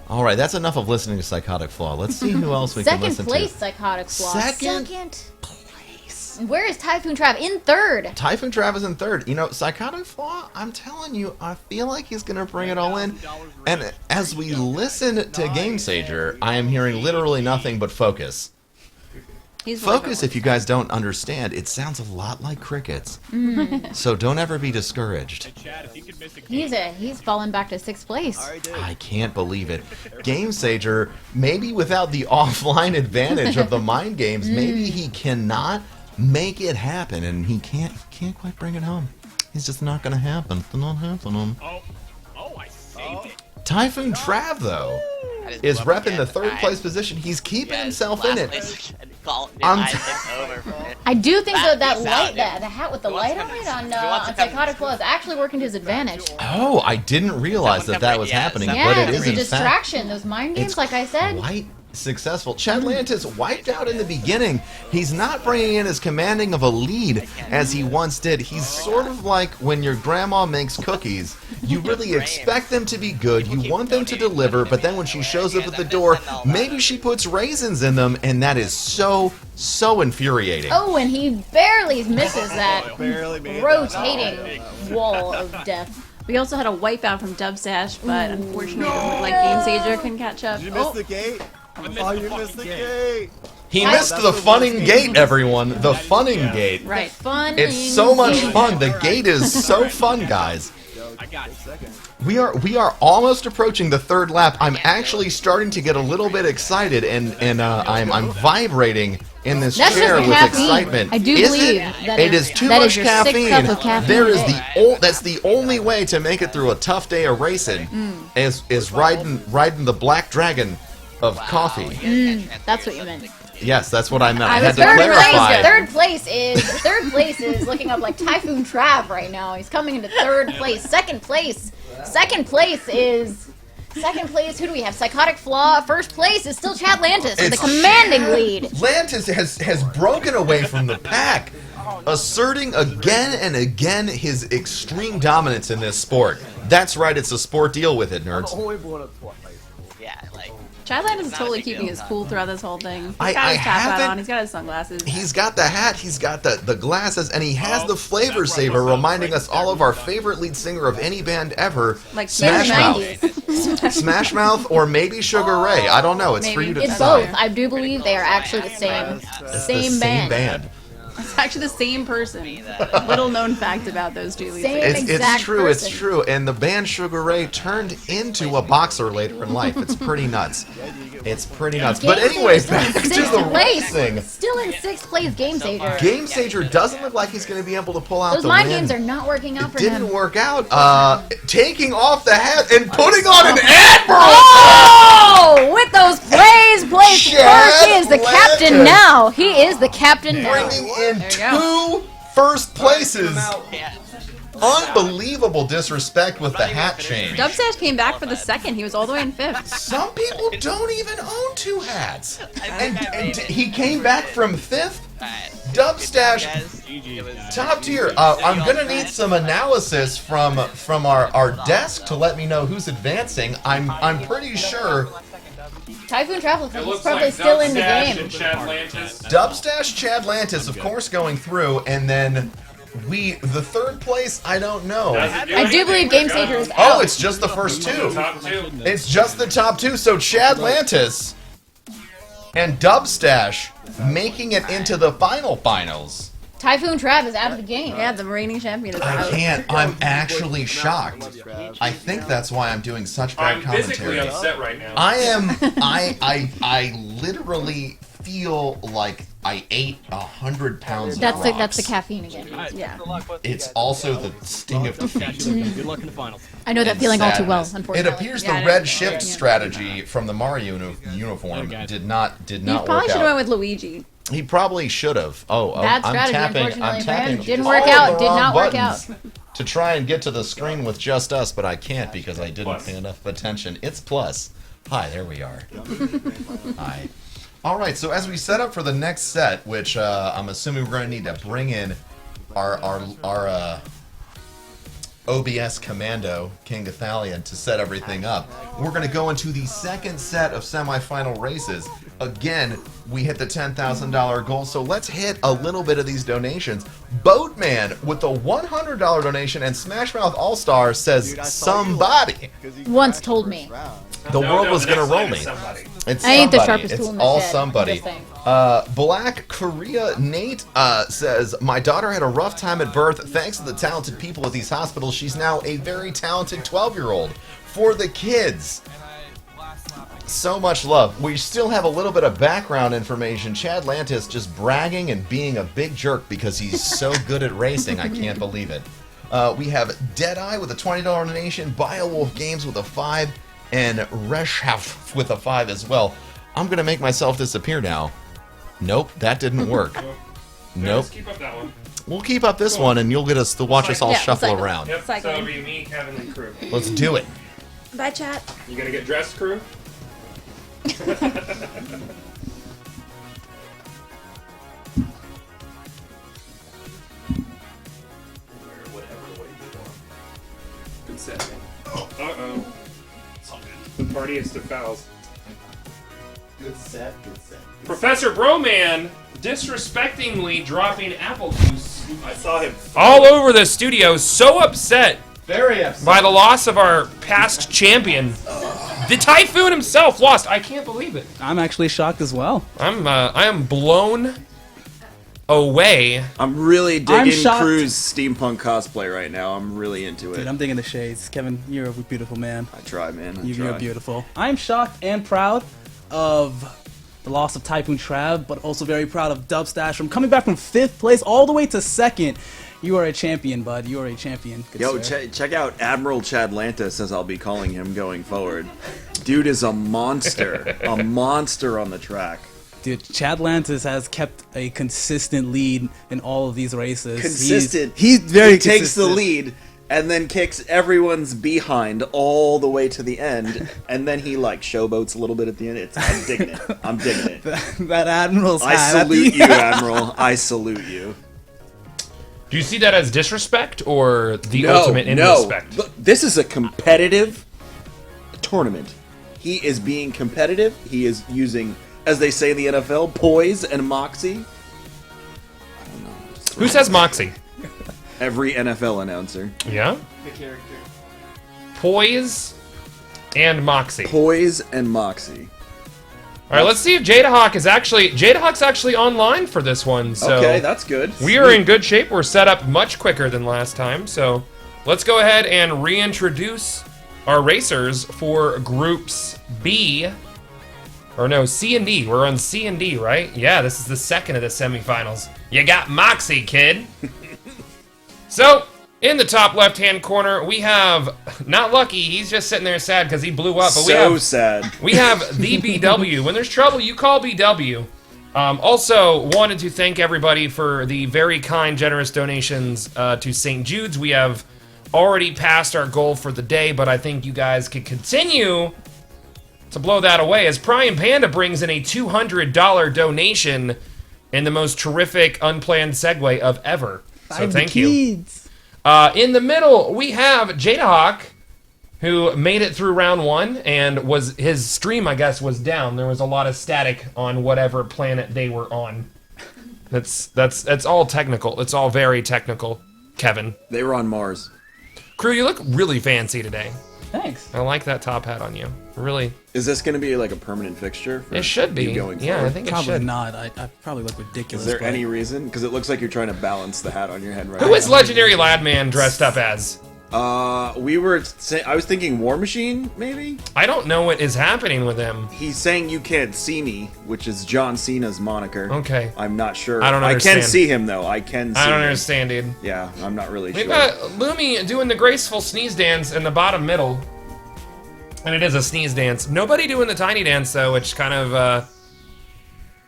All right, that's enough of listening to Psychotic Flaw. Let's see who else we can Second listen place, to. Psychotic Flaw. Second place. And where is Typhoon Trav? In 3rd. Typhoon Travis in 3rd. You know, Psychotic Flaw, I'm telling you, I feel like he's going to bring it all in. And as we listen to Game Sager, I am hearing literally nothing but focus. Focus, if you guys don't understand, it sounds a lot like crickets. So don't ever be discouraged. He's fallen back to 6th place. I can't believe it. Game Sager, maybe without the offline advantage of the mind games, maybe he cannot make it happen, and he can't quite bring it home. It's just not going to happen. It's not happening. I saved it. Typhoon Trav, though, is repping the 3rd place position. He's keeping himself in it. I do think that light, the hat with the light on it on Psychotic Flaw is actually working to his advantage. Oh, I didn't realize that was happening, but it it's is a in fact distraction. Those mind games, it's like I said. quite successful. Chadlantis wiped out in the beginning. He's not bringing in as commanding of a lead as he once did. He's sort of like when your grandma makes cookies. You really expect them to be good, you want them to deliver, but then when she shows up at the door, maybe she puts raisins in them, and that is so infuriating. Oh, and he barely misses that rotating wall of death. We also had a wipeout from Dubsash, but unfortunately, it doesn't look like Game Sager couldn't catch up. Did you miss the gate? Oh, you missed the gate. He missed the funning gate, everyone. The funning gate. Right. Fun. It's so much fun. The gate is so fun, guys. I got We are almost approaching the third lap. I'm actually starting to get a little bit excited, and I'm vibrating in this That's chair just with caffeine. excitement. I do is believe it? It is too that much is your caffeine. 6th cup of caffeine There a is day. that's the only way to make it through a tough day of racing. Is riding the black dragon of coffee. That's what you meant. Yes, that's what I meant. I I had was to third clarify. place. Third place is looking up like Typhoon Trav right now. He's coming into third place. Second place is. Who do we have? Psychotic Flaw. First place is still Chad Lantis with a It's commanding lead. Lantis has broken away from the pack, asserting again and again his extreme dominance in this sport. That's right, it's a sport. Deal with it, nerds. Only blown up twice. Yeah, like. Chad Landis is totally keeping his cool throughout this whole thing. He's I got his top hat haven't- on. He's got his sunglasses. He's got the hat, he's got the glasses, and he has the flavor saver, reminding us all of our favorite lead singer of any band ever, Like Smash Mouth. 90s. Smash Mouth or maybe Sugar Ray. I don't know. It's for Maybe. you to It's decide. both. I do believe they are actually the same. It's Same the band. same band. It's actually the same person. Little known fact about those two lead Same singers. It's exact true, person. it's true. And the band Sugar Ray turned into a boxer later in life. It's pretty nuts. It's pretty nuts. But Game anyways, Sager back to sixth the place. racing. Still in 6th place, Game Sager. Game Sager doesn't look like he's going to be able to pull out Those the mind win. games are not working out for Didn't him. work out. Taking off the hat and putting on an Admiral! Oh, with those plays, Chad He is the captain Lantis. now. He is the captain now. Bringing in There you go. 2 first places. Unbelievable disrespect with the hat change. Dubstash came back for the second. He was all the way in 5th. Some people don't even own 2 hats. And he came back from 5th. Dubstash, top tier. I'm gonna need some analysis from our desk to let me know who's advancing. I'm pretty sure Typhoon Travel It is looks probably like still in the Dubstash game. and Chad Lantis. Dubstash, Chad Lantis, of course, going through, and then the third place. I don't know. I do believe Game Sager is out. Oh, it's just the first 2. Top 2. It's just the top 2. So Chad Lantis and Dubstash making it into the finals. Typhoon Trav is out of the game. Yeah, the reigning champion is I out. can't. I'm actually shocked. I think that's why I'm doing such bad I'm physically commentary. upset right now. I am. I literally feel like I ate 100 pounds of That's rocks. the caffeine again. Yeah. It's also the sting of defeat. Good luck in the finals. I know that and feeling all too well, sadness. unfortunately. It appears Yeah, the I red know. shift strategy from the Mario uniform did not You work probably should have out. went with Luigi. He probably should have. Bad I'm strategy, tapping. unfortunately, I'm for him. tapping. Didn't all work of out, the did wrong not work buttons out. To try and get to the screen with just us, but I can't because I didn't pay enough attention. It's plus. Hi, there we are. Hi. All right. So as we set up for the next set, which I'm assuming we're going to need to bring in our OBS commando, King Gathalion, to set everything up. We're going to go into the second set of semifinal races. Again, we hit the $10,000 goal, so let's hit a little bit of these donations. Boatman with the $100 donation, and Smash Mouth All-Star says somebody. Once told me. The world was going to roll me. It's I ain't the somebody. sharpest It's tool in the all shed. somebody. Just saying. Black Korea Nate says, my daughter had a rough time at birth. Thanks to the talented people at these hospitals, she's now a very talented 12-year-old. For the kids. So much love. We still have a little bit of background information. Chad Lantis just bragging and being a big jerk because he's so good at racing. I can't believe it. We have Deadeye with a $20 donation, Biowolf Games with a 5, and Reshaf with a 5 as well. I'm going to make myself disappear now. Nope, that didn't work. Nope. Let's keep up that one. We'll keep up this one, and you'll get us to watch us all Yeah, shuffle cycle. around. Yep, so Cycling. it'll be me, Kevin, and crew. Let's do it. Bye, chat. You gonna get dressed, crew? Good set, man. Uh-oh. The party is to fouls. Good set, good set. Professor Broman disrespectingly dropping apple juice I saw him. all over the studio, so upset Very upset. by the loss of our past champion. The Typhoon himself lost. I can't believe it. I'm actually shocked as well. I am blown away. I'm really I'm digging shocked. Crew's steampunk cosplay right now. I'm really into it. Dude, I'm digging the shades. Kevin, you're a beautiful man. I try, man. You're beautiful. I'm shocked and proud of the loss of Typhoon Trav, but also very proud of Dubstash from coming back from 5th place all the way to 2nd. You are a champion, bud. You are a champion. Good Yo, sir. check out Admiral Chadlantis, as I'll be calling him going forward. Dude is a monster. A monster on the track. Dude, Chadlantis has kept a consistent lead in all of these races. Consistent. He's very He takes the consistent. lead and then kicks everyone's behind all the way to the end, and then he like showboats a little bit at the end. I'm digging it. I'm digging it. That Admiral's I hat at salute the- you, Admiral. I salute you. Do you see that as disrespect or the ultimate in respect? Look, this is a competitive tournament. He is being competitive. He is using, as they say in the NFL, poise and moxie. Who says moxie? Every NFL announcer. Yeah? The character. Poise and moxie. Poise and moxie. All right, let's see if Jadahawk's actually online for this one. So Okay, that's good. We are in good shape. We're set up much quicker than last time. So let's go ahead and reintroduce our racers for groups B. Or no, C and D. We're on C and D, right? Yeah, this is the second of the semifinals. You got Moxie, kid. So, in the top left-hand corner, we have, not Lucky, he's just sitting there sad because he blew up. But sad. We have the BW. When there's trouble, you call BW. Also, wanted to thank everybody for the very kind, generous donations to St. Jude's. We have already passed our goal for the day, but I think you guys could continue to blow that away as Prime Panda brings in a $200 donation in the most terrific unplanned segue of ever. So thank you. In the middle, we have Jadahawk, who made it through round 1, and his stream, I guess, was down. There was a lot of static on whatever planet they were on. That's all technical. It's all very technical, Kevin. They were on Mars. Crew, you look really fancy today. Thanks. I like that top hat on you. Really. Is this going to be like a permanent fixture? For It should be. you going Yeah, forward? I think it Probably should. not. I probably look ridiculous. Is there but- any reason? Because it looks like you're trying to balance the hat on your head right Who now. is Legendary Ladman dressed up as? I was thinking War Machine, maybe? I don't know what is happening with him. He's saying you can't see me, which is John Cena's moniker. Okay. I'm not sure. I don't I understand. can see him, though. I can see I don't him. understand, dude. Yeah, I'm not really We've sure. got Lumi doing the graceful sneeze dance in the bottom middle. And it is a sneeze dance. Nobody doing the tiny dance, though, which kind of,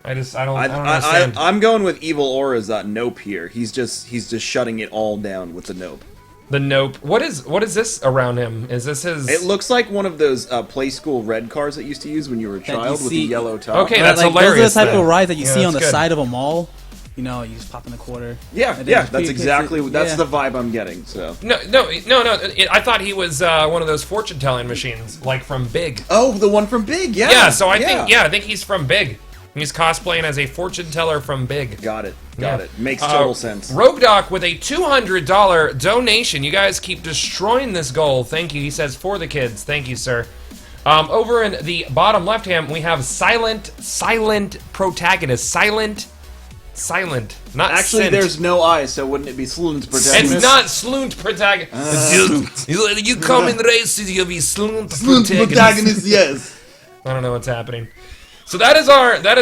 I don't understand. I'm going with Evil Aura's nope here. He's just shutting it all down with the nope. The nope. What is this around him? Is this his... It looks like one of those Play School red cars that you used to use when you were a you child with the see- yellow top. Okay, that's like, hilarious. Those are the type then. of rides that you Yeah, see on the that's good. side of a mall. You know, you just pop in a quarter. Yeah, And then yeah, just that's pre- exactly that's yeah. the vibe I'm getting. So. No. I thought he was one of those fortune-telling machines, like from Big. Oh, the one from Big, yeah. Yeah, so I think he's from Big. He's cosplaying as a fortune teller from Big. Got it. Yeah. Makes total sense. Rogue Doc with a $200 donation. You guys keep destroying this goal. Thank you. He says, for the kids. Thank you, sir. Over in the bottom left hand, we have silent protagonist. Silent. Not Actually, scent. there's no I, so wouldn't it be Sloon's protagonist? It's not Sloont protagonist. You come in races, you'll be Sloont protagonist, yes. I don't know what's happening. So that is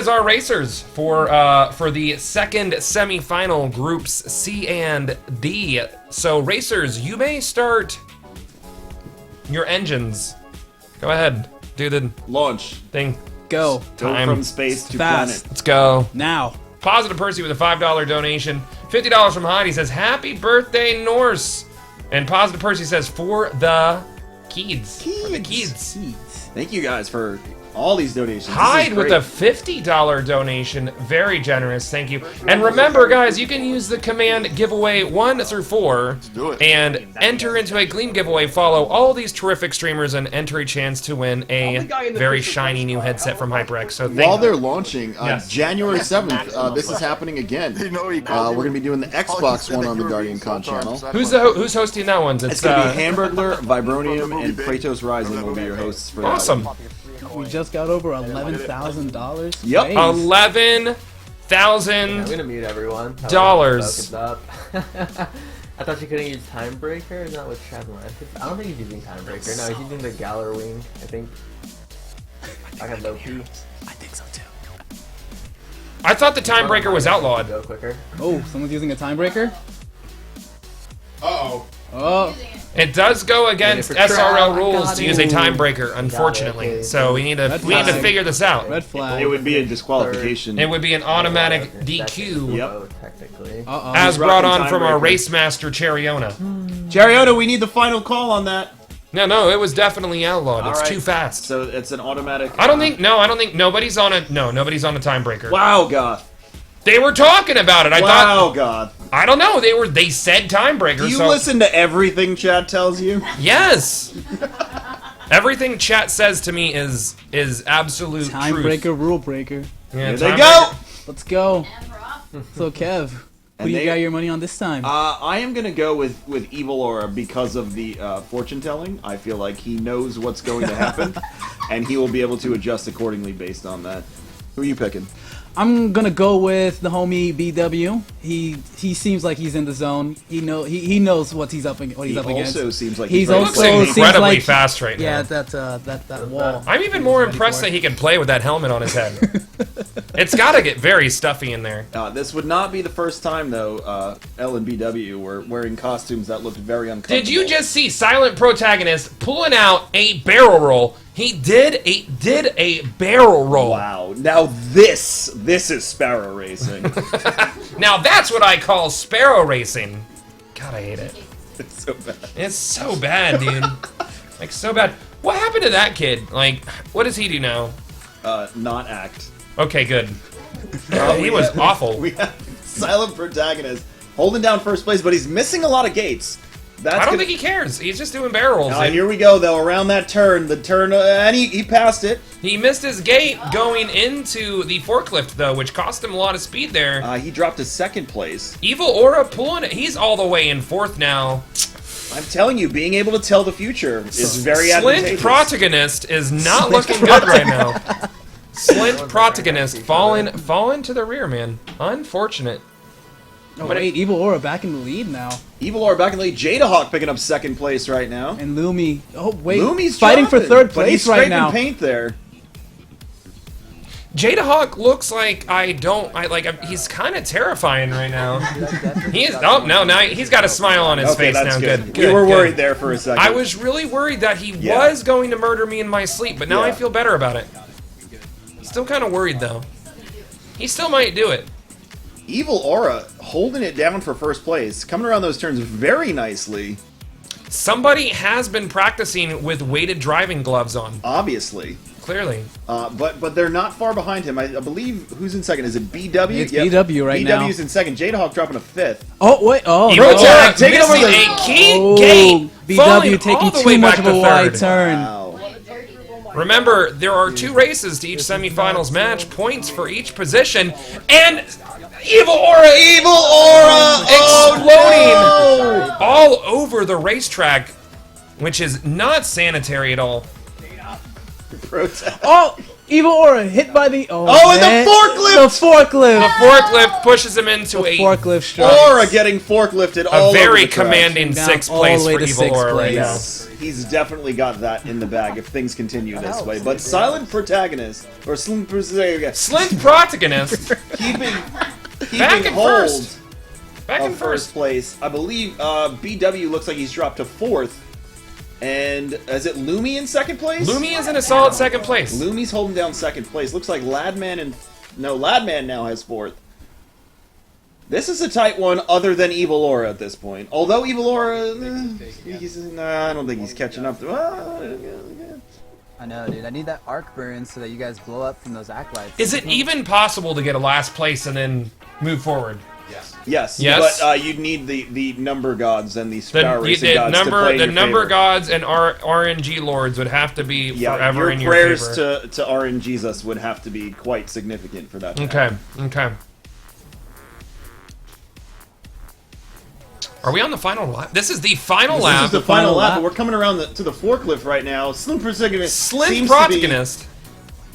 our racers for the second semifinal groups C and D. So racers, you may start your engines. Go ahead, do the launch thing. Go. Time. Go from space to Fast. planet. Let's go. Now. Positive Percy with a $5 donation. $50 from Heidi says, "Happy birthday, Norse." And Positive Percy says, "For the kids." For the kids. Thank you guys for all these donations. Hyde with a $50 donation. Very generous. Thank you. And remember, guys, you can use the command giveaway 1 through 4 and enter into a Gleam giveaway. Follow all these terrific streamers and enter a chance to win a very shiny new headset from HyperX. So thank While you. they're launching, Yes. January 7th, this is happening again. We're going to be doing the Xbox one on the Guardian Con channel. Who's hosting that one? It's going to be Hamburglar, Vibronium, and Kratos Rising will be your hosts for that. Awesome. We just got over $11,000. Yep. Nice. $1,000. I'm gonna mute everyone. Dollars. Up. I thought you couldn't use Timebreaker. Is that what Traveling? I don't think he's using Timebreaker. No, he's using the Galar Wing. I think. I got Loki. I think so too. I thought the Timebreaker was outlawed. Go quicker. Oh, someone's using a Timebreaker? Uh-oh. Oh. It does go against SRL rules to use a timebreaker, Okay, unfortunately. So we need to figure this out. Red flag. It would be a disqualification. It would be an automatic DQ. Yep. Technically. As brought on from our race master Cheriona. Cheriona, we need the final call on that. No, it was definitely outlawed. It's All right. too fast. So it's an automatic. I don't think nobody's on a timebreaker. Wow, God. They were talking about it. I thought. God. I don't know. They said timebreaker. Do you so listen to everything Chad tells you? Yes. Everything chat says to me is absolute Timebreaker, truth. rule breaker. Yeah, Here they go. Let's go. So Kev, who do you got your money on this time? I am gonna go with Evil Aura because of the fortune telling. I feel like he knows what's going to happen, and he will be able to adjust accordingly based on that. Who are you picking? I'm gonna go with the homie BW. He seems like he's in the zone. He knows what he's up against. He also seems like he's ready. also Looks seems incredibly like fast right yeah, now. that wall. I'm even more impressed that he can play with that helmet on his head. It's got to get very stuffy in there. This would not be the first time though. L and BW were wearing costumes that looked very uncomfortable. Did you just see Silent Protagonist pulling out a barrel roll? He did a barrel roll. Wow! Now this is Sparrow Racing. Now that's what I call Sparrow Racing. God, I hate it. It's so bad. It's so bad, dude. Like, so bad. What happened to that kid? Like, what does he do now? Not act. Okay, good. He was awful. We have Silent Protagonist holding down first place, but he's missing a lot of gates. I don't think he cares. He's just doing barrels. Here we go, though. Around that turn, and he passed it. He missed his gate going into the forklift, though, which cost him a lot of speed there. He dropped to second place. Evil Aura pulling it. He's all the way in fourth now. I'm telling you, being able to tell the future is very advantageous. Slint Protagonist is not looking good right now. Slint Protagonist falling to the rear, man. Unfortunate. Oh wait, Evil Aura back in the lead now. Evil Aura back in the lead. Jadahawk picking up second place right now. And Lumi. Oh wait, Lumi's fighting for dropping, third but he's place right now. paint there. Jadahawk looks like he's kind of terrifying right now. He is. Oh no, now he's got a smile on his face that's now. Good. Good. We were good. worried there for a second. I was really worried that he was going to murder me in my sleep, but now I feel better about it. Still kind of worried though. He still might do it. Evil Aura holding it down for first place, coming around those turns very nicely. Somebody has been practicing with weighted driving gloves on. Obviously. Clearly. But they're not far behind him. I believe, who's in second? Is it BW? It's BW right now. BW's in second. Jadahawk dropping a fifth. Oh, wait. Oh, Evil no. Aura taking over missing the a key gate. BW taking too much of a wide turn. Wow. Remember, there are 2 races to each semifinals match, points for each position, and Evil Aura exploding all over the racetrack, which is not sanitary at all. Oh, Evil Aura hit by the and the forklift! The forklift! The forklift pushes him into a forklift strike. Aura getting forklifted all over very the track. commanding 6th place for Evil Aura right now. He's definitely got that in the bag if things continue this way. But Silent Protagonist, or Slint Protagonist, keeping back in hold first. Back in first place. I believe BW looks like he's dropped to 4th. And is it Lumi in second place? Lumi is in a solid 2nd place. Lumi's holding down 2nd place. Looks like Ladman now has 4th. This is a tight one other than Evil Aura at this point. Although Evil Aura, I don't think he's catching up. I know, dude. I need that arc burn so that you guys blow up from those acolytes. Is it even possible to get a last place and then move forward? Yes. Yes. But you'd need the number gods and the Sparrow Racing gods to play in your number favor. gods and RNG lords would have to be forever in your favor. Your prayers to RNGesus would have to be quite significant for that to happen. Okay. Are we on the final lap? This is the final lap. This is the final lap, but we're coming around to the forklift right now. Slint Protagonist. Slint Protagonist.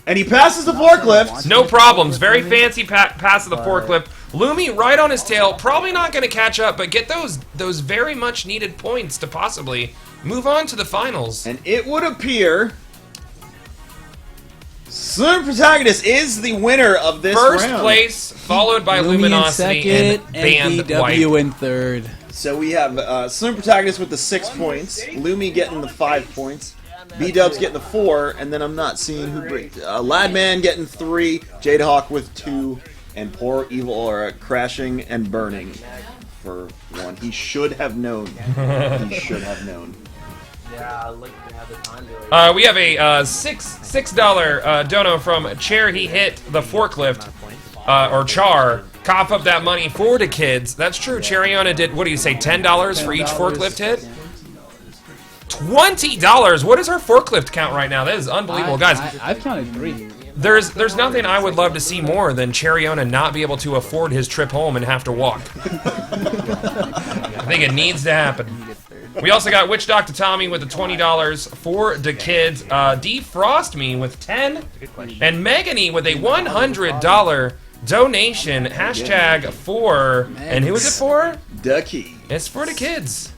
And he passes the forklift. No problems. Very fancy pass of the forklift. Lumi right on his tail. Probably not going to catch up, but get those very much needed points to possibly move on to the finals. And it would appear Super Protagonist is the winner of this First round. place, followed by Lumi in Luminosity second, and BW Wipe. in third. So we have Super Protagonist with the 6 points, Lumi getting the 5 points, B-Dubs getting the 4, and then I'm not seeing who brings. Ladman getting 3, Jadahawk with 2, and poor Evil Aura crashing and burning for 1. He should have known. He should have known. Yeah, like to have the time to We have a $6 dono from Chair. He hit the forklift, or Char. Cough up that money for the kids. That's true. Cheriona did, what do you say, $10 for each forklift hit? $20. What is her forklift count right now? That is unbelievable, guys. I've counted 3. There's nothing I would love to see more than Cheriona not be able to afford his trip home and have to walk. I think it needs to happen. We also got Witch Doctor Tommy with the $20 for the kids. Defrost Me with 10, and Megany with a $100 donation. Hashtag for, and who is it for? Ducky. It's for the kids.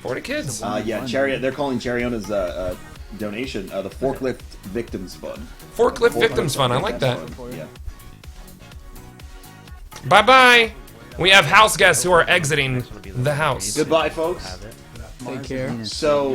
For the kids. Yeah, they're calling Cheriona's donation the Forklift Victims Fund. Forklift Victims Fund. I like that. Yeah. Bye bye. We have house guests who are exiting the house. Goodbye, folks. Take care. So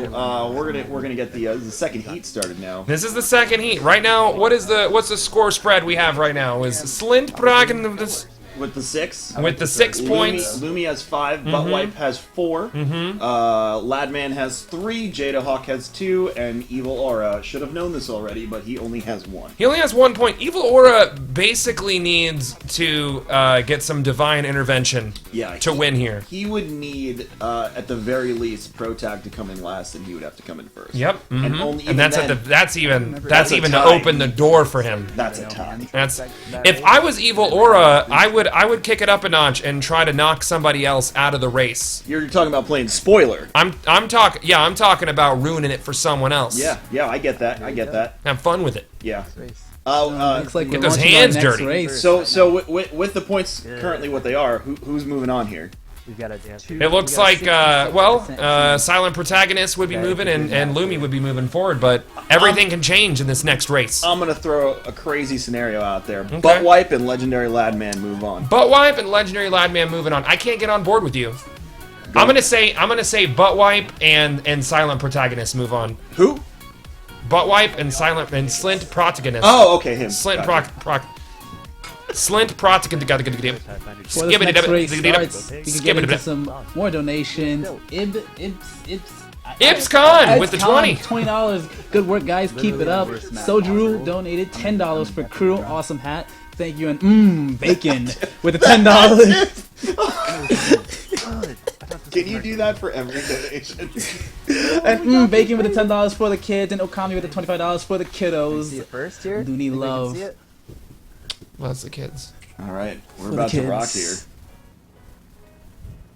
we're gonna get the second heat started now. This is the second heat. Right now, what's the score spread we have right now? Is Slint Pragen with the 6? With the 6 points. Lumi has 5, Buttwipe has 4, Ladman has 3, Jadahawk has 2, and Evil Aura should have known this already, but he only has 1. He only has 1 point. Evil Aura basically needs to get some divine intervention to win here. He would need, at the very least, Protag to come in last, and he would have to come in first. Yep. And only And that's then, that's even That's a to tie. open the door for him. That's a tie. That's if I was Evil Aura, I would kick it up a notch and try to knock somebody else out of the race. You're talking about playing spoiler. I'm talking about ruining it for someone else. Yeah, I get that. Have fun with it. Yeah. Looks like get we're those launching hands our next dirty. race. So with the points currently what they are, who's moving on here? We've got a It looks like, Silent Protagonist would be moving and Lumi would be moving forward, but everything can change in this next race. I'm gonna throw a crazy scenario out there. Buttwipe and Legendary Ladman move on. Buttwipe and Legendary Ladman moving on. I can't get on board with you. I'm gonna say Buttwipe and Silent Protagonist move on. Who? Buttwipe and Slint Protagonist. Oh, okay, him. Slint Gotcha. Slint Protagonist. Before this next race starts, we can get into some more donations. Ibs Khan with the 20. $20. Good work, guys. Keep it up. Sojiru donated $10 for crew. Awesome hat. Thank you. And Bacon with the $10. Can you do that for every donation? And Bacon with the $10 for the kids, and Okami with the $25 for the kiddos. First here? Looney love. Well, that's the kids. All right, we're For about the to rock kids.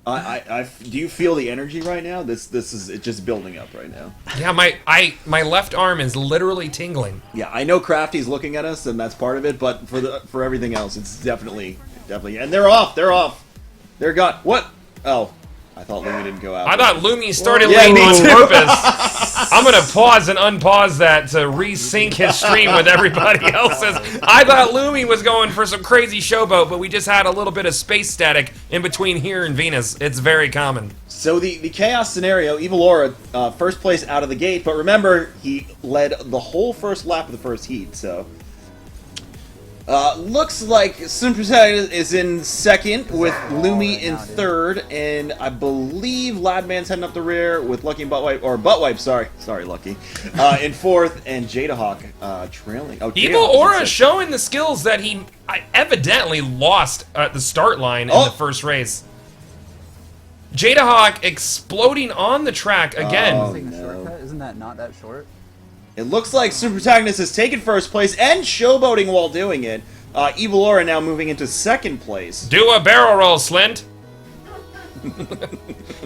here. Do you feel the energy right now? This is it's just building up right now. Yeah, my left arm is literally tingling. Yeah, I know Crafty's looking at us, and that's part of it. But for everything else, it's definitely. And they're off. They're gone. What? Oh, I thought Lumi didn't go out. I thought Lumi started Yeah, late me on too. purpose. I'm gonna pause and unpause that to resync his stream with everybody else's. I thought Lumi was going for some crazy showboat, but we just had a little bit of space static in between here and Venus. It's very common. So the chaos scenario, Evil Aura, first place out of the gate, but remember, he led the whole first lap of the first heat, so... looks like Sunprotect is in second, with Lumi in third, and I believe Ladman's heading up the rear with Lucky and Buttwipe, sorry Lucky, in fourth, and Jadahawk trailing. Oh, Evil Jadahawk is in Aura sixth. showing the skills that he evidently lost at the start line in the first race. Jadahawk exploding on the track again. Oh, Shortcut? Isn't that not that short? It looks like Super Protagonist has taken first place and showboating while doing it. Evil Aura now moving into second place. Do a barrel roll, Slint.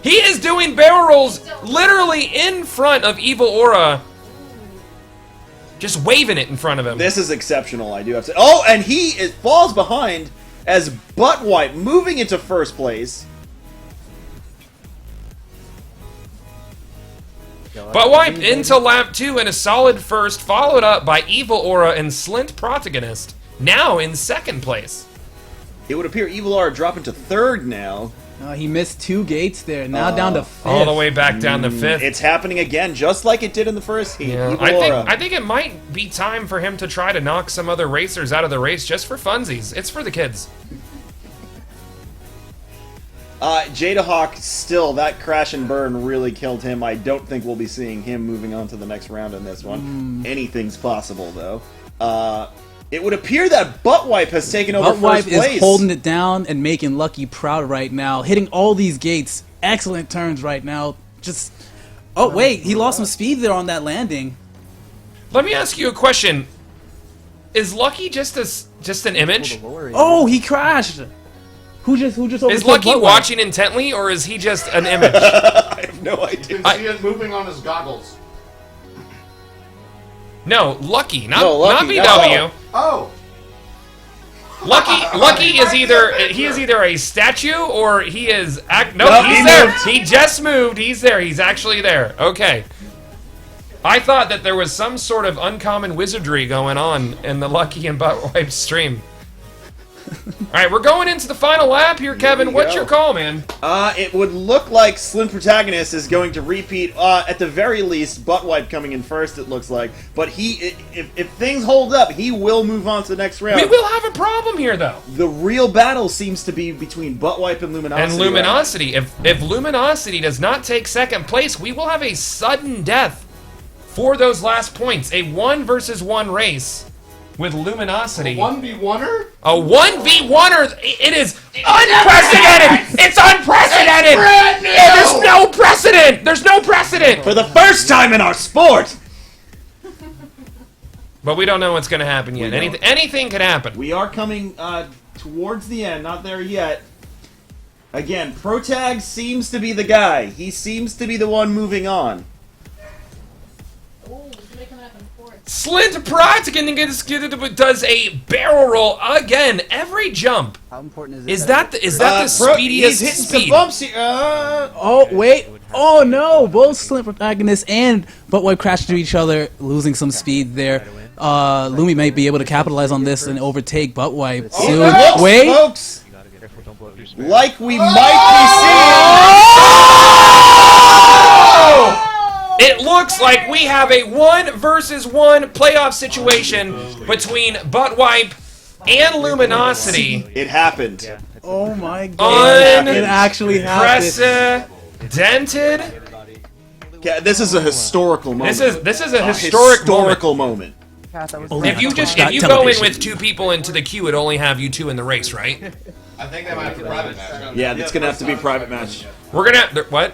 He is doing barrel rolls literally in front of Evil Aura. just waving it in front of him. This is exceptional, I do have to... Oh, and falls behind as Butt Wipe moving into first place. Butt Wipe into lap 2 in a solid first, followed up by Evil Aura and Slint Protagonist, now in second place. It would appear Evil Aura dropping to third now. He missed 2 gates there, now down to 5th. All the way back down to 5th. It's happening again, just like it did in the first heat. Yeah, Evil Aura. I think it might be time for him to try to knock some other racers out of the race just for funsies. It's for the kids. Jadahawk, still, that crash and burn really killed him. I don't think we'll be seeing him moving on to the next round in this one. Anything's possible, though. It would appear that Butt Wipe has taken over Butt first place. Wipe is holding it down and making Lucky proud right now. Hitting all these gates. Excellent turns right now. Just... Oh, wait. He lost some speed there on that landing. Let me ask you a question. Is Lucky just an image? Oh, he crashed. Who just Is overtook Lucky Butt Wipe? watching intently, or is he just an image? I have no idea. You can see it moving on his goggles. No, Lucky, not Lucky, VW. Oh. Lucky is either a statue or he is No, he's he there. moved. He just moved. He's there. He's actually there. Okay. I thought that there was some sort of uncommon wizardry going on in the Lucky and Butt Wipe stream. All right, we're going into the final lap here, Kevin. What's your call, man? It would look like Slim Protagonist is going to repeat, at the very least, Butt Wipe coming in first, it looks like. But if things hold up, he will move on to the next round. We will have a problem here, though. The real battle seems to be between Butt Wipe and Luminosity. And Luminosity. If Luminosity does not take second place, we will have a sudden death for those last points. A 1 versus 1 race with Luminosity. A 1v1er? A 1v1er. It is unprecedented. It's unprecedented. There's no precedent. There's no precedent. For the first time in our sport. But we don't know what's going to happen yet. Anything could happen. We are coming towards the end, not there yet. Again, Protag seems to be the guy. He seems to be the one moving on. Slint Protagonist does a barrel roll again every jump. How important Is that the speediest he's hitting speed? some bumps here. Oh, wait. Oh, no. Both Slint Protagonist and Butt Wipe crashed into each other, losing some speed there. Lumi might be able to capitalize on this and overtake Butt Wipe soon. Looks, Wait. folks, like we might be seeing. It looks like we have a 1 versus 1 playoff situation between Butt Wipe and Luminosity. It happened. Oh my god. It actually happened. Unprecedented. Yeah, this is a historical moment. This is a historical moment. If you go in with 2 people into the queue, it only have you 2 in the race, right? I think they might have to private match. Yeah, it's gonna have to be a private match. We're gonna have what?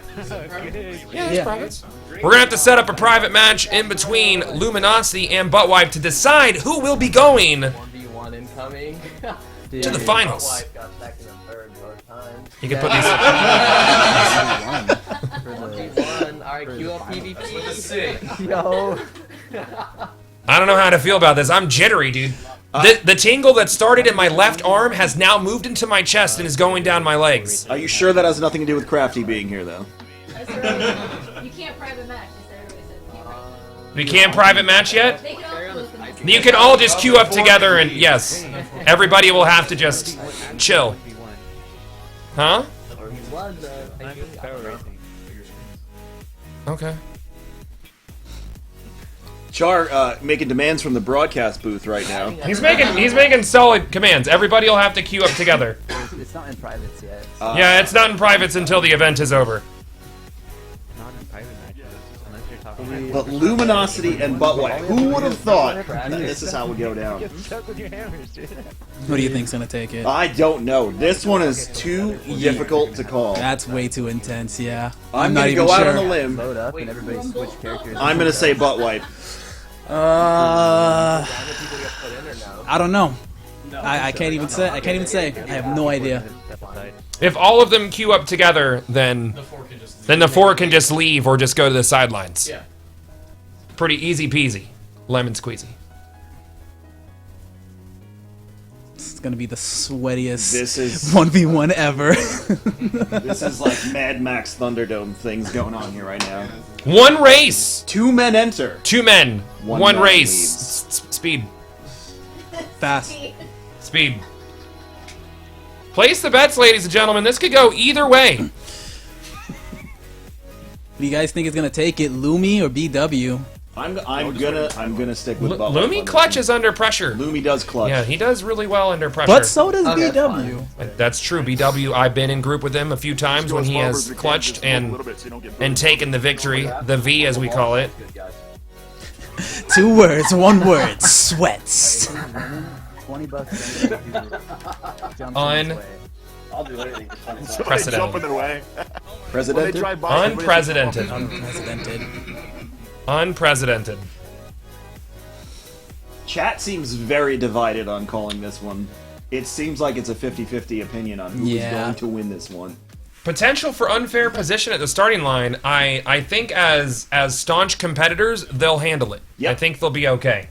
Yeah, it's privates. We're gonna have to set up a private match in between Luminosity and Butt Wipe to decide who will be going 1v1 incoming. to the finals. Butt Wipe got second and third both times. You can put these. 1v1. Alright, queue up PvP. Yo. I don't know how to feel about this. I'm jittery, dude. The tingle that started in my left arm has now moved into my chest and is going down my legs. Are you sure that has nothing to do with Crafty being here, though? You can't private match. We can't private match yet? You can all just queue up together and yes, everybody will have to just chill. Huh? Okay. Char making demands from the broadcast booth right now. He's making solid commands. Everybody will have to queue up together. It's not in privates yet. Yeah, it's not in privates until the event is over. But Luminosity and Butt Wipe, who would have thought that this is how it would go down? What do you think's gonna take it? I don't know. This one is too difficult to call. That's way too intense, yeah. I'm not gonna even go out sure. on a limb. Load up and everybody switch characters. I'm gonna say Butt Wipe. I don't know. I can't even say. I have no idea. If all of them queue up together, then the 4 can just leave or just go to the sidelines. Yeah. Pretty easy peasy. lemon squeezy. It's gonna be the sweatiest This is 1v1 ever. This is like Mad Max Thunderdome things going on here right now. One race. 2 men enter. 2 men. One man race. leaves. Speed. Fast. Speed. Place the bets, ladies and gentlemen. This could go either way. Who do you guys think is gonna take it, Lumi or BW? I'm gonna stick with Butt Lumi clutches under pressure. Lumi does clutch. Yeah, he does really well under pressure. But so does BW. That's true. BW, I've been in group with him a few times when he has clutched and taken the victory, the V as we call it. 2 words, 1 word, sweats. I'll do anything. Unprecedented. Jump in their way. Unprecedented. Unprecedented. Chat seems very divided on calling this one. It seems like it's a 50-50 opinion on who is going to win this one. Potential for unfair position at the starting line. I think as staunch competitors, they'll handle it. I think they'll be okay.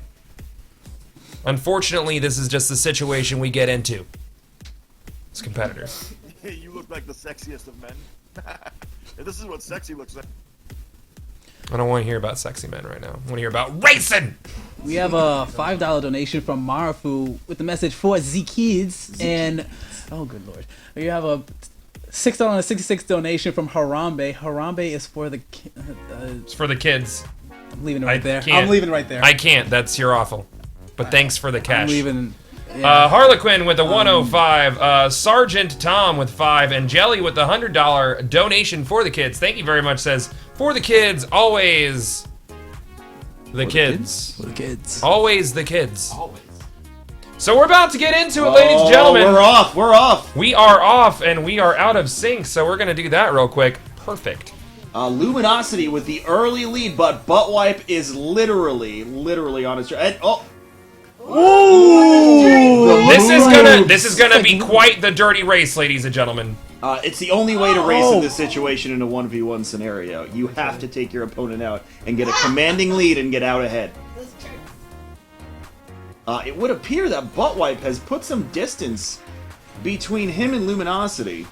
Unfortunately, this is just the situation we get into as competitors. You look like the sexiest of men. This is what sexy looks like. I don't want to hear about sexy men right now. I want to hear about racing! We have a $5 donation from Marafu with the message for Z Kids, and oh good lord, we have a $6.66 donation from Harambe. Harambe is for the it's for the kids. I'm leaving it right there. Can't. I'm leaving it right there. I can't. That's your awful. But thanks for the cash. I'm leaving. Yeah. Harlequin with the 105, Sergeant Tom with 5, and Jelly with the $100 donation for the kids. Thank you very much. Says for the kids, always the kids. For the kids. Always the kids. Always. So we're about to get into it, ladies and gentlemen. We're off. We're off. We are off, and we are out of sync. So we're gonna do that real quick. Perfect. Luminosity with the early lead, but Buttwipe is literally on his track. Ooh! This is gonna be quite the dirty race, ladies and gentlemen. It's the only way to race in this situation in a 1v1 scenario. You have to take your opponent out and get a commanding lead and get out ahead. It would appear that Buttwipe has put some distance between him and Luminosity.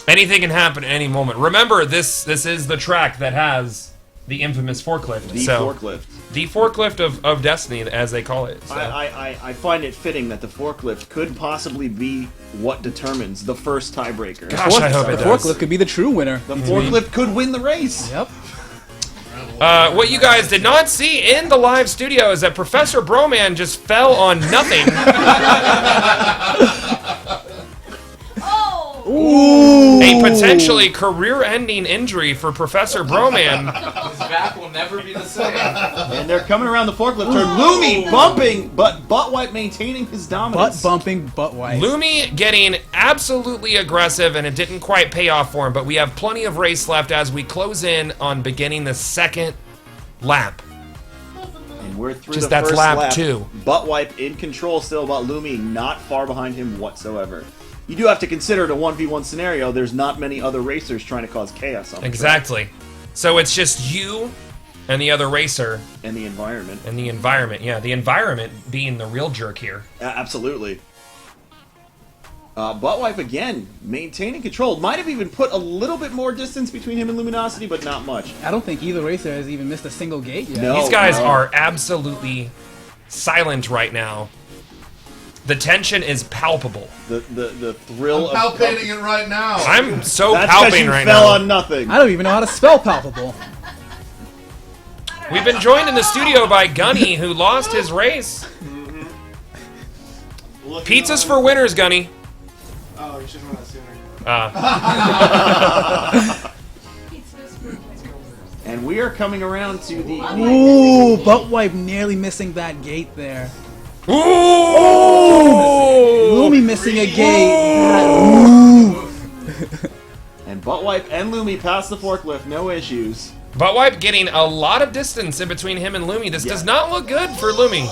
Anything can happen at any moment. Remember, this is the track that has the infamous forklift. Forklift. The forklift of destiny, as they call it. So. I find it fitting that the forklift could possibly be what determines the first tiebreaker. Gosh, I hope it does. The forklift could be the true winner. The forklift could win the race. Yep. What you guys did not see in the live studio is that Professor Broman just fell on nothing. Ooh. A potentially career-ending injury for Professor Broman. His back will never be the same. And they're coming around the forklift turn. Lumi bumping, but Buttwipe maintaining his dominance. Butt bumping, Buttwipe. Lumi getting absolutely aggressive, and it didn't quite pay off for him, but we have plenty of race left as we close in on beginning the second lap. And we're through Just the that's first lap 2. Buttwipe in control still, but Lumi not far behind him whatsoever. You do have to consider it a 1v1 scenario. There's not many other racers trying to cause chaos on the Exactly. So it's just you and the other racer. And the environment. And the environment, yeah. The environment being the real jerk here. Absolutely. Buttwipe again, maintaining control. Might have even put a little bit more distance between him and Luminosity, but not much. I don't think either racer has even missed a single gate yet. No, These guys are absolutely silent right now. The tension is palpable. The thrill I'm palpating it right now. I'm so That's palpating you right fell now. on nothing. I don't even know how to spell palpable. We've been joined in the studio by Gunny, who lost his race. Pizzas for winners, Gunny. Oh, you should have run that sooner. And we are coming around to the... Ooh, Buttwipe nearly missing that gate there. Ooh! Lumi missing a gate. Ooh. And Buttwipe and Lumi pass the forklift, no issues. Buttwipe getting a lot of distance in between him and Lumi. This does not look good for Lumi.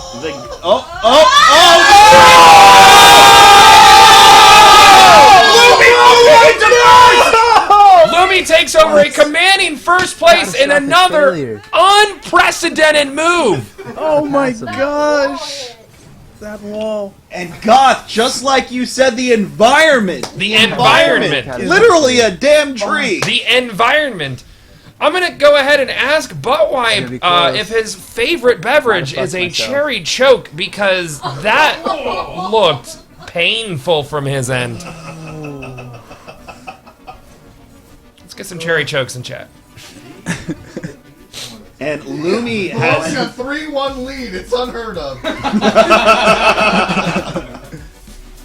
Lumi Lumi takes over a commanding first place in another unprecedented move. Oh my gosh. That wall. And Goth, just like you said, the environment. The environment. Literally a damn tree. The environment. I'm going to go ahead and ask Buttwipe if his favorite beverage is a cherry choke, because that looked painful from his end. Let's get some cherry chokes in chat. And Lumi has a 3-1 lead. It's unheard of.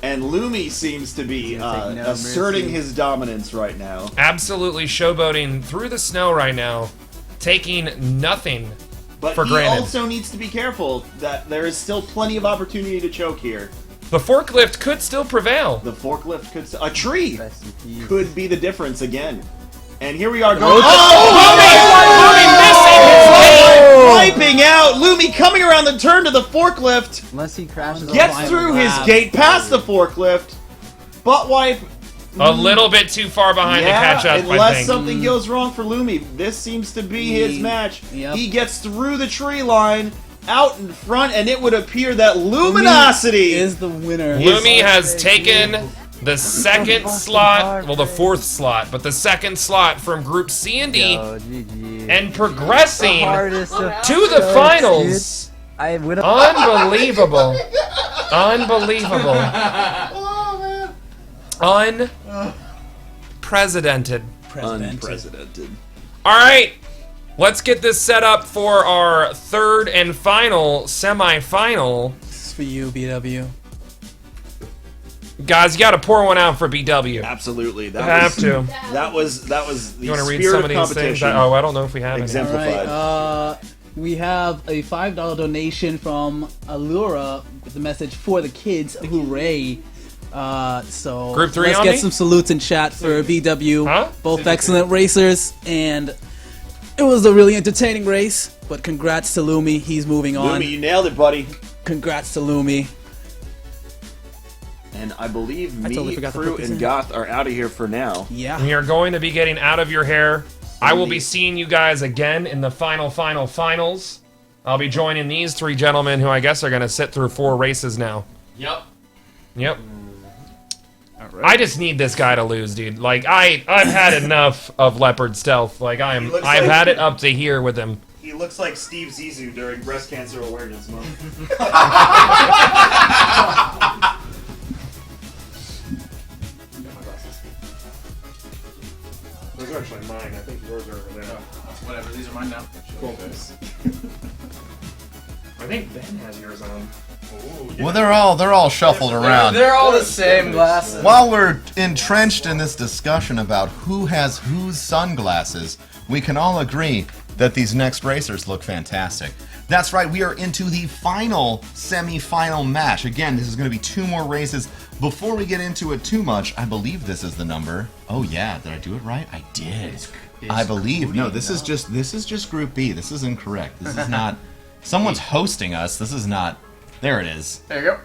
And Lumi seems to be asserting his dominance right now. Absolutely showboating through the snow right now, taking nothing But for he granted. also needs to be careful that there is still plenty of opportunity to choke here. The forklift could still prevail. The forklift could... A tree could be the difference again. And here we are going... Wiping out! Lumi coming around the turn to the forklift. Unless he crashes. Gets through his gate past the forklift. Buttwipe... A little bit too far behind to catch up, I unless think. something goes wrong for Lumi. This seems to be his match. He gets through the tree line, out in front, and it would appear that Luminosity is the winner. Lumi has taken the second slot, well, the fourth slot, but the second slot from Group C and D, and progressing to the finals. Unbelievable. Unbelievable. Unprecedented. Unprecedented. All right, let's get this set up for our third and final semi-final. This is for you, BW. Guys, you got to pour one out for BW. Absolutely. That was the You want to read spirit some of these things? competition. Oh, I don't know if we have any. Exemplified. Alright, we have a $5 donation from Allura with the message for the kids. Hooray! So Group 3 let's on get me? some salutes in chat for BW. Both excellent racers, and it was a really entertaining race. But congrats to Lumi, he's moving on. Lumi, you nailed it, buddy. Congrats to Lumi. And I believe I me, totally forgot to Crew, put this and in. Goth are out of here for now. Yeah. We are going to be getting out of your hair. I will be seeing you guys again in the finals. I'll be joining these three gentlemen who I guess are going to sit through 4 races now. Yep. I just need this guy to lose, dude. Like I've had enough of Leopard Stealth. Like I've had it up to here with him. He looks like Steve Zissou during Breast Cancer Awareness Month. Those are actually mine. I think yours are over there. Whatever, these are mine now. Cool. I think Ben has yours on. Well, they're all shuffled around. They're all the same glasses. While we're entrenched in this discussion about who has whose sunglasses, we can all agree that these next racers look fantastic. That's right, we are into the final semi-final match. Again, this is going to be 2 more races. Before we get into it too much, I believe this is the number. Oh yeah, did I do it right? I did. I believe. No, this is just Group B. This is incorrect. This is not. Someone's hosting us. This is not. There it is. There you go.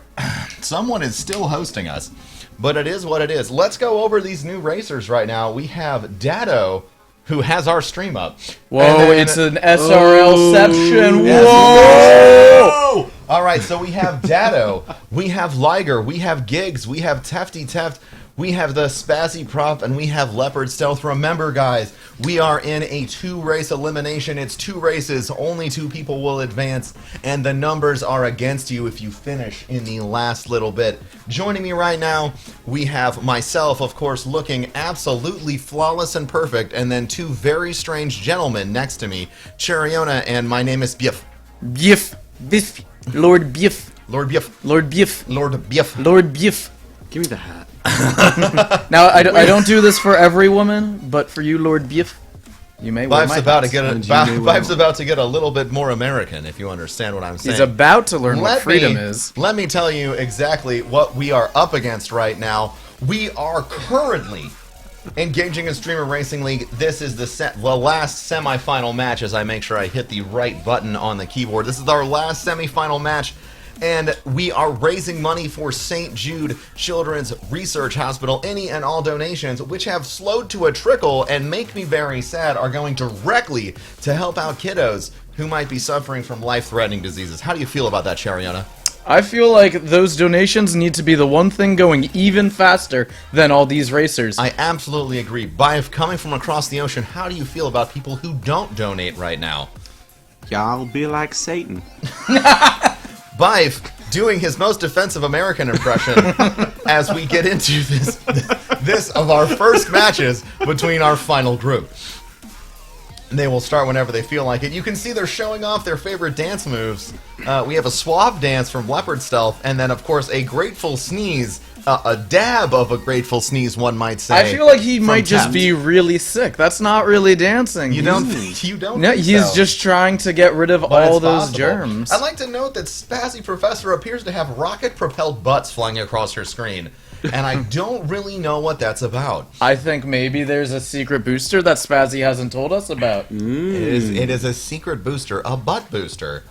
Someone is still hosting us, but it is what it is. Let's go over these new racers right now. We have Dado, who has our stream up. Whoa, it's an SRL-ception. Yes, Whoa! All right, so we have Dado, we have Liger, we have Giggs, we have Tefty Teft, we have the Spazzy Prop, and we have Leopard Stealth. Remember, guys, we are in a 2-race elimination. It's 2 races. Only 2 people will advance, and the numbers are against you if you finish in the last little bit. Joining me right now, we have myself, of course, looking absolutely flawless and perfect, and then 2 very strange gentlemen next to me, Cheriona, and my name is Biff. Biff. Biff. Lord Biff. Lord Biff. Lord Biff. Lord Biff. Lord Biff. Give me the hat. Now, I don't do this for every woman, but for you, Lord Biff, you may wear Vibes my about hats. to get Vibes about to get a little bit more American, if you understand what I'm saying. He's about to learn what freedom is. Let me tell you exactly what we are up against right now. We are currently engaging in Streamer Racing League. This is the last semi-final match, as I make sure I hit the right button on the keyboard. This is our last semi-final match. And we are raising money for St. Jude Children's Research Hospital. Any and all donations, which have slowed to a trickle and make me very sad, are going directly to help out kiddos who might be suffering from life-threatening diseases. How do you feel about that, Chariana? I feel like those donations need to be the one thing going even faster than all these racers. I absolutely agree. By coming from across the ocean, how do you feel about people who don't donate right now? Y'all be like Satan. Bife doing his most defensive American impression as we get into this of our first matches between our final group. They will start whenever they feel like it. You can see they're showing off their favorite dance moves. We have a suave dance from Leopard Stealth, and then, of course, a grateful sneeze. A dab of a grateful sneeze, one might say. I feel like he might just be really sick. That's not really dancing. You don't No, think he's so. just trying to get rid of But all it's those possible. germs. I'd like to note that Spazzy Professor appears to have rocket-propelled butts flying across her screen, and I don't really know what that's about. I think maybe there's a secret booster that Spazzy hasn't told us about. It is a secret booster, a butt booster.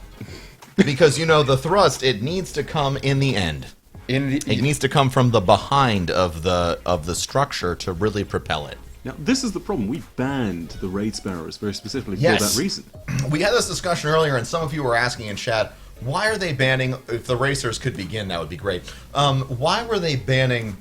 Because, you know, the thrust, it needs to come in the end. It needs to come from the behind of the structure to really propel it. Now, this is the problem. We banned the Raid Sparrows very specifically for Yes. that reason. We had this discussion earlier, and some of you were asking in chat, why are they banning, if the racers could begin, that would be great. Why were they banning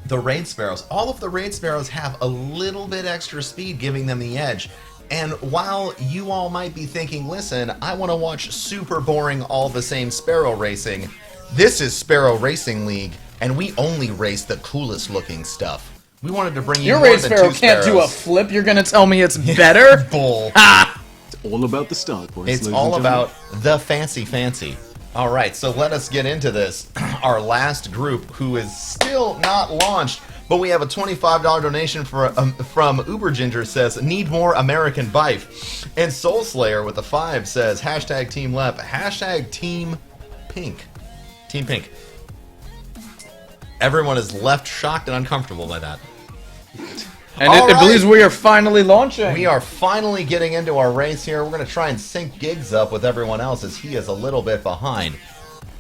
the Raid Sparrows? All of the Raid Sparrows have a little bit extra speed, giving them the edge. And while you all might be thinking, listen, I want to watch super boring, all the same Sparrow racing, this is Sparrow Racing League, and we only race the coolest looking stuff. We wanted to bring you Your more Raid than Sparrow two can't do a sparrows. flip. You're gonna tell me it's better? Bull. It's all about the start, boys. It's ladies all and gentlemen. about the fancy. All right, so let us get into this. Our last group, who is still not launched, but we have a $25 donation from Uber Ginger, says, need more American Bife. And Soul Slayer with a 5 says, hashtag Team Lep, hashtag Team Pink. Team Pink. Everyone is left shocked and uncomfortable by that. And it believes we are finally launching. We are finally getting into our race here. We're going to try and sync Gigs up with everyone else as he is a little bit behind.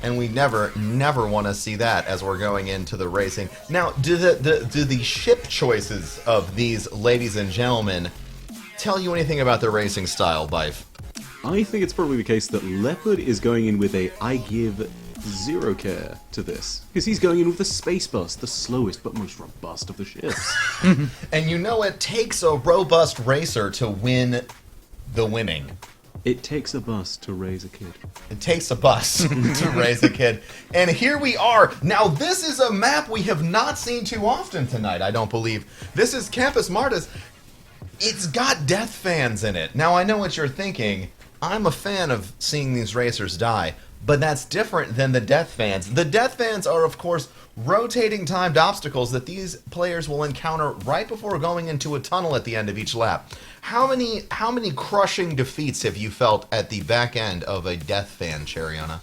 And we never want to see that as we're going into the racing. Now, do the ship choices of these ladies and gentlemen tell you anything about their racing style, Bife? I think it's probably the case that Leopard is going in with a I give zero care to this. Because he's going in with the Space Bus, the slowest but most robust of the ships. And you know it takes a robust racer to win the winning. It takes a bus to raise a kid. It takes a bus to raise a kid. And here we are. Now, this is a map we have not seen too often tonight, I don't believe. This is Campus Martis. It's got Death fans in it. Now, I know what you're thinking. I'm a fan of seeing these racers die, but that's different than the Death fans. The Death fans are, of course, rotating timed obstacles that these players will encounter right before going into a tunnel at the end of each lap. How many crushing defeats have you felt at the back end of a Death fan, Chariana?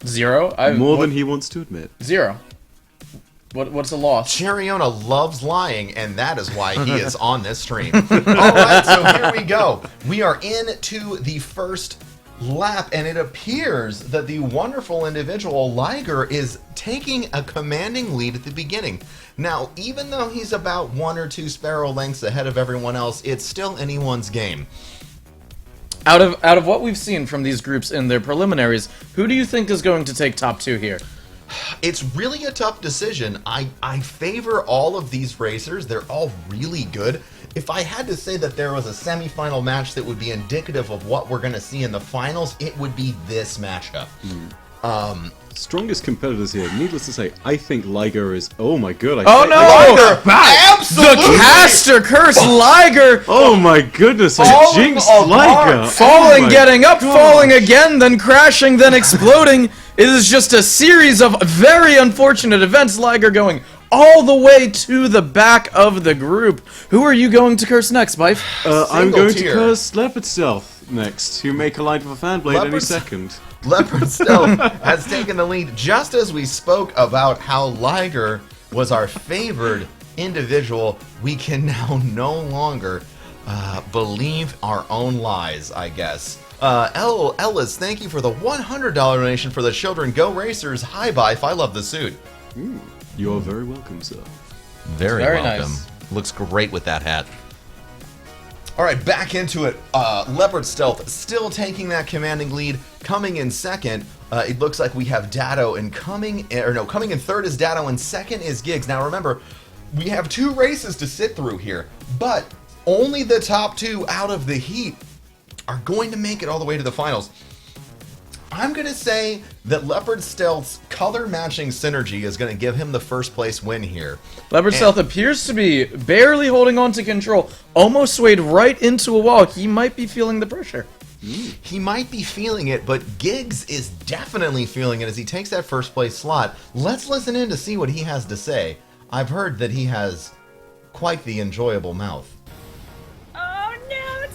Zero. More than he wants to admit. Zero. What's the loss? Chariona loves lying, and that is why he is on this stream. Alright, so here we go. We are into the first lap, and it appears that the wonderful individual Liger is taking a commanding lead at the beginning. Now, even though he's about 1 or 2 sparrow lengths ahead of everyone else, it's still anyone's game. Out of what we've seen from these groups in their preliminaries, who do you think is going to take top 2 here? It's really a tough decision. I favor all of these racers. They're all really good. If I had to say that there was a semifinal match that would be indicative of what we're going to see in the finals, it would be this matchup. Strongest competitors here. Needless to say, I think Liger is. Oh my god! Liger back! Absolutely! The caster curse Liger! Oh my goodness! I jinxed Liger. Falling, Oh my getting up, gosh. falling again, then crashing, then exploding. It is just a series of very unfortunate events. Liger going all the way to the back of the group. Who are you going to curse next, Bife? I'm going to tier. curse Leopard Stealth next, who may collide with a fan blade any Leopard's- second. Leopard Stealth has taken the lead just as we spoke about how Liger was our favored individual. We can now no longer believe our own lies, I guess. Ellis, thank you for the $100 donation for the children. Go Racers. Hi, Bife. I love the suit. You're very welcome, sir. Very welcome. nice. Looks great with that hat. All right, back into it. Leopard Stealth still taking that commanding lead, coming in second. It looks like we have Dado, and coming in third is Dado, and second is Giggs. Now remember, we have 2 races to sit through here, but only the top 2 out of the heat are going to make it all the way to the finals. I'm going to say that Leopard Stealth's color matching synergy is going to give him the first place win here. Leopard Stealth appears to be barely holding on to control, almost swayed right into a wall. He might be feeling the pressure. He might be feeling it, but Giggs is definitely feeling it as he takes that first place slot. Let's listen in to see what he has to say. I've heard that he has quite the enjoyable mouth. Oh no!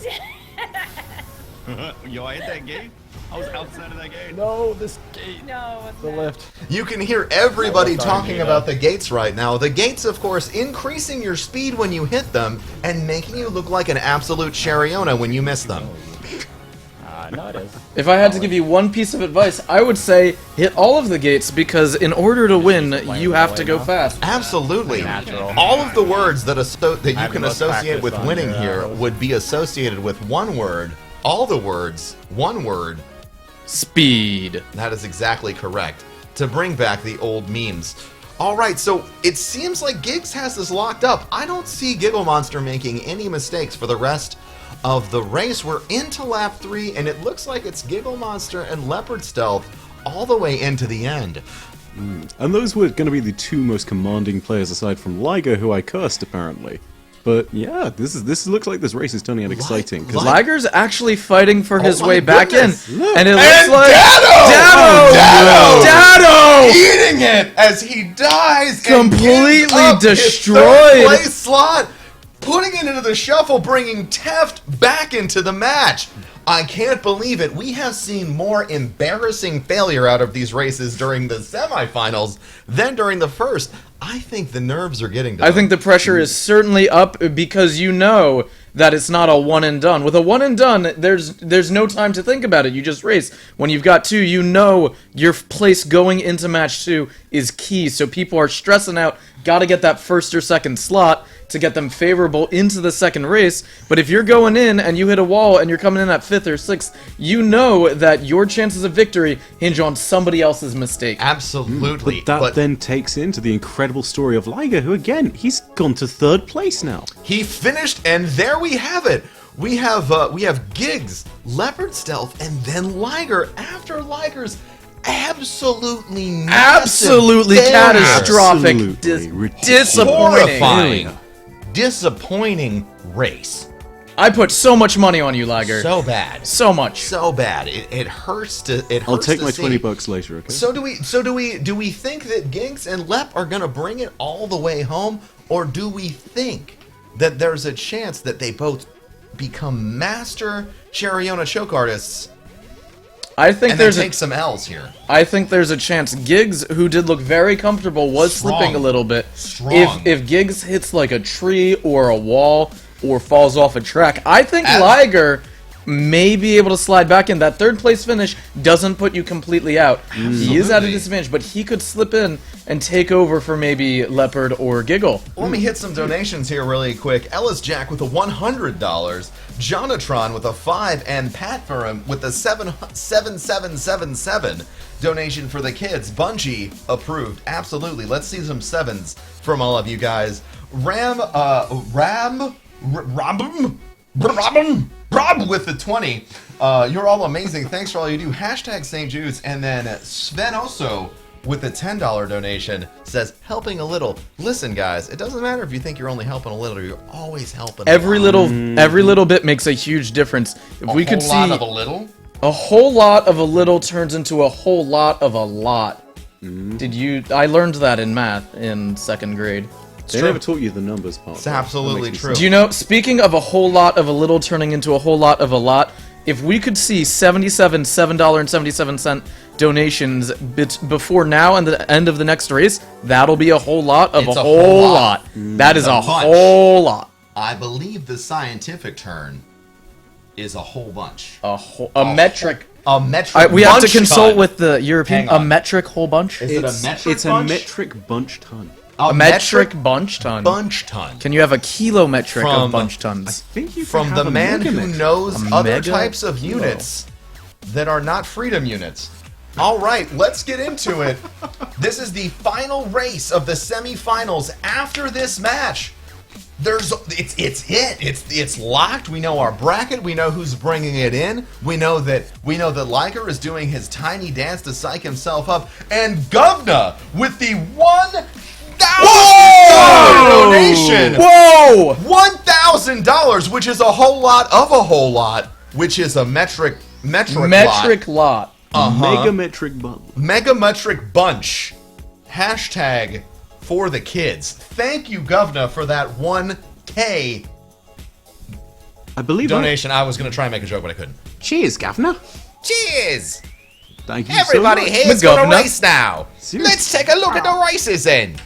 Yo, I hit that gate. I was outside of that gate. No, this gate. No, it's The lift. You can hear everybody talking about the gates right now. The gates, of course, increasing your speed when you hit them and making you look like an absolute Chariona when you miss them. No, it is. If I had to give you one piece of advice, I would say hit all of the gates, because in order to win, you have to go fast. Absolutely. All of the words that you can associate with winning here would be associated with one word. All the words, one word. Speed. That is exactly correct. To bring back the old memes. Alright, so it seems like Giggs has this locked up. I don't see Giggle Monster making any mistakes for the rest of the race. We're into lap 3, and it looks like it's Giggle Monster and Leopard Stealth all the way into the end. And those were going to be the 2 most commanding players aside from Liger, who I cursed apparently. But yeah, this looks like this race is turning out exciting. Liger's actually fighting for his way goodness. back in, and it looks like Dado eating it as he dies, completely and gives up destroyed. his third place slot, putting it into the shuffle, bringing Teft back into the match. I can't believe it. We have seen more embarrassing failure out of these races during the semifinals than during the first. I think the nerves are getting to them. I think the pressure is certainly up, because you know that it's not a one and done. With a one and done, there's no time to think about it. You just race. When you've got 2, you know your place going into match 2 is key. So people are stressing out, got to get that first or second slot to get them favorable into the second race. But if you're going in and you hit a wall and you're coming in at 5th or 6th, you know that your chances of victory hinge on somebody else's mistake. Absolutely. But that then takes into the incredible story of Liger, who again, he's gone to 3rd place now. He finished, and there we have it. We have Giggs, Leopard Stealth, and then Liger. After Liger's absolutely catastrophic, disappointing, disappointing race. I put so much money on you, Liger. So bad. So much. So bad. It hurts to. It hurts. I'll take to my see. $20 later. Okay. So do we think that Giggs and Lep are gonna bring it all the way home, or do we think that there's a chance that they both become master Chariona choke artists? I think and there's take some L's here. I think there's a chance. Giggs, who did look very comfortable, was slipping a little bit. If Giggs hits like a tree or a wall or falls off a track, I think Liger may be able to slide back in. That 3rd place finish doesn't put you completely out. He is at a disadvantage, but he could slip in and take over for maybe Leopard or Giggle. Let me hit some donations here really quick. Ellis Jack with a $100, Jonatron with a 5, and Pat Furum with a 7777 donation for the kids. Bungie approved. Absolutely. Let's see some 7s from all of you guys. Rob with the 20. You're all amazing. Thanks for all you do. Hashtag St. Jude's. And then Sven also with a $10 donation says, helping a little. Listen, guys, it doesn't matter if you think you're only helping a little. You're always helping every little bit makes a huge difference. If we could see a whole lot of a little? A whole lot of a little turns into a whole lot of a lot. I learned that in math in 2nd grade. They never taught you the numbers part. It's absolutely true. Do you know, speaking of a whole lot of a little turning into a whole lot of a lot, if we could see $7.77 donations before now and the end of the next race, that'll be a whole lot of a whole lot. That is a whole lot. I believe the scientific term is a whole bunch. A metric. A metric. We have to bunch consult ton. with the European. Hang A on. metric whole bunch. Is it a metric It's bunch? a metric bunch ton. A metric bunch ton. Bunch ton. Can you have a kilometric From- of bunch tons? I think you From can the have a man mega who metric. knows A other mega types of kilo. units that are not freedom units. All right, let's get into it. This is the final race of the semifinals. After this match, it's locked. We know our bracket. We know who's bringing it in. We know that Liger is doing his tiny dance to psych himself up, and Govna with the $1,000 donation. Whoa! $1,000, which is a whole lot of a whole lot, which is a metric lot. Mega metric bunch. Mega metric bunch. Hashtag for the kids. Thank you, Govna, for that 1K I believe donation. I was going to try and make a joke, but I couldn't. Cheers, Governor. Cheers! Thank you Everybody so much. here's going to race now. Seriously. Let's take a look at the races then.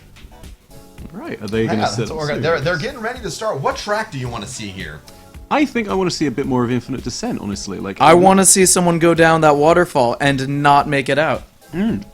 Right, are they going Yeah, to that's set what we're gonna- they're getting ready to start. What track do you want to see here? I think I want to see a bit more of Infinite Descent, honestly. Like I want to see someone go down that waterfall and not make it out.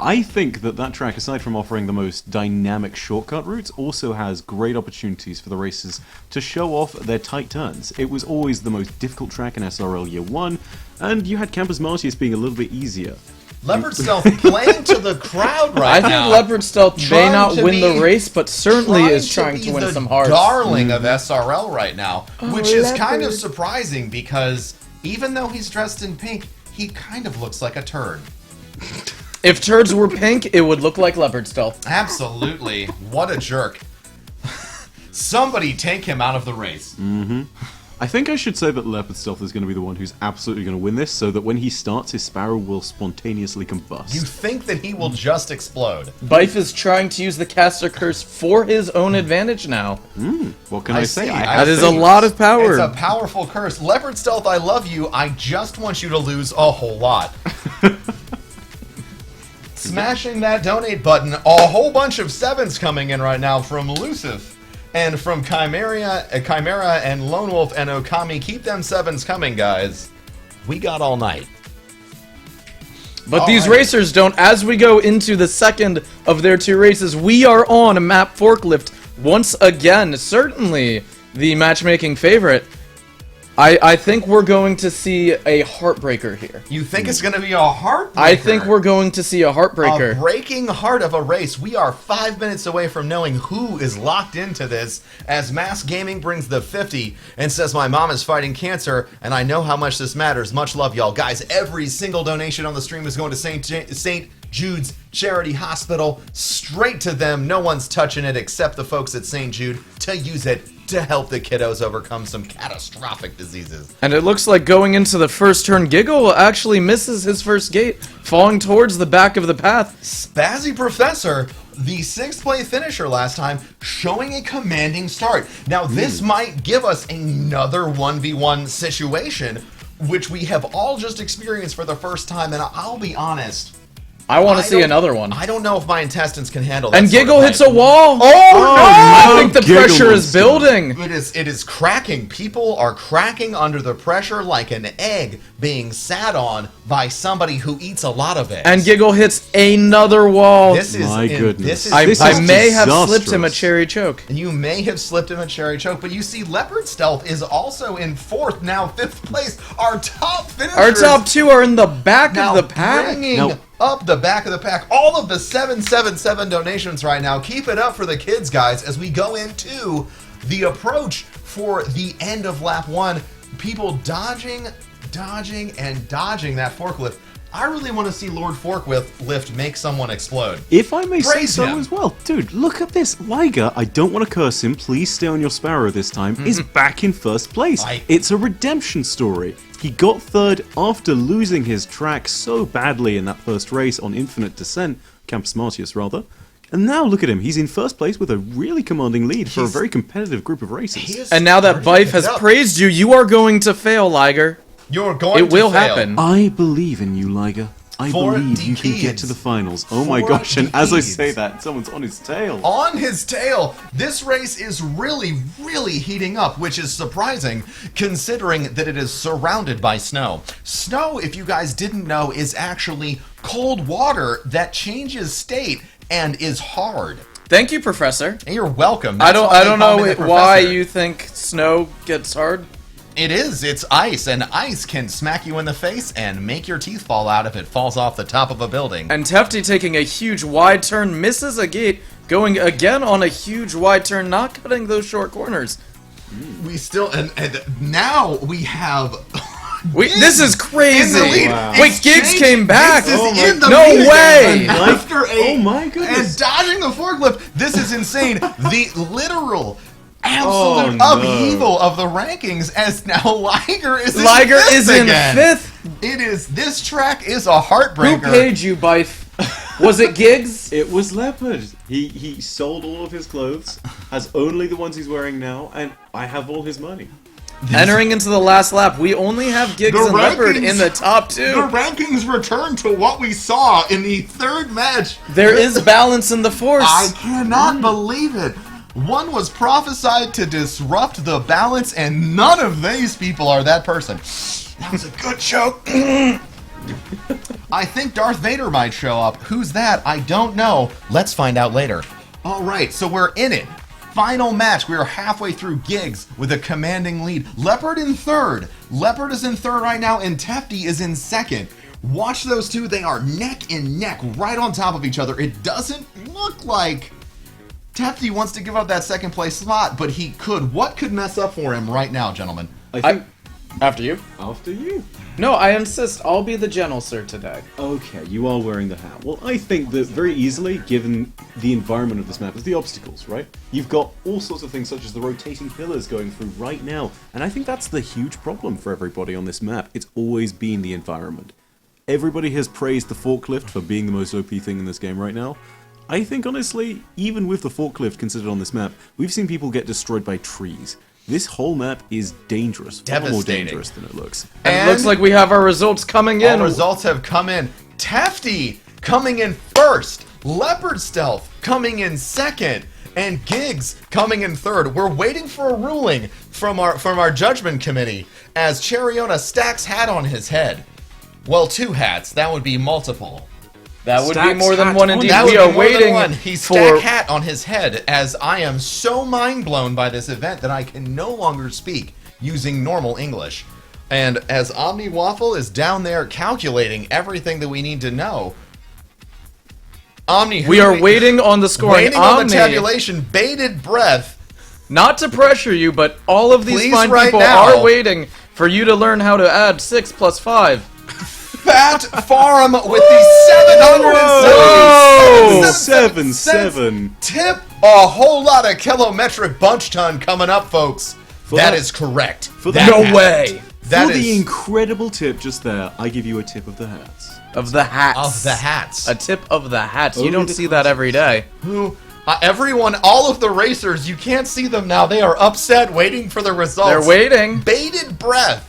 I think that track, aside from offering the most dynamic shortcut routes, also has great opportunities for the racers to show off their tight turns. It was always the most difficult track in SRL Year 1, and you had Campus Martius being a little bit easier. Leopard Stealth playing to the crowd right now. I think Leopard Stealth may Trying not to win be- the race, but certainly is trying be to win the some hearts. darling of SRL right now, Oh, which is kind of Leopard. surprising because even though he's dressed in pink, he kind of looks like a turd. If turds were pink, it would look like Leopard Stealth. Absolutely. What a jerk. Somebody take him out of the race. I think I should say that Leopard Stealth is going to be the one who's absolutely going to win this, so that when he starts, his Sparrow will spontaneously combust. You think that he will just explode. Bife is trying to use the caster curse for his own advantage now. What can I say? see, That is a lot of power. It's a powerful curse. Leopard Stealth, I love you. I just want you to lose a whole lot. Smashing that donate button. A whole bunch of sevens coming in right now from Lucif and from Chimera and Lone Wolf and Okami. Keep them sevens coming, guys. We got all night. But All these right. racers don't. As we go into the second of their two races, we are on a map forklift once again. Certainly the matchmaking favorite. I think we're going to see a heartbreaker here. You think it's going to be a heartbreaker? I think we're going to see a heartbreaker. A breaking heart of a race. We are 5 minutes away from knowing who is locked into this as Mass Gaming brings the 50 and says, my mom is fighting cancer and I know how much this matters. Much love, y'all. Guys, every single donation on the stream is going to St. Jude's Charity Hospital. Straight to them. No one's touching it except the folks at St. Jude to use it to help the kiddos overcome some catastrophic diseases. And it looks like going into the first turn, Giggle actually misses his first gate, falling towards the back of the path. Spazzy Professor, the 6th place finisher last time, showing a commanding start. Now, this might give us another 1v1 situation, which we have all just experienced for the first time, and I'll be honest. I want to see another one. I don't know if my intestines can handle that. And sort of Giggle hits a hype. wall. Oh, no! I think the pressure is building. It is cracking. People are cracking under the pressure like an egg being sat on by somebody who eats a lot of eggs. And Giggle hits another wall. This is I may have slipped him a cherry choke. You may have slipped him a cherry choke, but you see Leopard Stealth is also in 4th, now 5th place. Our top finishers. Our top two are in the back of the pack. Bringing up the back of the pack. All of the 777 donations right now. Keep it up for the kids, guys, as we go into the approach for the end of lap 1. People dodging, and dodging that forklift. I really want to see Lord Forklift make someone explode. If I may say Praise so him. as well. Dude, look at this. Liger, I don't want to curse him, please stay on your Sparrow this time, is back in first place. It's a redemption story. He got 3rd after losing his track so badly in that first race on Infinite Descent, Campus Martius rather. And now look at him, he's in first place with a really commanding lead for a very competitive group of racers. And now that Bife has praised you, you are going to fail, Liger. You're going It will happen. I believe in you, Liger. I for believe the you can get kids. to the finals. Oh my For gosh, and the as I kids. say that, someone's on his tail. On his tail. This race is really, really heating up, which is surprising considering that it is surrounded by snow. Snow, if you guys didn't know, is actually cold water that changes state and is hard. Thank you, Professor. You're welcome. I That's don't why I they don't call know me the why professor. you think snow gets hard. It is. It's ice, and ice can smack you in the face and make your teeth fall out if it falls off the top of a building. And Tefty taking a huge wide turn, misses a gate, going again on a huge wide turn, not cutting those short corners. We still and now we have. This is crazy. In the lead. Wow. It's Wait, Giggs changed. came back. Giggs is Oh my in the No lead way. again. After Oh my goodness. And dodging the forklift. This is insane. The literal absolute Oh, no. upheaval of the rankings as now Liger is in Liger fifth is in again. fifth. It is. This track is a heartbreaker. Who paid you, Bife? Was it Giggs? It was Leopard. He sold all of his clothes, has only the ones he's wearing now, and I have all his money. Entering into the last lap, we only have Giggs The and Leopard rankings- in the top two. The rankings return to what we saw in the third match. There is balance in the force. I cannot believe it. One was prophesied to disrupt the balance, and none of these people are that person. That was a good joke. I think Darth Vader might show up. Who's that? I don't know. Let's find out later. All right, so we're in it. Final match. We are halfway through Giggs with a commanding lead. Leopard in third. Leopard is in third right now, and Tefty is in second. Watch those two. They are neck and neck right on top of each other. It doesn't look like Tefty wants to give up that second place slot, but he could. What could mess up for him right now, gentlemen? I think After you. after you. No, I insist. I'll be the general sir today. Okay, you are wearing the hat. Well, I think that very easily, given the environment of this map, is the obstacles, right? You've got all sorts of things such as the rotating pillars going through right now, and I think that's the huge problem for everybody on this map. It's always been the environment. Everybody has praised the forklift for being the most OP thing in this game right now. I think, honestly, even with the forklift considered on this map, we've seen people get destroyed by trees. This whole map is dangerous. Far more Devastating. dangerous than it looks. And it looks like we have our results coming in. All results have come in. Tefty coming in first. Leopard Stealth coming in second. And Giggs coming in third. We're waiting for a ruling from our judgment committee as Cheriona stacks hat on his head. Well, two hats. That would be multiple. That would be Stacks more than hat one on- indeed. That We would are be more than waiting one. He's for stack hat on his head as I am so mind blown by this event that I can no longer speak using normal English. And as Omni Waffle is down there calculating everything that we need to know, Omni, We are waiting on the scoring. waiting on the Omni, tabulation, bated breath. Not to pressure you, but all of these Please, fine right people now. are waiting for you to learn how to add 6 plus 5. Fat Farm with the 777 7-7. tip. A whole lot of kilometric bunch ton coming up, folks. That is correct. For That the- No happened. way! That For the is incredible tip just there, I give you a tip of the hats. Of the hats. of the hats. A tip of the hats. You Only don't the see that every day. Who? Everyone, all of the racers, you can't see them now. They are upset, waiting for the results. They're waiting. Bated breath.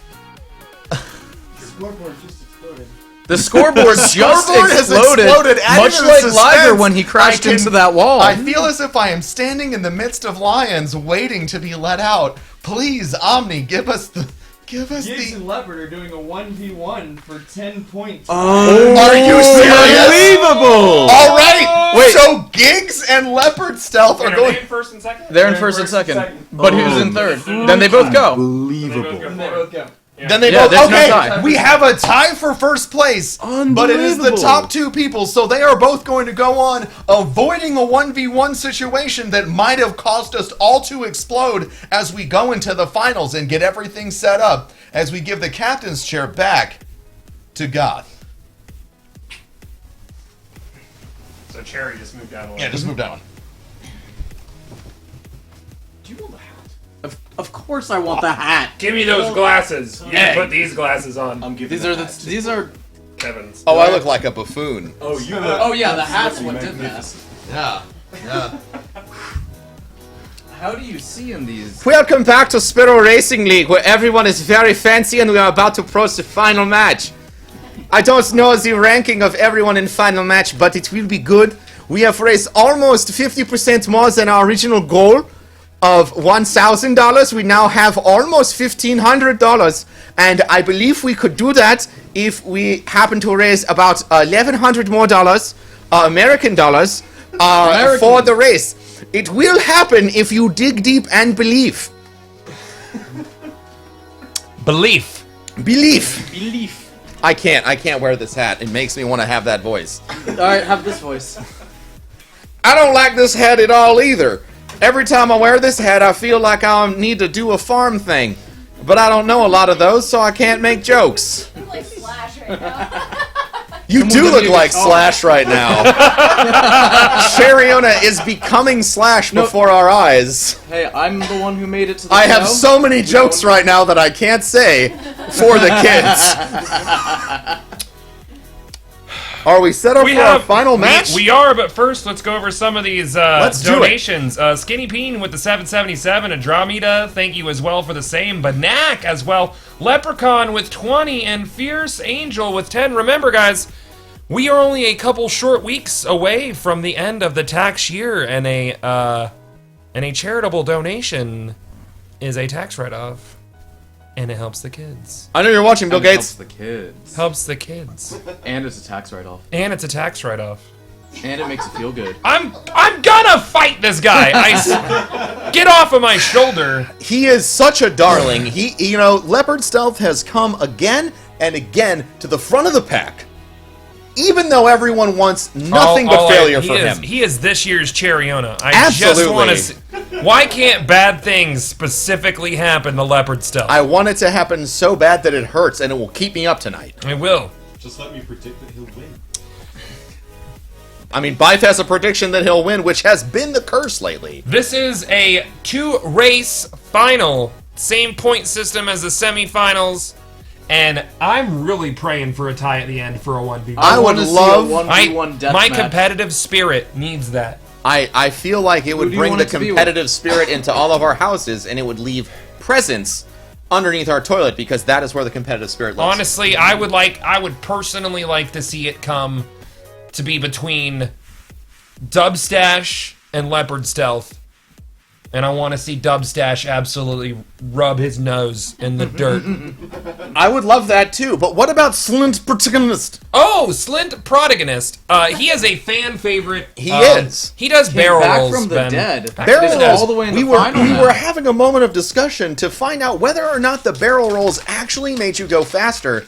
Scoreboard just exploded. The scoreboard just Scoreboard has exploded, adding much to the like suspense. Liger when he crashed I can- into that wall. I feel as if I am standing in the midst of lions, waiting to be let out. Please, Omni, give us the. Giggs and Leopard are doing a 1v1 for 10 points. Are you serious? Unbelievable! All right. Wait. So Giggs and Leopard Stealth are going. in first and second? They're in first and second, but who's in third? Then they both go. Unbelievable. They both go. Then they Yeah, both. there's no Okay, tie. we have a tie for first place, but it is the Unbelievable. top two people, so they are both going to go on, avoiding a 1v1 situation that might have caused us all to explode as we go into the finals and get everything set up as we give the captain's chair back to Goth. So Cherry just moved down a little. Yeah, just move down. Do you want the hat? Of course I want the hat. Give me those glasses. You Hey. can put these glasses on. I'm giving These are these are. Kevin's. Oh, I look like a buffoon. Oh, you. Oh yeah, the hat's what did that. Yeah, yeah. How do you see in these? Welcome back to Sparrow Racing League, where everyone is very fancy and we are about to approach the final match. I don't know the ranking of everyone in final match, but it will be good. We have raised almost 50% more than our original goal of $1,000. We now have almost $1,500, and I believe we could do that if we happen to raise about $1,100 more American dollars for the race. It will happen if you dig deep and believe. Belief. I can't wear this hat. It makes me want to have that voice. Alright, have this voice. I don't like this hat at all either. Every time I wear this hat, I feel like I need to do a farm thing. But I don't know a lot of those, so I can't make jokes. You look like Slash right now. You do look like Slash right now. Cheriona is becoming Slash before our eyes. Hey, I'm the one who made it to the I show. have so many jokes right now that I can't say for the kids. Are we set up for our final match? We are, but first let's go over some of these Let's do it. donations. Skinny Peen with the 777, Andromeda, thank you as well for the same. Banak as well. Leprechaun with 20, and Fierce Angel with 10. Remember, guys, we are only a couple short weeks away from the end of the tax year, and a charitable donation is a tax write-off. And it helps the kids. I know you're watching, Bill Gates. Helps the kids. Helps the kids. And it's a tax write-off. And it's a tax write-off. And it makes it feel good. I'm gonna fight this guy. Get off of my shoulder. He is such a darling. Leopard Stealth has come again and again to the front of the pack. Even though everyone wants nothing but failure for him. He is this year's Cheriona. Absolutely. Just want to see, why can't bad things specifically happen to Leopard Stealth? I want it to happen so bad that it hurts, and it will keep me up tonight. It will. Just let me predict that he'll win. I mean, Bife has a prediction that he'll win, which has been the curse lately. This is a 2-race final. Same point system as the semifinals. And I'm really praying for a tie at the end for a 1v1. I would love my competitive spirit needs that. I feel like it would bring the competitive spirit into all of our houses, and it would leave presents underneath our toilet, because that is where the competitive spirit lives. Honestly, I would personally like to see it come to be between Dubstash and Leopard Stealth. And I want to see Dubstash absolutely rub his nose in the dirt. I would love that too, but what about Slint Protagonist? Oh, Slint Protagonist. He is a fan favorite. He is. He does barrel rolls, from the Ben. dead. Barrel rolls. All the way in we the were final now. having a moment of discussion to find out whether or not the barrel rolls actually made you go faster.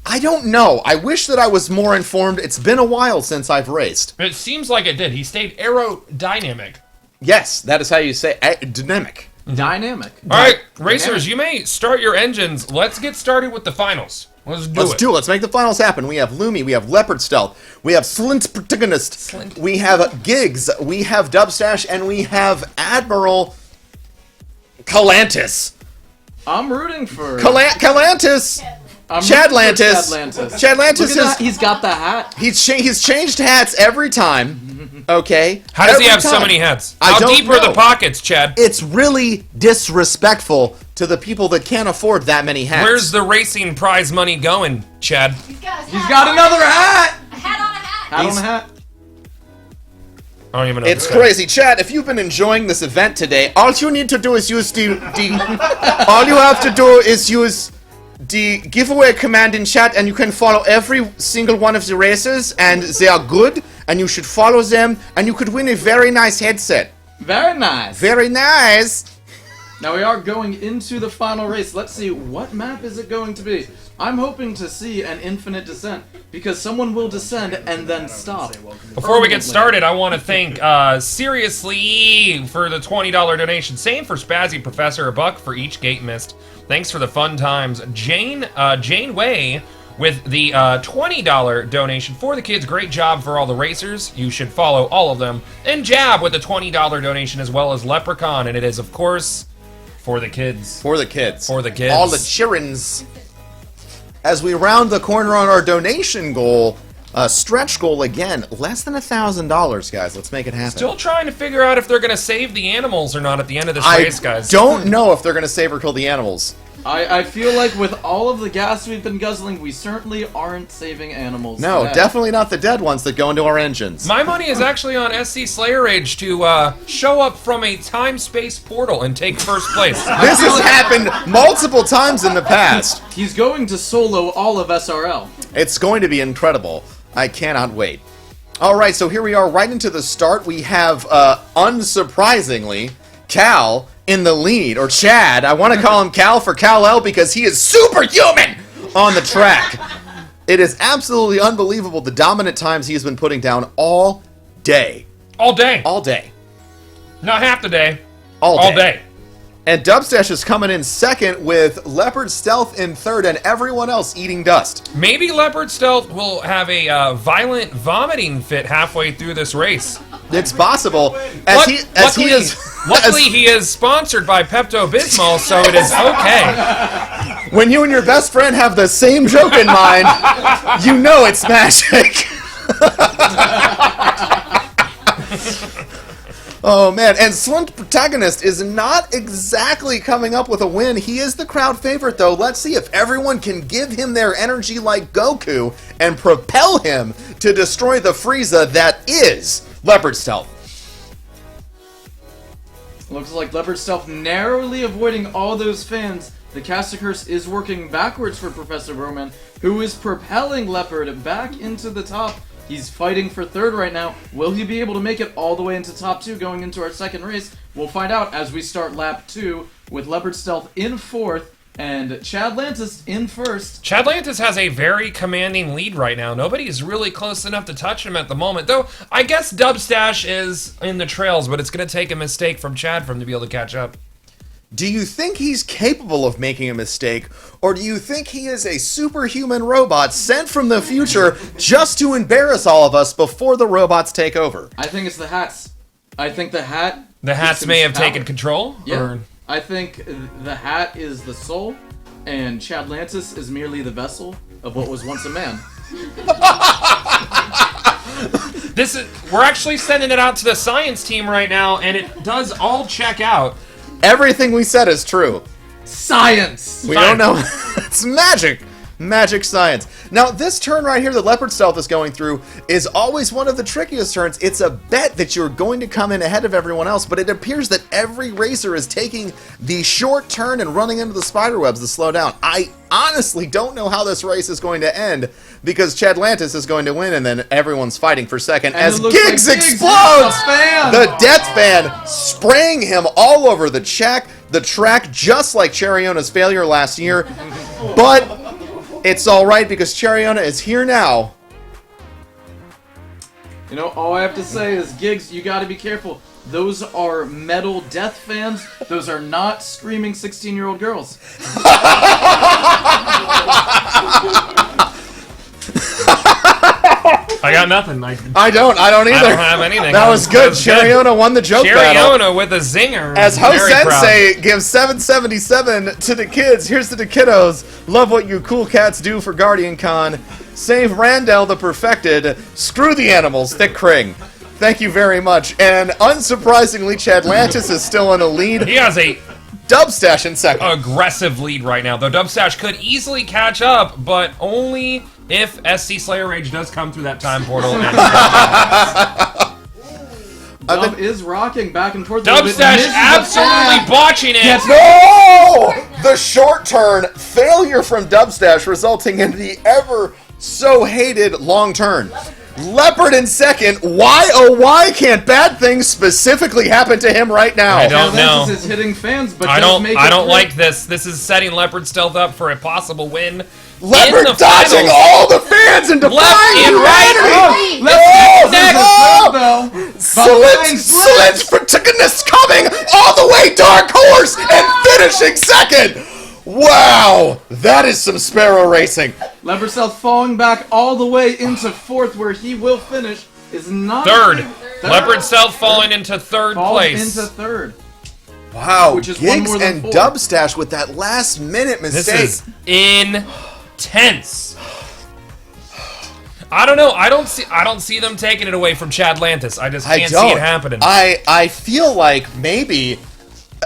I don't know. I wish that I was more informed. It's been a while since I've raced. It seems like it did. He stayed aerodynamic. Yes, that is how you say dynamic. Dynamic. All right, racers, you may start your engines. Let's get started with the finals. Let's do it. Let's make the finals happen. We have Lumi, we have Leopard Stealth, we have Slint Protagonist, we have Giggs, we have Dubstash, and we have Admiral Calantis. I'm rooting for Calantis. Chadlantis. Chadlantis he's got the hat. He's changed hats every time. Okay. How does he have so many hats? How deep are the pockets, Chad? It's really disrespectful to the people that can't afford that many hats. Where's the racing prize money going, Chad? He's got another hat. A hat on a hat. Hat on a hat. I don't even know. It's crazy. Chad, if you've been enjoying this event today, all you need to do is use all you have to do is use the giveaway command in chat, and you can follow every single one of the races, and they are good, and you should follow them, and you could win a very nice headset. Very nice. Very nice. Now we are going into the final race. Let's see, what map is it going to be? I'm hoping to see an infinite descent, because someone will descend and then stop. Before we get started, I want to thank Seriously for the $20 donation. Same for Spazzy Professor, $1 for each gate missed. Thanks for the fun times. Jane Way with the $20 donation for the kids. Great job for all the racers. You should follow all of them. And Jab with the $20 donation, as well as Leprechaun. And it is, of course, for the kids. For the kids. For the kids. All the childrens. As we round the corner on our donation goal, stretch goal again, less than $1,000, guys. Let's make it happen. Still trying to figure out if they're going to save the animals or not at the end of this race, guys. I don't know if they're going to save or kill the animals. I feel like with all of the gas we've been guzzling, we certainly aren't saving animals. No, today. definitely not the dead ones that go into our engines. My money is actually on SC Slayer Rage to show up from a time-space portal and take first place. This has happened multiple times in the past. He's going to solo all of SRL. It's going to be incredible. I cannot wait. All right, so here we are right into the start. We have, unsurprisingly, Cal in the lead, or Chad. I want to call him Cal for Kal-El because he is superhuman on the track. It is absolutely unbelievable the dominant times he has been putting down all day. All day. All day. Not half the day. All day. And Dubstash is coming in second with Leopard Stealth in third and everyone else eating dust. Maybe Leopard Stealth will have a violent vomiting fit halfway through this race. It's possible. Luckily, he is sponsored by Pepto-Bismol, so it is okay. When you and your best friend have the same joke in mind, you know it's magic. Oh man, and Slint Protagonist is not exactly coming up with a win. He is the crowd favorite though. Let's see if everyone can give him their energy like Goku and propel him to destroy the Frieza that is Leopard Stealth. Looks like Leopard Stealth narrowly avoiding all those fans. The caster curse is working backwards for Professor Broman, who is propelling Leopard back into the top. He's fighting for third right now. Will he be able to make it all the way into top 2 going into our second race? We'll find out as we start lap 2 with Leopard Stealth in fourth and Chad Lantis in first. Chad Lantis has a very commanding lead right now. Nobody is really close enough to touch him at the moment. Though, I guess Dubstash is in the trails, but it's going to take a mistake from Chad for him to be able to catch up. Do you think he's capable of making a mistake, or do you think he is a superhuman robot sent from the future just to embarrass all of us before the robots take over? I think it's the hats. I think the hat... The hats may have taken control? Yeah. Or... I think the hat is the soul, and Chad Lantis is merely the vessel of what was once a man. We're actually sending it out to the science team right now, and it does all check out. Everything we said is true. Science! We don't know. It's magic. Magic science. Now, this turn right here that Leopard Stealth is going through is always one of the trickiest turns. It's a bet that you're going to come in ahead of everyone else, but it appears that every racer is taking the short turn and running into the spiderwebs to slow down. I honestly don't know how this race is going to end because Chad Lantis is going to win and then everyone's fighting for second and as Giggs explodes! The Death Fan spraying him all over the track just like Cheriona's failure last year, but it's alright because Cheriona is here now. You know, all I have to say is, Giggs, you gotta be careful. Those are metal Death fans. Those are not screaming 16-year-old girls. I got nothing. I don't either. I don't have anything. That was good. Cheriona won the joke battle. Cheriona with a zinger. As Ho Sensei gives 777 to the kids. Here's to the kiddos. Love what you cool cats do for Guardian Con. Save Randall the Perfected. Screw the animals. Thick Kring. Thank you very much. And unsurprisingly, Chad Lantis is still in the lead. He has a Dubstash in second. Aggressive lead right now, though Dubstash could easily catch up, but only if SC Slayer Rage does come through that time portal. Dub is rocking back and forth. Dubstash absolutely botching it. No! The short turn failure from Dubstash resulting in the ever so hated long turn. Leopard in second. Why, oh why can't bad things specifically happen to him right now? I don't know. Is hitting fans, but I don't like this. This is setting Leopard Stealth up for a possible win. Leopard dodging all the fans and defying left and right. Slit's Protagonist coming all the way Dark Horse and finishing second. Wow, that is some Sparrow racing. Leopard Stealth falling back all the way into fourth, where he will finish. Is not third. Leopard Stealth falling into third place. Into third. Wow, which is Giggs one more than and four. Dubstash with that last minute mistake. This is intense. I don't know. I don't see them taking it away from Chad Lantis. I just can't see it happening. I feel like maybe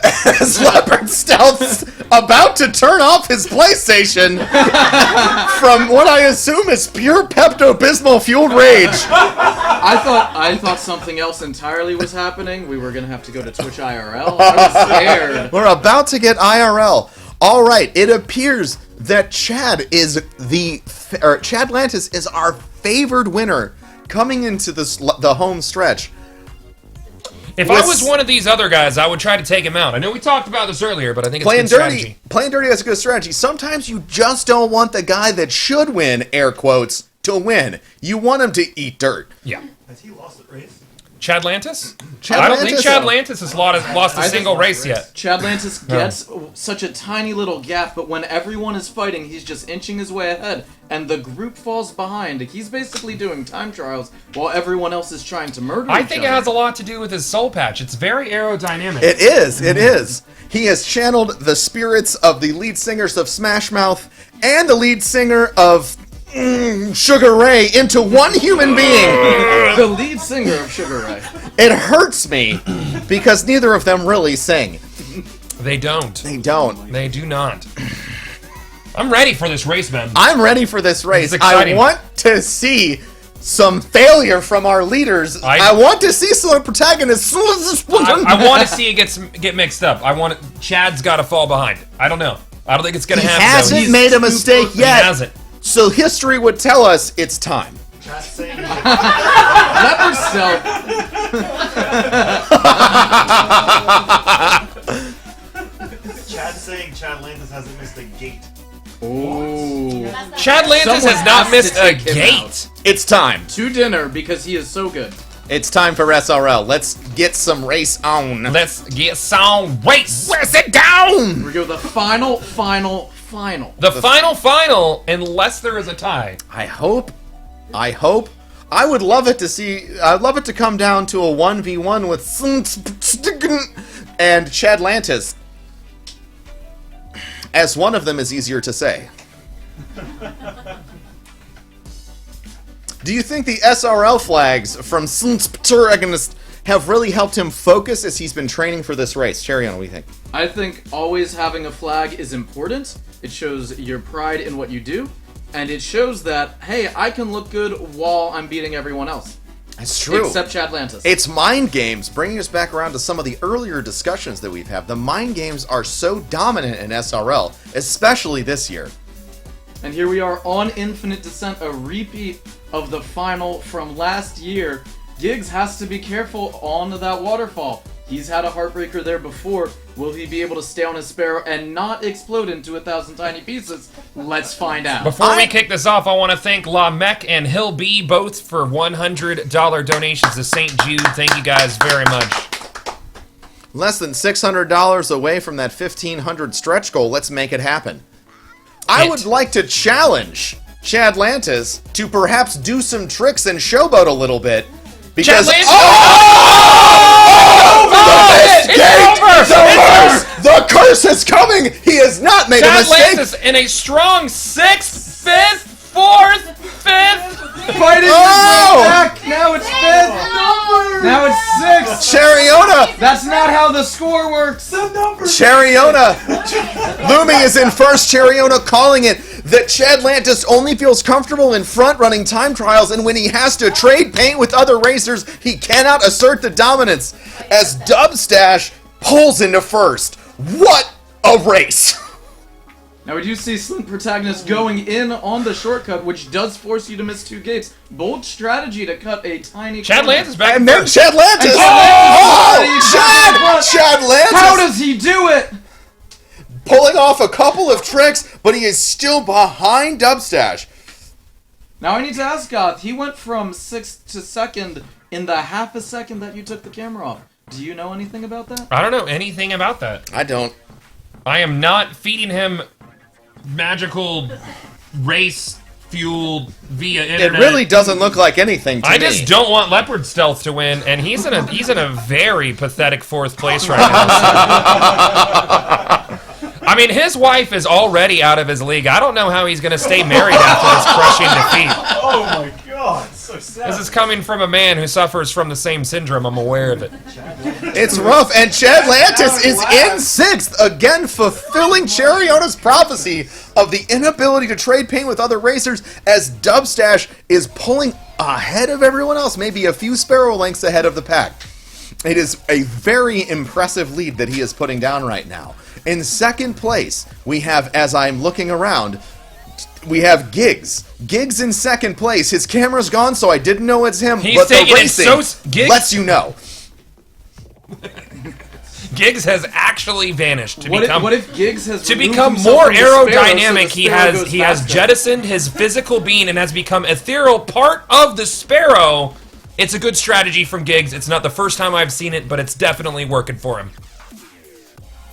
as Leopard Stealth's about to turn off his PlayStation from what I assume is pure Pepto-Bismol fueled rage. I thought something else entirely was happening. We were gonna have to go to Twitch IRL. I was scared. We're about to get IRL. All right, it appears that Chad Lantis is our favored winner coming into the home stretch. If I was one of these other guys, I would try to take him out. I know we talked about this earlier, but I think it's good strategy. Playing dirty is a good strategy. Sometimes you just don't want the guy that should win, air quotes, to win. You want him to eat dirt. Yeah. Has he lost the race? Chad Lantis? I don't think Chad Lantis has lost a single race yet. Chad Lantis gets such a tiny little gap, but when everyone is fighting, he's just inching his way ahead, and the group falls behind. He's basically doing time trials while everyone else is trying to murder I think it has a lot to do with his soul patch. It's very aerodynamic. It is. It is. He has channeled the spirits of the lead singers of Smash Mouth and the lead singer of Sugar Ray into one human being. The lead singer of Sugar Ray. It hurts me because neither of them really sing. They don't. They don't. They do not. I'm ready for this race, man. I'm ready for this race. This is exciting. I want to see some failure from our leaders. I want to see some protagonists. I want to see it get mixed up. Chad's got to fall behind. I don't know. I don't think it's going to happen. He hasn't made a mistake yet. He hasn't. So history would tell us it's time. Leopard Stealth. Chad's saying Chad Lantis hasn't missed a gate. Ooh. Chad Lantis has not missed a gate. It's time. To dinner because he is so good. It's time for SRL. Let's get some race on. Let's get some race. Where's it down? We go the final. The final, unless there is a tie. I hope. I would love it to see. I'd love it to come down to a 1v1 with and Chad Lantis. As one of them is easier to say. Do you think the SRL flags from Sunspturagonists have really helped him focus as he's been training for this race? Cherion, what do you think? I think always having a flag is important. It shows your pride in what you do, and it shows that, hey, I can look good while I'm beating everyone else. It's true. Except Chad Lantis. It's mind games, bringing us back around to some of the earlier discussions that we've had. The mind games are so dominant in SRL, especially this year. And here we are on Infinite Descent, a repeat of the final from last year. Giggs has to be careful on that waterfall. He's had a heartbreaker there before. Will he be able to stay on his Sparrow and not explode into 1,000 tiny pieces? Let's find out. Before we kick this off, I want to thank La Mech and Hill B both for $100 donations to St. Jude. Thank you guys very much. Less than $600 away from that 1,500 stretch goal. Let's make it happen. I would like to challenge Chad Lantis to perhaps do some tricks and showboat a little bit. Because Chad Lantis! The curse is coming! He has not made a mistake! Chad Lantis in a strong 6th, 5th, 4th, 5th. Fighting his way back! Now it's 5th! Now it's 6th! Cheriona! That's not how the score works! Cheriona! Lumi is in first. Cheriona calling it that Chad Lantis only feels comfortable in front running time trials, and when he has to trade paint with other racers, he cannot assert the dominance as Dubstash pulls into first. What a race! Now we do see Slint Protagonist going in on the shortcut, which does force you to miss 2 gates. Bold strategy to cut a tiny Chad corner. Lantis back and then first. Chad Lantis! Chad Lantis! How does he do it? Pulling off a couple of tricks, but he is still behind Dubstash. Now I need to ask Goth, he went from 6th to 2nd in the half a second that you took the camera off. Do you know anything about that? I don't know anything about that. I don't. I am not feeding him magical race fuel via internet. It really doesn't look like anything to me. I just don't want Leopard Stealth to win, and he's in a very pathetic 4th place right now. I mean, his wife is already out of his league. I don't know how he's going to stay married after this crushing defeat. Oh my god, so This is coming from a man who suffers from the same syndrome. I'm aware of it. It's rough, and Chadlantis is in 6th, again fulfilling Cheriona's prophecy of the inability to trade paint with other racers, as Dubstash is pulling ahead of everyone else, maybe a few sparrow lengths ahead of the pack. It is a very impressive lead that he is putting down right now. In 2nd place, we have, as I'm looking around, we have Giggs. Giggs in 2nd place. His camera's gone, so I didn't know it's him. He's but the taking it racing Giggs? lets you know. Giggs has actually vanished to become. What if Giggs has to removed become himself more from the sparrow, aerodynamic? so the sparrow goes He has faster? jettisoned his physical being and has become ethereal part of the sparrow. It's a good strategy from Giggs. It's not the first time I've seen it, but it's definitely working for him.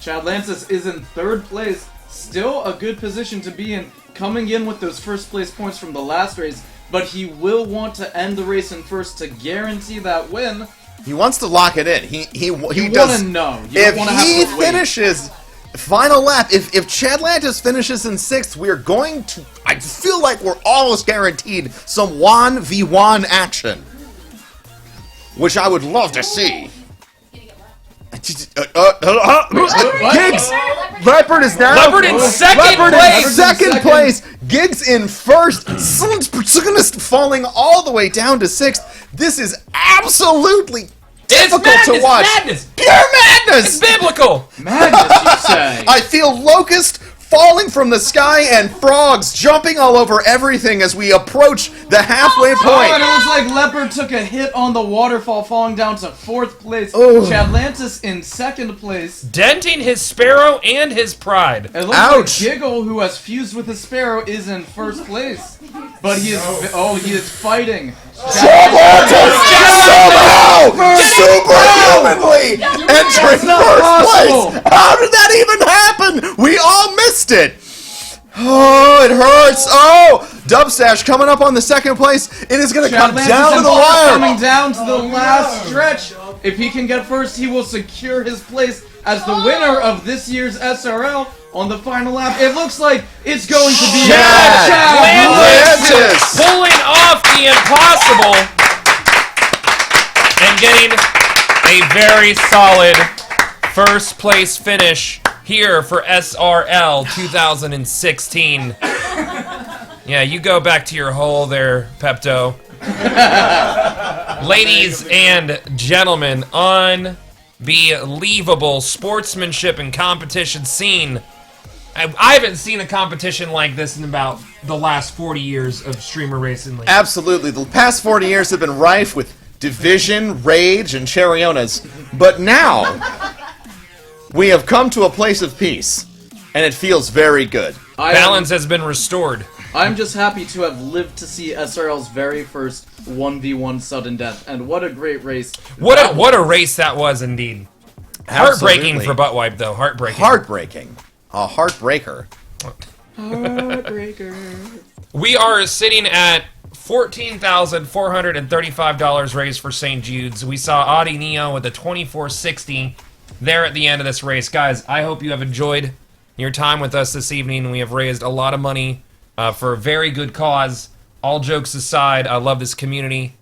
Chadlantis is in 3rd place, still a good position to be in, coming in with those first place points from the last race, but he will want to end the race in first to guarantee that win. He wants to lock it in. He You does. wanna know. You If don't wanna have he to wait. finishes final lap, if Chadlantis finishes in 6th, we're going to. I feel like we're almost guaranteed some 1v1 action, which I would love to see. Giggs! Leopard is down. Leopard in second Leopard place. in second place. Giggs in 1st. Falling all the way down to 6th. This is absolutely difficult to watch. Madness. Pure madness. It's biblical. Madness, you say? I feel Locust falling from the sky and frogs jumping all over everything as we approach the halfway Oh, point. and it looks like Leopard took a hit on the waterfall, falling down to 4th place. Oh. Chadlantis in 2nd place. Denting his sparrow and his pride. It looks like Giggle, who has fused with his sparrow, is in 1st place. But he is he is fighting. Chadlantis somehow superhumanly entering 1st place. How did that even happen? We all missed it. Oh, it hurts. Oh, Dubstash coming up on the 2nd place. It is going to come Chadlantis down to and the Paul wire. coming down to the last stretch. If he can get first, he will secure his place as the winner of this year's SRL on the final lap. It looks like it's going to be Chadlantis pulling off the impossible and getting a very solid 1st place finish here for SRL 2016. Yeah, you go back to your hole there, Pepto. Ladies and gentlemen, unbelievable sportsmanship and competition scene. I haven't seen a competition like this in about the last 40 years of Streamer Racing League. Absolutely. The past 40 years have been rife with division, rage, and Cherionas. But now, we have come to a place of peace, and it feels very good. Balance has been restored. I'm just happy to have lived to see SRL's very first 1v1 sudden death, and what a great race. What a race that was indeed. Heartbreaking Absolutely. for Buttwipe, though. Heartbreaking. Heartbreaking. A heartbreaker. Heartbreaker. We are sitting at $14,435 raised for St. Jude's. We saw Audi Neo with a 2460 there at the end of this race. Guys, I hope you have enjoyed your time with us this evening. We have raised a lot of money for a very good cause. All jokes aside, I love this community,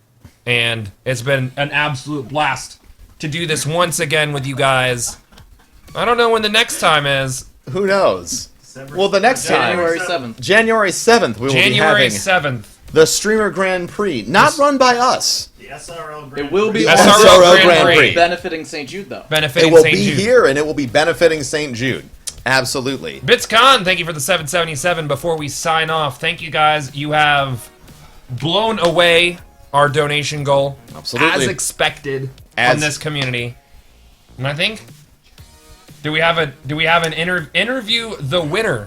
and it's been an absolute blast to do this once again with you guys. I don't know when the next time is. Who knows? Well, the next time. January 7th. January 7th, we will January be having 7th. the Streamer Grand Prix. Not run by us. The SRL It will be The also SRL Grand Prix. benefiting St. Jude, though. Benefiting It will St. be Jude. here, and it will be benefiting St. Jude. Absolutely. BitsCon, thank you for the 777. Before we sign off, thank you guys. You have blown away our donation goal. Absolutely. As expected from this community. And I think, do we have an interview the winner?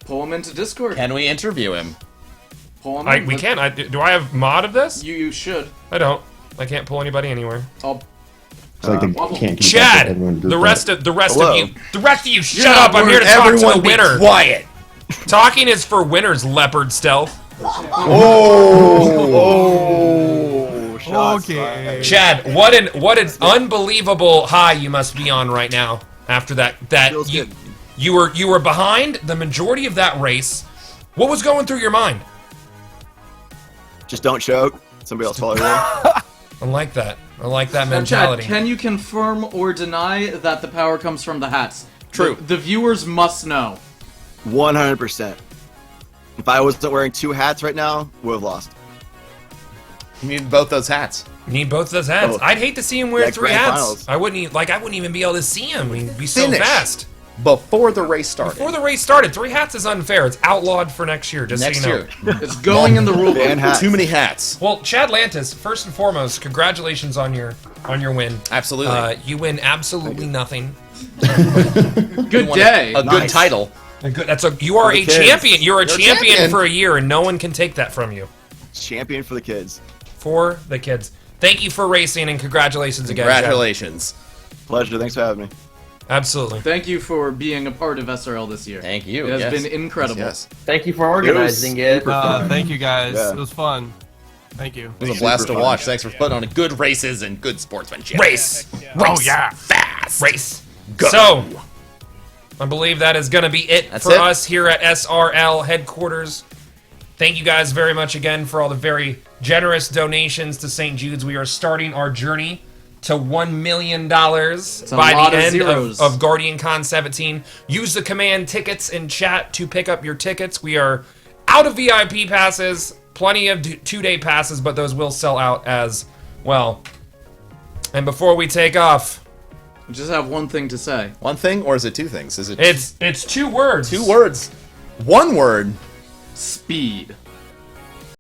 Pull him into Discord. Can we interview him? Pull him in. We can. Do I have mod of this? You should. I don't. I can't pull anybody anywhere. It's like they can't keep Chad, up with everyone the rest of Hello. you, shut Yeah, up! I'm here to talk to everyone the be winner. quiet. Talking is for winners, Leopard Stealth. Okay. Chad, what an unbelievable high you must be on right now after that you were behind the majority of that race. What was going through your mind? Just don't choke. Somebody else follow you. I like that. I like that Now, mentality. Chad, can you confirm or deny that the power comes from the hats? True. The viewers must know. 100%. If I wasn't wearing 2 hats right now, would have lost. You need both those hats. You need both those hats. Oh. I'd hate to see him wear Next 3 grand hats. finals. I wouldn't even be able to see him. He'd be so Finish. fast. Before the race started. Before the race started, 3 hats is unfair. It's outlawed for next year. Just Next so you know. year. It's going in the rule book. Too many hats. Well, Chad Lantis, first and foremost, congratulations on your win. Absolutely. You win absolutely nothing. Good day. A good title. You are For the a kids. champion. You're a You're a champion champion. for a year, and no one can take that from you. Champion for the kids. For the kids. Thank you for racing, and congratulations again. Chad. Congratulations. Pleasure. Thanks for having me. Absolutely. Thank you for being a part of SRL this year. Thank you. It has Yes. been incredible. Yes. Thank you for organizing it. Thank you guys. Yeah. It was fun. Thank you. It was a blast to watch. Thanks for putting on good races and good sportsmanship. Race. Oh, yeah. Fast. Race. Go. So, I believe that is going to be it That's for it. us here at SRL headquarters. Thank you guys very much again for all the very generous donations to St. Jude's. We are starting our journey to $1 million by lot the of end zeros. of Guardian Con 17. Use the command tickets in chat to pick up your tickets. We are out of VIP passes, plenty of 2-day passes, but those will sell out as well. And before we take off, I just have one thing to say. One thing, or is it 2 things? Is it? it's 2 words. 2 words. 1 word. Speed.